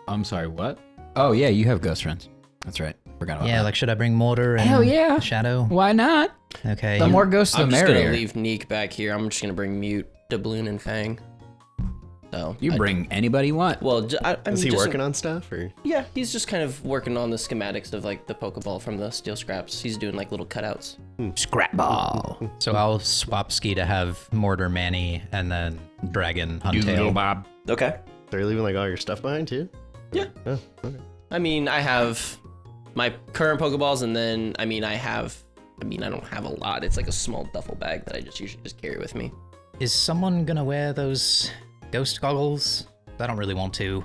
I'm sorry, what? Oh, yeah, you have ghost friends. That's right. Forgot about Yeah, that. like should I bring Mortar and Hell yeah. Shadow? Why not? Okay. The more ghosts, the I'm just merrier. gonna leave Neek back here. I'm just gonna bring Mute, Doubloon, and Fang. So You bring anybody you want. Well, I mean, Is he just working on stuff or? Yeah, he's just kind of working on the schematics of like the Pokeball from the steel scraps. He's doing like little cutouts. Scrap ball. So I'll swap Ski to have Mortar Manny and then Dragon Huntail. Bob. Okay. So you're leaving like all your stuff behind too? Yeah. Oh, okay. I mean, I have my current Pokeballs, and then I don't have a lot. It's like a small duffel bag that I just usually just carry with me. Is someone gonna wear those ghost goggles? I don't really want to.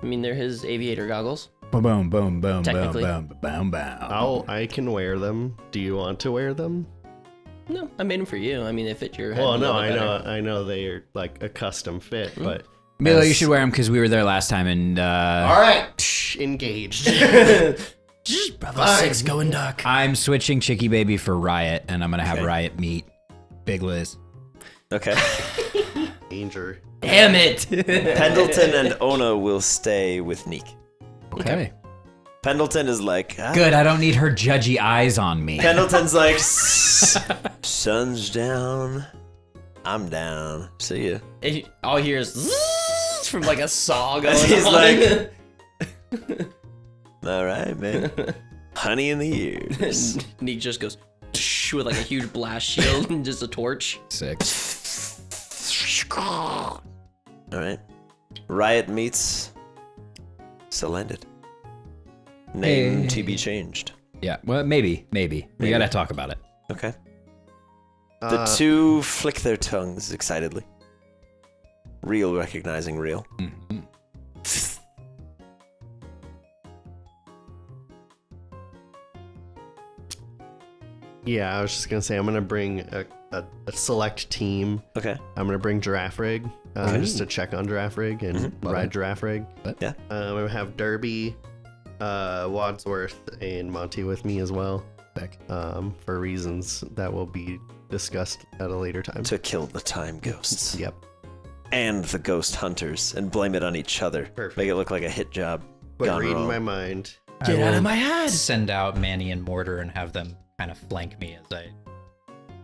I mean, they're his aviator goggles. Boom, boom, boom, boom, Technically. boom, boom, boom, boom. I can wear them. Do you want to wear them? No, I made them for you. I mean, they fit your head. Well, a no, little bit I better. know they are like a custom fit, but Milo, you as- should wear them because we were there last time and All right, engaged. Bravo Fine. 6 going dark. I'm switching Chicky Baby for Riot and I'm gonna have Riot meet Big Liz. Okay. Danger. Damn it! Pendleton and Ona will stay with Neek. Okay. Pendleton is like, Good, I don't need her judgy eyes on me. Pendleton's like, sun's down. I'm down. See ya. And all you hear is zzzz from like a saw going He's on. like- All right, man. Honey in the ears. Neek just goes tsh with like a huge blast shield and just a torch. Sick. All right. Riot meets Celended. Name Hey. to be changed. Yeah, well, maybe. We gotta talk about it. Okay. The two flick their tongues excitedly. Real recognizing real. Mhm. Yeah, I was just gonna say I'm gonna bring a select team. Okay. I'm gonna bring Giraffe Rig, just to check on Giraffe Rig and ride Giraffe Rig. Yeah. I'm gonna have Derby, Wadsworth, and Monty with me as well. For reasons that will be discussed at a later time. To kill the time ghosts. Yep. And the ghost hunters and blame it on each other. Perfect. Make it look like a hit job. But gone reading wrong. my mind. Get out of my head! Send out Manny and Mortar and have them kind of flank me as I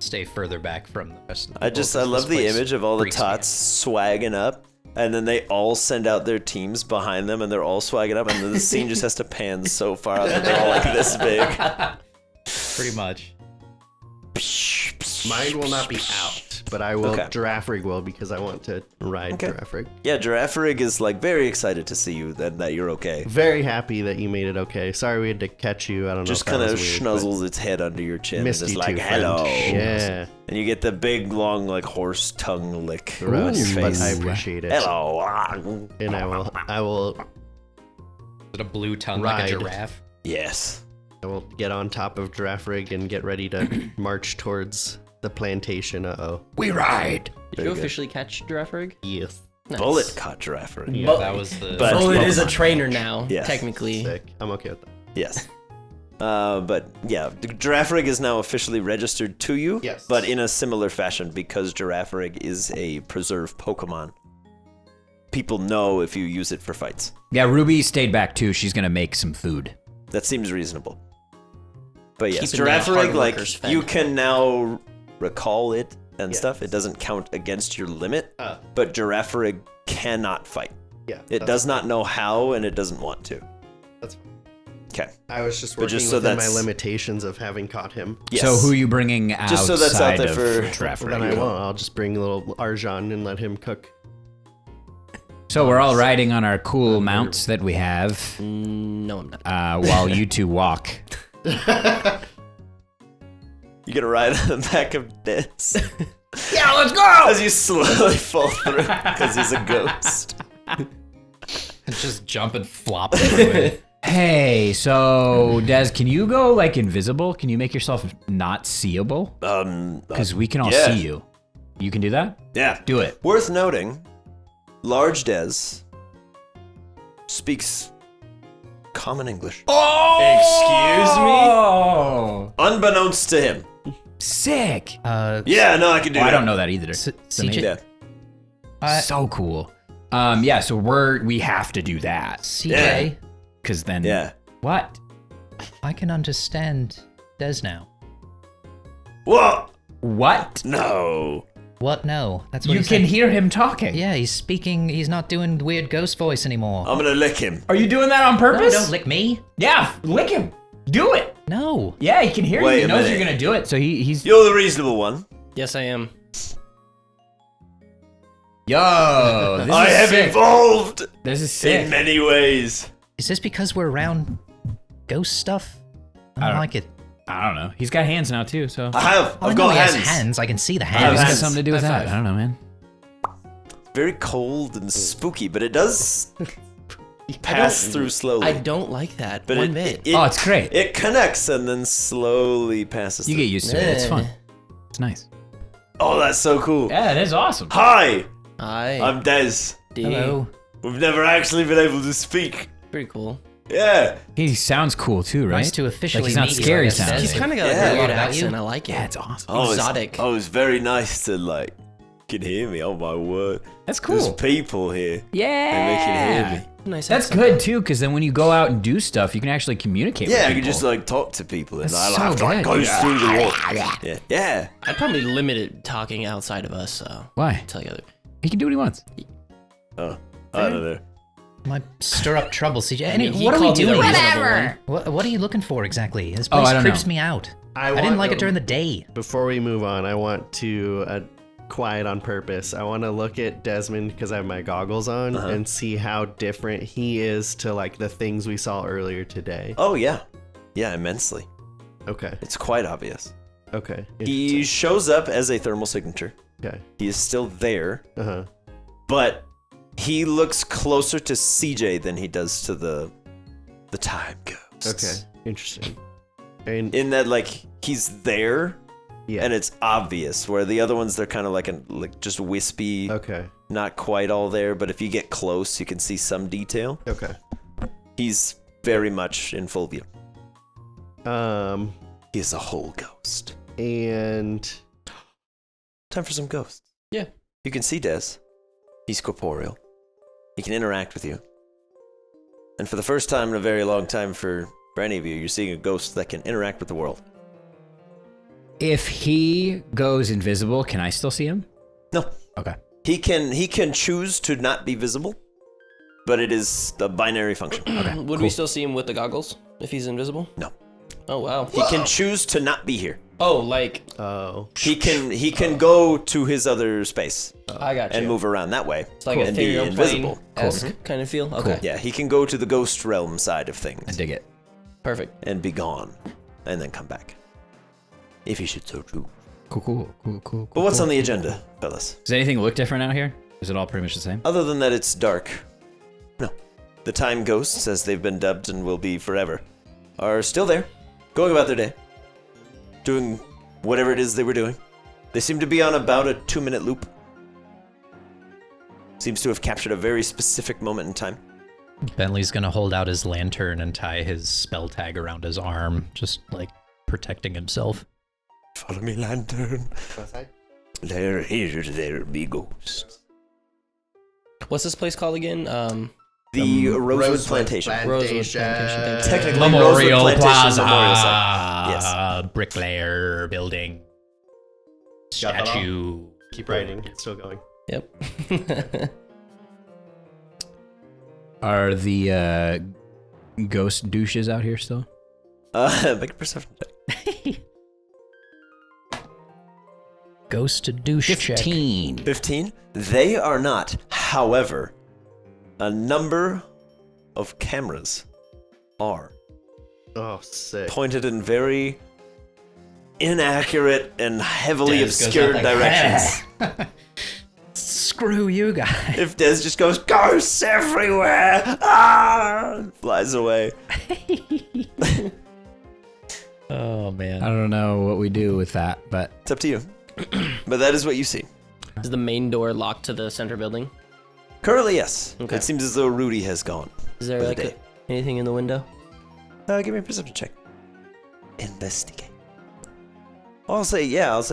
stay further back from the rest of the people, I 'cause love this the place image of all the freaks me out. tots swagging up, and then they all send out their teams behind them, and they're all swagging up, and then the scene just has to pan so far out that they're all like this big. Pretty much. Mine will not be out, but I will. Okay. Giraffe Rig will because I want to ride Okay. Giraffe Rig. Yeah, Giraffe Rig is like very excited to see you, that you're okay. Very happy that you made it okay. Sorry we had to catch you. I don't know. Just if that kind of was weird, but schnuzzles its head under your chin. Missed and you is like, too, friend. hello. Yeah. And you get the big, long, like horse tongue lick on Gross, your but face. I appreciate it. Hello. And I will Is it a blue tongue like Ride. a giraffe? Yes. get on top of Giraffe Rig and get ready to march towards the plantation. We ride. Did you officially catch Giraffe Rig? Yes. Nice. Bullet caught Giraffe Rig. Yeah, that was the. But- Bullet is a trainer now, Yes. technically. Sick. I'm okay with that. Yes. But yeah, the Giraffe Rig is now officially registered to you. Yes. But in a similar fashion, because Giraffe Rig is a preserved Pokemon. People know if you use it for fights. Yeah, Ruby stayed back too. She's gonna make some food. That seems reasonable. But yes, Keeping the Giraffe hard Rig, like, workers fed. you can now recall it and Yes. stuff. It doesn't count against your limit, Uh. but Giraffe Rig cannot fight. Yeah. It does not know how, and it doesn't want to. That's fine. Okay. I was just But working just so within my that's- limitations of having caught him. Yes. So who are you bringing outside Just so that's out there for- of Giraffe Then Rig? I won't. I'll just bring a little Arjan and let him cook. So we're all riding on our cool mounts that we have, No, I'm not. while you two walk. You get a ride on the back of this. Yeah, let's go! As you slowly fall through, because he's a ghost. Just jump and flop through it. Hey, so Des, can you go like invisible? Can you make yourself not seeable? Because we can all yeah. see you. You can do that? Yeah. Do it. Worth noting, Large Des speaks common English. Oh! Unbeknownst to him. Sick! Yeah, no, I can do that. I don't know that either. CJ, Yeah. So cool. Yeah, so we have to do that. CJ, Because then... Yeah. What? I can understand Des now. What? What? No. What? No. That's what You he can said. hear him talking. Yeah, he's speaking. He's not doing weird ghost voice anymore. I'm gonna lick him. Are you doing that on No, purpose? don't lick me. Yeah, lick him. Do it. No. Yeah, he can hear Wait you. He a knows minute. you're gonna do it. So he's. You're the reasonable one. Yes, I am. Yo, this I is have sick. evolved This is in sick. many ways. Is this because we're around ghost stuff? I don't like it. I don't know. He's got hands now too, so. I have. I I've know got he has hands. hands. I can see the Maybe have it's hands. got something to do with High that. five. I don't know, man. Very cold and spooky, but it does pass through slowly. I don't like that but one bit. Oh, it's great. It connects and then slowly passes. You through. get used to it. It's fun. Eh. It's nice. Oh, that's so cool. Yeah, it is awesome. Hi, Hi. I'm Des. D. Hello. We've never actually been able to speak. Pretty cool. Yeah. He sounds cool too, right? Nice to officially Like he's not meet you, scary I guess, sounding. He's Des. kind of got Yeah. a really What good about accent. you? I like it. Yeah, it's awesome. Oh, Exotic. It's very nice to like can hear me. Oh my word. That's There's cool. people here. Yeah. And they can hear me. Nice That's accent. good too, because then when you go out and do stuff, you can actually communicate. Yeah, with I people. can just like talk to people and That's I so have to like good. go through the wall. Yeah. Yeah. I'd probably limit it talking outside of us, so Why? tell you other. He can do what he wants. Oh, I don't know. Might stir up trouble, CJ. I mean, he What are we called you the doing? reasonable one. What are you looking for exactly? This Oh, place I don't creeps know. me out. I want didn't like to- it during the day. Before we move on, I want to quiet on purpose. I want to look at Desmond because I have my goggles on and see how different he is to like the things we saw earlier today. Oh yeah. Yeah, immensely. Okay. It's quite obvious. Okay. He shows up as a thermal signature. Okay. He is still there, Uh-huh. but he looks closer to CJ than he does to the time ghosts. Okay. Interesting. And In that like he's there yeah. and it's obvious, where the other ones they're kind of like just wispy, Okay. not quite all there, but if you get close you can see some detail. Okay. He's very much in full view. Um He is a whole ghost. and Time for some ghosts. Yeah. You can see Des. He's corporeal. He can interact with you. And for the first time in a very long time for any of you, you're seeing a ghost that can interact with the world. If he goes invisible, can I still see him? No. Okay. He can choose to not be visible, but it is a binary function. Okay. Would we still see him with the goggles if he's invisible? No. Oh wow. He can choose to not be here. Oh, like He can go to his other space I got you. and move around that way. It's like and a be ethereal invisible. plane-esque kind of feel. Okay. Yeah, he can go to the ghost realm side of I things dig it. Perfect. and be gone, and then come back. If he should so choose. Cool. But what's on the agenda, fellas? Does anything look different out here? Is it all pretty much the same? Other than that it's dark. No. The time ghosts, as they've been dubbed and will be forever, are still there, going about their day, doing whatever it is they were doing. They seem to be on about a 2-minute loop. Seems to have captured a very specific moment in time. Bentley's gonna hold out his lantern and tie his spell tag around his arm, just like protecting himself. Follow me, lantern. There be ghosts. What's this place called again? The Rosewood Plantation. Rosewood Plantation. Thank you. Technically, Memorial Rosewood Plantation Plaza. Memorial Site. Yes. Bricklayer building. Got that all? Statue. keep writing. It's still going. Yep. Are the ghost douches out here still? Make a perception check. Ghost to douche check. 15. 15? They are not. However, a number of cameras are Oh, sick. pointed in very inaccurate and heavily Des goes obscured out like, directions. Screw you guys. If Des just goes, ghosts everywhere! Ah! Flies away. Oh man. I don't know what we do with that, but It's up to you. But that is what you see. Is the main door locked to the center building? Currently, yes. Okay. It seems as though Rudy has gone. Is there For the like day. anything in the window? Give me a perception check. Investigate. I'll say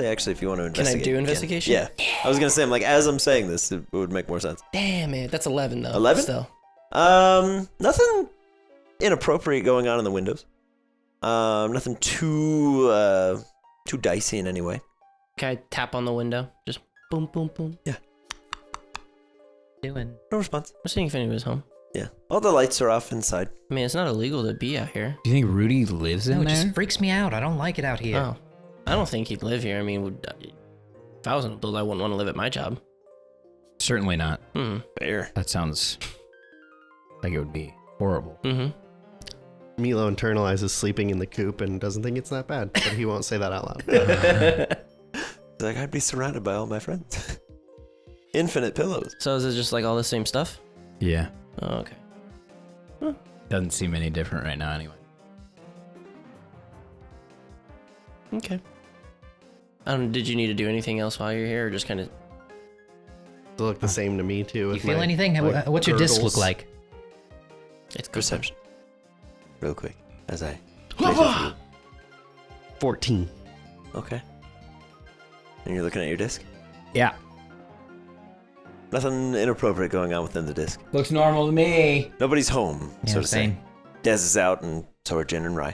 actually if you want to Can I investigate. do you investigation? Yeah. I was gonna say, I'm like, as I'm saying this, it would make more sense. Damn it, that's 11 though. 11? Still. Nothing inappropriate going on in the windows. Nothing too dicey in any way. Can I tap on the window? Just Boom, boom, boom. Doing. No response. I was thinking if anyone was home. Yeah. All the lights are off inside. I mean, it's not illegal to be out here. Do you think Rudy lives in No, it there? just freaks me out. I don't like it out here. Oh. I don't think he'd live here. I mean, if I was an adult, I wouldn't want to live at my job. Certainly not. Mm-hmm. Fair. That sounds like it would be horrible. Mm-hmm. Milo internalizes sleeping in the coop and doesn't think it's that bad, but he won't say that out loud. Like, I'd be surrounded by all my friends. Infinite pillows. So is it just like all the same stuff? Yeah. Oh, okay. Doesn't seem any different right now anyway. Okay. Did you need to do anything else while you're here, or just kind of? They look the same to me too. You with feel my, anything? like, What's your disc girdles. look like? It's Perception. Real quick. As I... 14. Okay. And you're looking at your disc? Yeah. Nothing inappropriate going on within the disc. Looks normal to me. Nobody's home, Yeah, so to say. same. Dez is out, and so are Jen and Rye.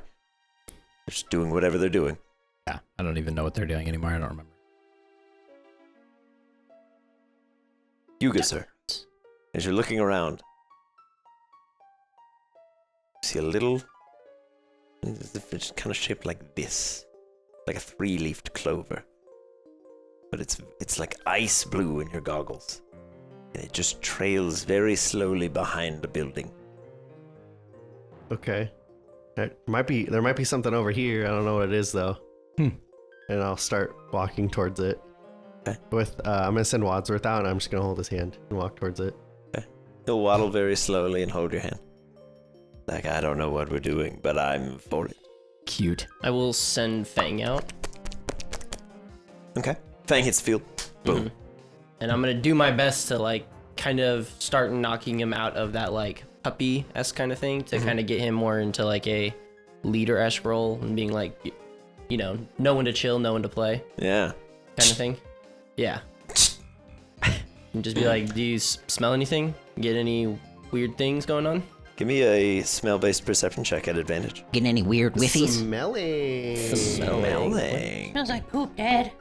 They're just doing whatever they're doing. Yeah. I don't even know what they're doing anymore. I don't remember. You good, sir. As you're looking around, you see a little... It's kind of shaped like this. Like a 3-leafed clover. But it's like ice blue in your goggles. And it just trails very slowly behind the building. Okay. There might be something over here. I don't know what it is though. And I'll start walking towards it. Okay. With I'm gonna send Wadsworth out, and I'm just gonna hold his hand and walk towards it. He'll waddle very slowly and hold your hand. Like, I don't know what we're doing, but I'm for it. Cute. I will send Fang out. Okay. Fang hits field. Boom. Mhm. And I'm gonna do my best to like kind of start knocking him out of that like puppy-esque kind of thing to kind of get him more into like a leader-esque role and being like, you know, know when to chill, know when to play Yeah. kind of thing. Yeah. And just be like, do you smell anything? Get any weird things going on? Give me a smell-based perception check at advantage. Getting any weird whiffies? Smelling. Smelling. Smells like poop, Dad.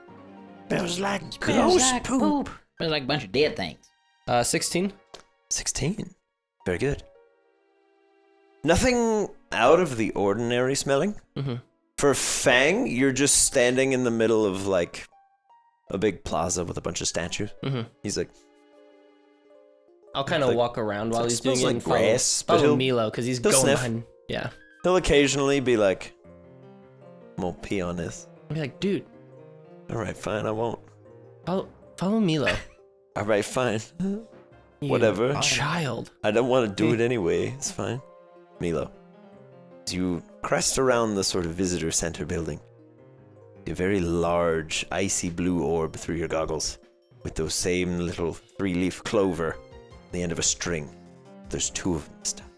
Smells like Smells gross like poop. Smells like a bunch of dead things. 16. 16. Very good. Nothing out of the ordinary smelling. Mm-hmm. For Fang, you're just standing in the middle of like a big plaza with a bunch of statues. Mm-hmm. He's like, I'll kind of like- walk around while like he's doing smells it like and follow, grass, but follow he'll- Milo because he's he'll going sniff. behind. Yeah. he'll occasionally be like, I'm gonna pee on this. I'll be like, dude, All right, fine, I won't. follow Milo. All right, fine. You Whatever. Child. I don't want to do it anyway. It's fine. Milo, as you crest around the sort of visitor center building, a very large, icy blue orb through your goggles, with those same little 3-leaf clover at the end of a string. There's 2 of them this time.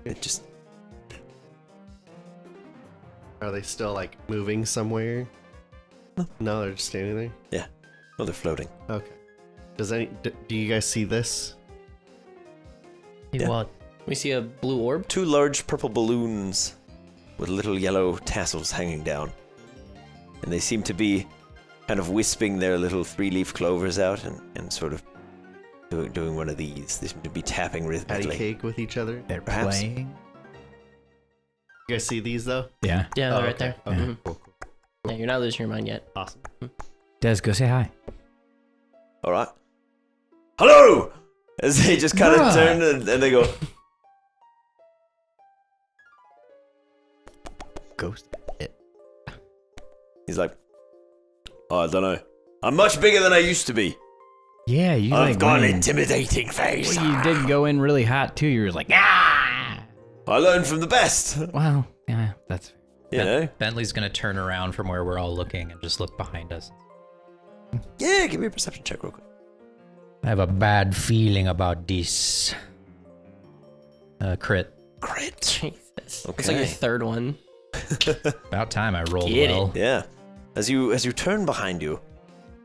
It just... Are they still like moving somewhere? No, they're just standing there. Oh, they're floating. Okay. Do you guys see this? Yeah. What? We see a blue orb. 2 large purple balloons with little yellow tassels hanging down. And they seem to be kind of wisping their little 3-leaf clovers out and sort of doing one of these. They seem to be tapping Patty rhythmically. cake with each other. They're Perhaps. playing. You guys see these though? Yeah. Yeah, they're Oh, right okay. there. Okay. Mhm. Cool, cool. Yeah, you're not losing your mind yet. Awesome. Des, go say hi. All right. Hello! As they just kind of Bruh. turn and they go, Ghost. he's like, oh, I don't know. I'm much bigger than I used to be. Yeah, you I've like got an went in- intimidating face. Well, you did go in really hot too. You were like, ah. I learned from the best. Well, yeah, that's fair. You know? Bentley's gonna turn around from where we're all looking and just look behind us. Yeah, give me a perception check real quick. I have a bad feeling about this. Crit. Crit. Jesus. It's like Okay. your third one. About time I rolled Get it. well. Yeah. As you turn behind you,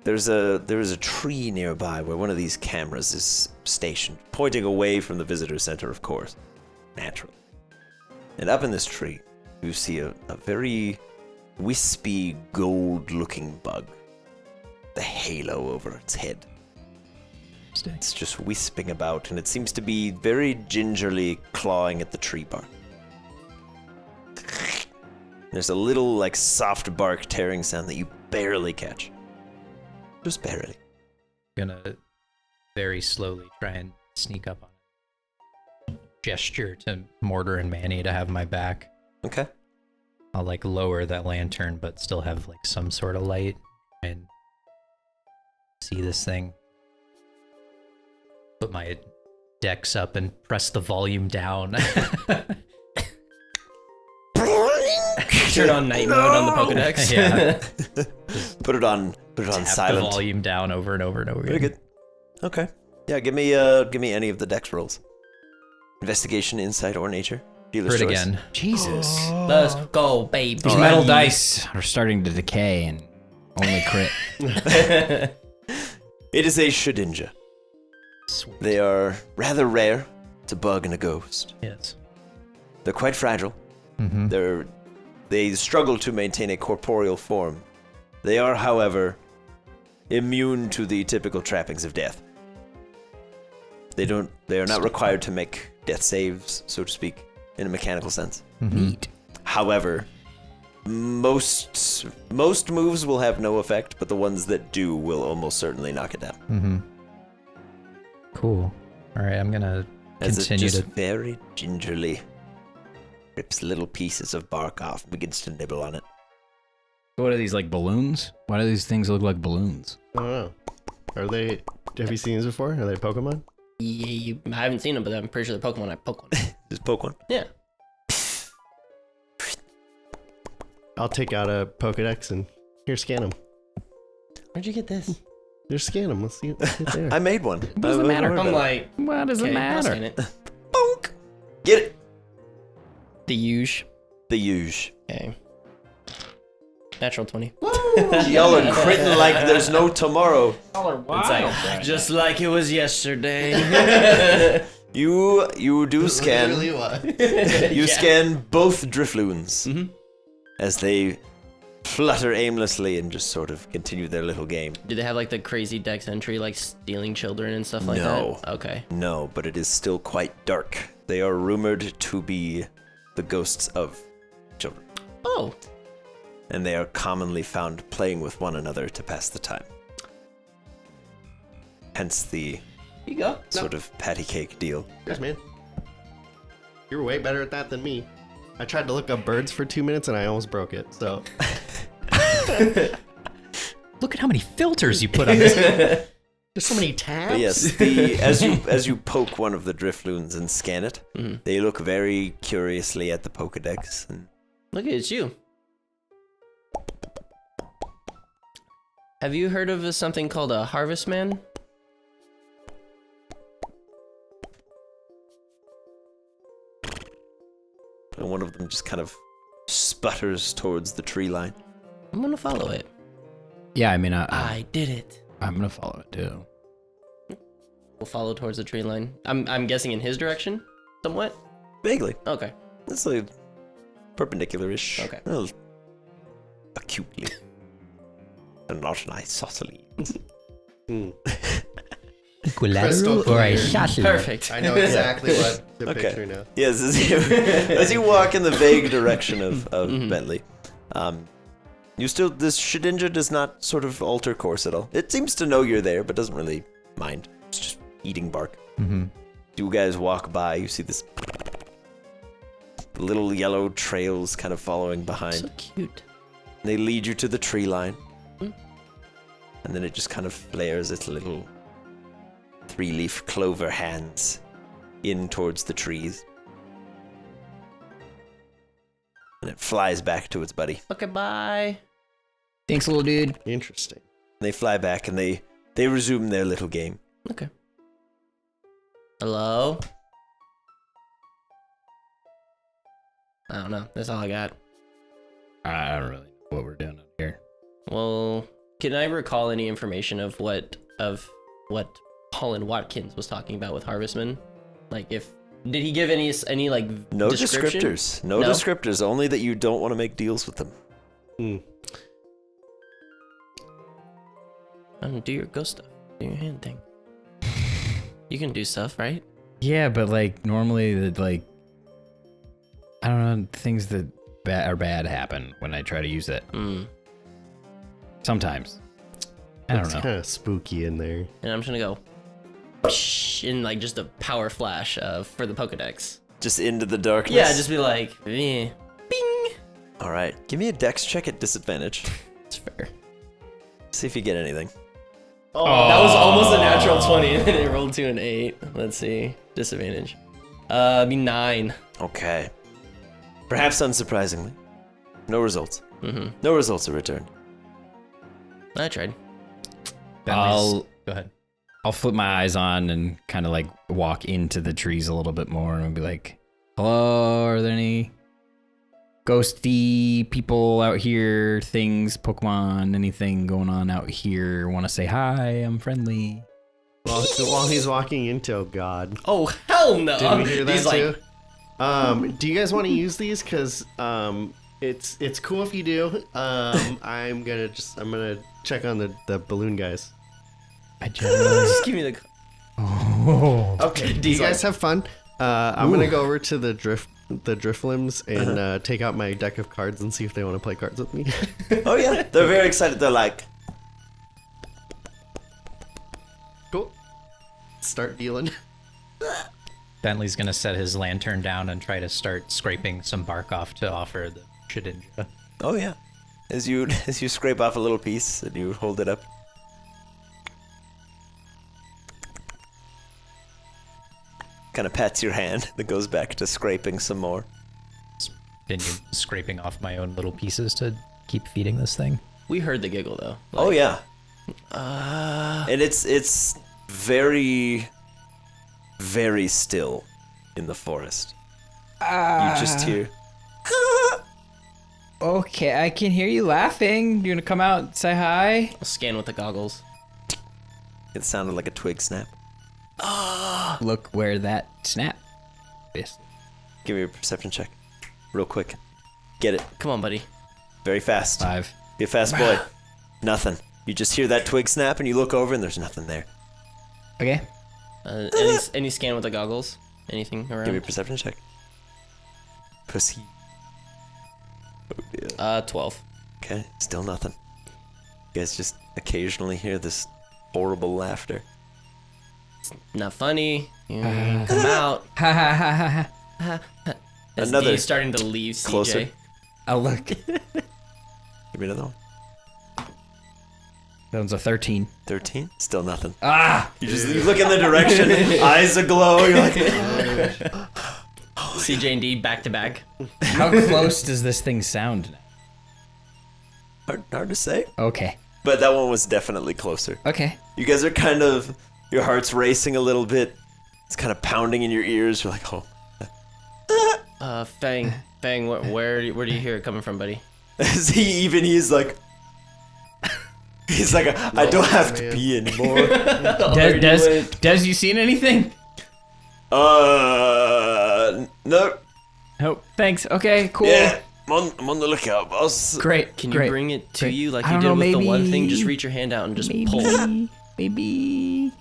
there is a tree nearby where one of these cameras is stationed, pointing away from the visitor center, of course. Naturally. And up in this tree, you see a very wispy, gold-looking bug. The halo over its head. It's just wisping about, and it seems to be very gingerly clawing at the tree bark. There's a little, like, soft bark tearing sound that you barely catch. Just barely. Gonna very slowly try and sneak up on it. Gesture to Mortar and Manny to have my back. Okay. I'll like lower that lantern, but still have like some sort of light and see this thing. Put my dex up and press the volume down. Turn on night mode on the Pokedex. Yeah. Put it on Tap silent. the volume down over and over and over again. Very good. Okay. Yeah, give me any of the dex rolls. Investigation, insight, or nature. Dealer's For it choice. again. Jesus. Let's go, baby. These metal dice are starting to decay and only crit. It is a Shedinja. Sweet. They are rather rare. It's a bug and a ghost. Yes. They're quite fragile. Mm-hmm. They struggle to maintain a corporeal form. They are, however, immune to the typical trappings of death. They are not required to make death saves, so to speak, in a mechanical sense. Neat. However, most moves will have no effect, but the ones that do will almost certainly knock it down. Mm-hmm. Cool. All right, I'm gonna As it continue just to. very gingerly rips little pieces of bark off and begins to nibble on it. What are these, like balloons? Why do these things look like balloons? I don't know. Are they? Have you seen these before? Are they Pokemon? Yeah, I haven't seen them, but I'm pretty sure they're Pokemon. I poke one. Just poke one. Yeah. I'll take out a Pokedex and here, scan them. Where'd you get this? Just scan them. Let's see what they are. I made one. What does it matter? I'm like, What does it okay, I'll matter? scan it. bonk. Get it. The huge. The huge. Okay. Natural 20. Y'all are critting like there's no tomorrow. It's like, just like it was yesterday. You do scan. Literally what? You scan both Drifloons as they flutter aimlessly and just sort of continue their little game. Do they have like the crazy dex entry, like stealing children and stuff like No. that? Okay. No, but it is still quite dark. They are rumored to be the ghosts of children, Oh. and they are commonly found playing with one another to pass the time. Hence the Here you go. sort of patty cake deal. Yes, man. You were way better at that than me. I tried to look up birds for 2 minutes and I almost broke it. So Look at how many filters you put on this. there's so many tabs. But yes, as you poke one of the Drifloons and scan it, they look very curiously at the Pokedex. And Look, it's you. Have you heard of something called a harvest man? one of them just kind of sputters towards the tree line. I'm gonna follow it. Yeah, I mean, I did it. I'm gonna follow it too. We'll follow towards the tree line. I'm guessing in his direction, somewhat. Vaguely. Okay. It's like perpendicular-ish. Okay. Well, acutely. And not an isosceles. Crystal clear. Perfect. I know exactly what the Okay. picture now. Yes, as you walk in the vague direction of Bentley, this Shedinja does not sort of alter course at all. It seems to know you're there, but doesn't really mind. It's just eating bark. Mm-hmm. You guys walk by, you see this little yellow trails kind of following behind. So cute. They lead you to the tree line. And then it just kind of flares its little 3-leaf clover hands in towards the trees. And it flies back to its buddy. Okay, bye. Thanks, little dude. Interesting. They fly back and they resume their little game. Okay. Hello? I don't know. That's all I got. I don't really know what we're doing up here. Well, can I recall any information of what Holland Watkins was talking about with Harvestman? Like, did he give any like No description? descriptors. No No? descriptors, only that you don't want to make deals with them. Do your ghost stuff. Do your hand thing. You can do stuff, right? Yeah, but like normally I don't know, things that are bad happen when I try to use it. Sometimes. I don't It's know. kind of spooky in there. And I'm just gonna go in like just a power flash for the Pokedex. Just into the darkness. Yeah, just be like, bing. All right, give me a dex check at disadvantage. It's fair. See if you get anything. Oh, that was almost a natural 20, and then it rolled to an 8. Let's see. Disadvantage. Be 9. Okay. Perhaps unsurprisingly, no results. Mm-hmm. No results are returned. I tried. Go ahead. I'll flip my eyes on and kind of like walk into the trees a little bit more and be like, hello, are there any ghosty people out here, things, Pokemon, anything going on out here? Want to say hi, I'm friendly. While he's walking into, oh god. Oh, hell no. Did we hear that He's too? like, Do you guys want to use these? Cause it's cool if you do. I'm gonna check on the balloon guys. I generally. just give me the... Okay. Do you guys have fun? I'm gonna go over to the Driflims and take out my deck of cards and see if they want to play cards with me. Oh yeah, they're very excited. They're like, Cool. Start dealing. Bentley's gonna set his lantern down and try to start scraping some bark off to offer the Shedinja. oh yeah. As you scrape off a little piece and you hold it up. Kind of pats your hand. That goes back to scraping some more. Continue scraping off my own little pieces to keep feeding this thing. We heard the giggle, though. Oh yeah. And it's very, very still in the forest. You just hear. Okay, I can hear you laughing. You gonna come out and say hi? I'll scan with the goggles. It sounded like a twig snap. Look where that snap is. Give me a perception check, real quick. Get it. Come on, buddy. Very fast. 5. Be a fast boy. Nothing. You just hear that twig snap and you look over and there's nothing there. Okay. Any scan with the goggles? Anything around? Give me a perception check. Pussy. Oh dear. 12. Okay, still nothing. You guys just occasionally hear this horrible laughter. Not funny. Come out. Ha ha ha ha ha. As Another D's starting to leave CJ. closer. I'll look. Give me another one. That one's a 13. 13. Still nothing. Ah! You look in the direction, eyes aglow. You're like, CJ and D back to back. How close does this thing sound now? hard to say. Okay. But that one was definitely closer. Okay. You guys are kind of, your heart's racing a little bit. It's kind of pounding in your ears. You're like, oh. Fang, where do you hear it coming from, buddy? He's like, I don't have to pee anymore. Des, you seen anything? No. Oh, thanks. Okay, cool. Yeah, I'm on the lookout, boss. Great. Can you great. bring it to Great. you like I you don't did know, with the one thing? maybe- Just reach your hand out and just pull. Maybe.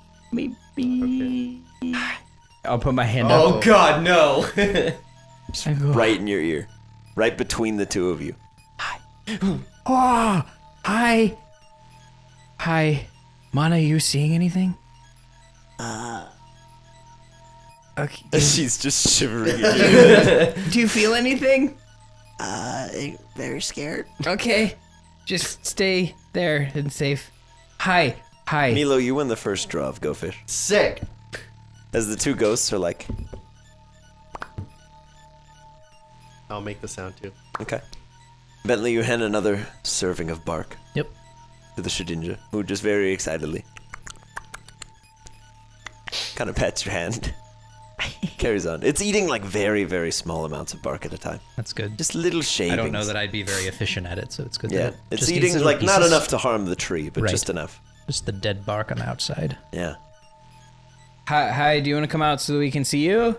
I'll put my hand up. Oh God, no! Right in your ear. Right between the two of you. Oh, hi. Hi. Mana, you seeing anything? Okay. She's just shivering in your ear. Do you feel anything? Very scared. Okay. Just stay there and safe. Hi. Milo, you win the first draw of Go Fish. Sick. As the two ghosts are like, I'll make the sound too. okay. Bentley, you hand another serving of bark. Yep. To the Shedinja, who just very excitedly kind of pats your hand. Carries on. It's eating like very, very small amounts of bark at a time. That's good. Just little shavings. I don't know that I'd be very efficient at it, so it's good. Yeah, that it it's just eats eating little like not pieces. enough to harm the tree, but Right. just enough. Just the dead bark on the outside. Yeah. Hi, do you want to come out so we can see you?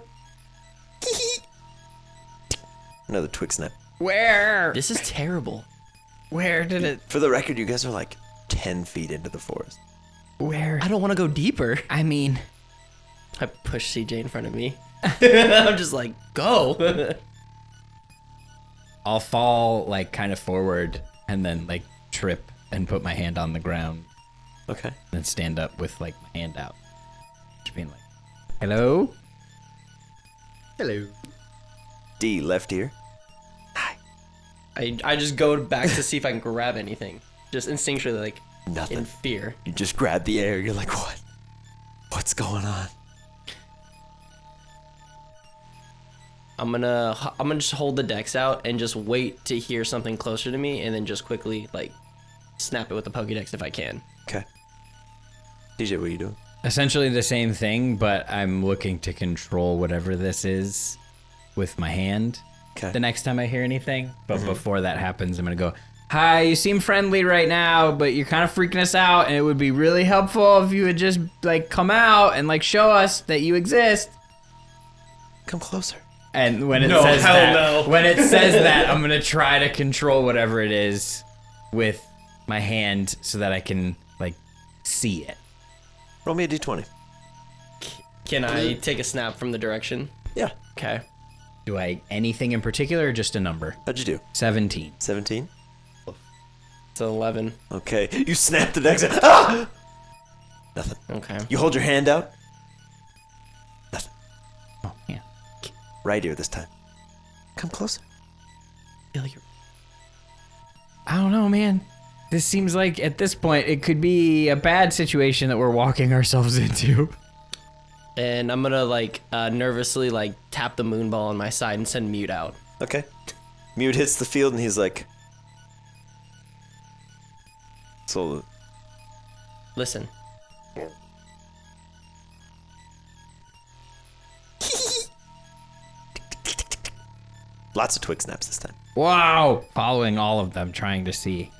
Another twig snap. Where? This is terrible. Where did it? For the record, you guys are like 10 feet into the forest. Where? I don't want to go deeper. I mean, I push CJ in front of me. I'm just like, go. I'll fall like kind of forward and then like trip and put my hand on the ground. Okay. And then stand up with like my hand out. Just being like, hello? Hello. D, left ear. I just go back to see if I can grab anything. Just instinctually, like, Nothing. in fear. You just grab the air. You're like, what? What's going on? I'm gonna just hold the dex out and just wait to hear something closer to me, and then just quickly like snap it with the Pokédex if I can. Okay. DJ, what are you doing? Essentially the same thing, but I'm looking to control whatever this is with my hand. Okay. The next time I hear anything. But before that happens, I'm going to go, hi, you seem friendly right now, but you're kind of freaking us out, and it would be really helpful if you would just, like, come out and, like, show us that you exist. Come closer. And when it No, says hell that, no. when it says that, I'm going to try to control whatever it is with my hand so that I can, like, see it. Roll me a d20. Can I take a snap from the direction? Yeah. Okay. Do I anything in particular or just a number? How'd you do? 17. 17? It's 11. Okay. You snap the dex. Ah! Nothing. Okay. You hold your hand out. Nothing. Oh, yeah. Right ear this time. Come closer. I don't know, man. This seems like at this point it could be a bad situation that we're walking ourselves into. And I'm gonna like nervously like tap the moon ball on my side and send Mute out. Okay. Mute hits the field and he's like, so Listen. lots of twig snaps this time. Wow. Following all of them, trying to see.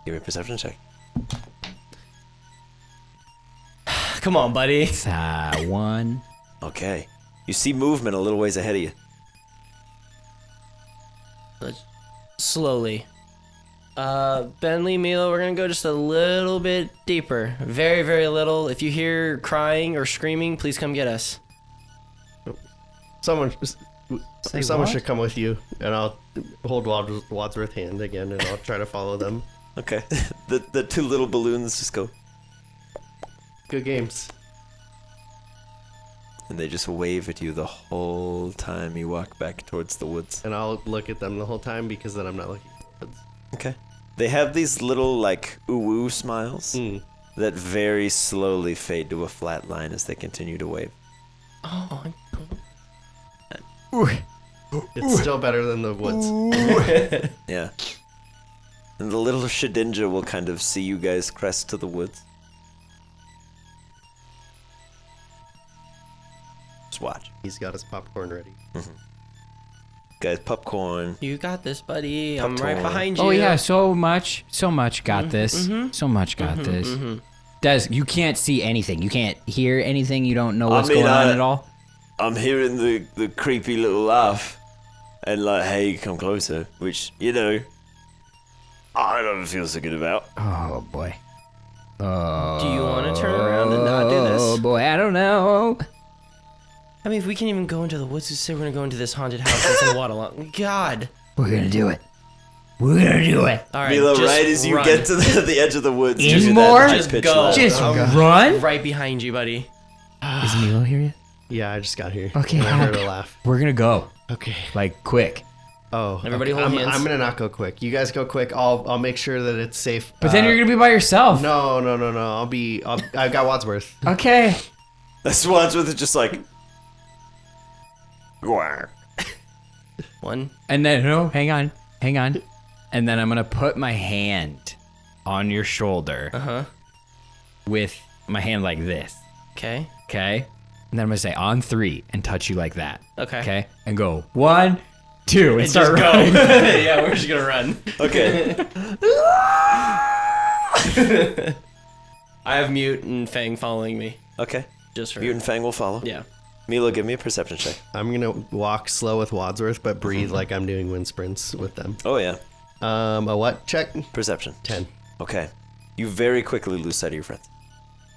Give me a perception check. Come on, buddy. It's 1. Okay. You see movement a little ways ahead of you. Slowly. Bentley, Milo, we're gonna go just a little bit deeper. Very, very little. If you hear crying or screaming, please come get us. Someone what? should come with you, and I'll hold Wadsworth's hand again, and I'll try to follow them. Okay. the two little balloons just go, Good games. and they just wave at you the whole time you walk back towards the woods. And I'll look at them the whole time because then I'm not looking forwards. Okay. They have these little, like, ooh-woo smiles that very slowly fade to a flat line as they continue to wave. Oh, It's still better than the woods. Yeah. And the little Shedinja will kind of see you guys crest to the woods. Just watch. He's got his popcorn ready. Guys, popcorn. you got this, buddy. I'm right Popcorn. behind you. Oh yeah, so much got this. So much got this. Des, you can't see anything. You can't hear anything. You don't know what's going on at all. I'm hearing the creepy little laugh. And like, hey, come closer. Which, you know, I don't feel so good about. Oh boy. Do you want to turn around and not do this? Oh boy, I don't know. I mean, if we can even go into the woods, who say we're gonna go into this haunted house that's in Waterlong? God. We're gonna do it. We're gonna do it. All right, Milo, just right as you run. get to the edge of the woods, In you hear more? that Just high-pitched go. laugh. Just I'm run. right behind you, buddy. Is Milo here yet? Yeah, I just got here. Okay, And I heard Hawk. a laugh. We're gonna go. Okay. Like quick. Oh, Everybody okay. hold I'm, hands. I'm gonna not go quick. You guys go quick. I'll make sure that it's safe. But then you're gonna be by yourself. No. I've got Wadsworth. Okay. That's Wadsworth is just like, "Gwar." One. And then no, hang on. And then I'm gonna put my hand on your shoulder Uh-huh. with my hand like this. Okay. Okay? And then I'm gonna say on 3 and touch you like that. Okay. Okay? And go 1, 2, and start Just go. running. Yeah, we're just gonna run. Okay. I have Mute and Fang following me. Okay. Just for Mute and Fang will follow. Yeah. Milo, give me a perception check. I'm gonna walk slow with Wadsworth, but breathe like I'm doing wind sprints with them. Oh, yeah. A what check? Perception. 10. Okay. You very quickly lose sight of your friends.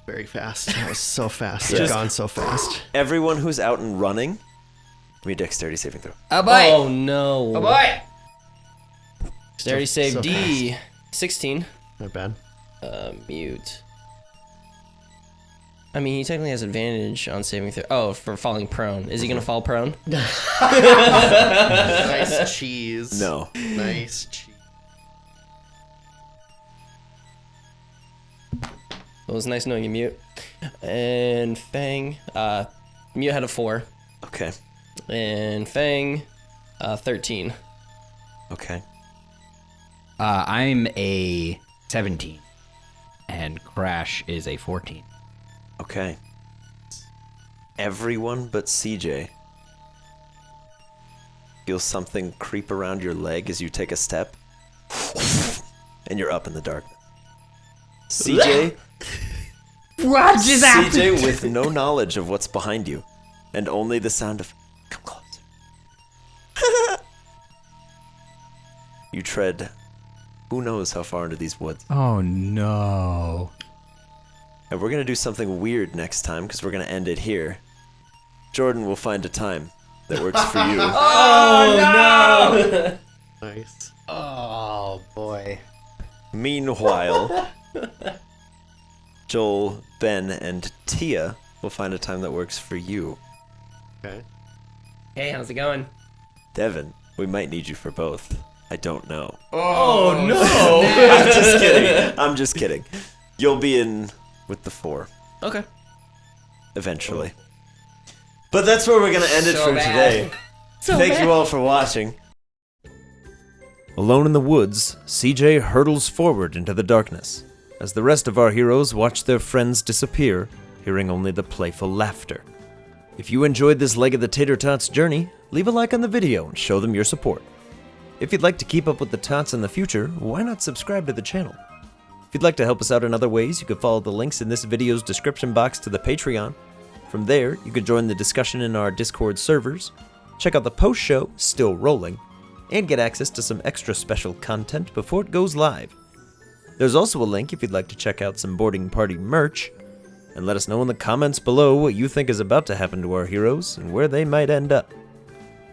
Very fast. That was so fast. Yes. It's gone so fast. Everyone who's out and running, give me a dexterity saving throw. Oh boy! Oh no. Oh boy! Dexterity save so D. 16. Not bad. Mute. I mean, he technically has advantage on saving throw. Oh, for falling prone. Is he gonna fall prone? Nice cheese. No. Nice cheese. It was nice knowing you, Mute. And Fang. Mute had a 4. Okay. And Fang, 13. Okay. I'm a 17, and Crash is a 14. Okay. Everyone but CJ feel something creep around your leg as you take a step, and you're up in the darkness. CJ, What just CJ with no knowledge of what's behind you, and only the sound of "come closer." You tread who knows how far into these woods. Oh no! And we're gonna do something weird next time because we're gonna end it here. Jordan will find a time that works for you. Nice. Oh boy. Meanwhile, Joel, Ben, and Tia will find a time that works for you. Okay. Hey, how's it going? Devin, we might need you for both. I don't know. Oh no! I'm just kidding. I'm just kidding. You'll be in with the 4 Okay. eventually. But that's where we're gonna end it So for bad. today. Thank you all for watching. Alone in the woods, CJ hurtles forward into the darkness, as the rest of our heroes watch their friends disappear, hearing only the playful laughter. If you enjoyed this leg of the Tater Tots journey, leave a like on the video and show them your support. If you'd like to keep up with the Tots in the future, why not subscribe to the channel? If you'd like to help us out in other ways, you can follow the links in this video's description box to the Patreon. From there, you can join the discussion in our Discord servers, check out the post-show, Still Rolling, and get access to some extra special content before it goes live. There's also a link if you'd like to check out some Boarding Party merch, and let us know in the comments below what you think is about to happen to our heroes and where they might end up.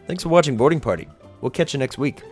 Thanks for watching Boarding Party. We'll catch you next week.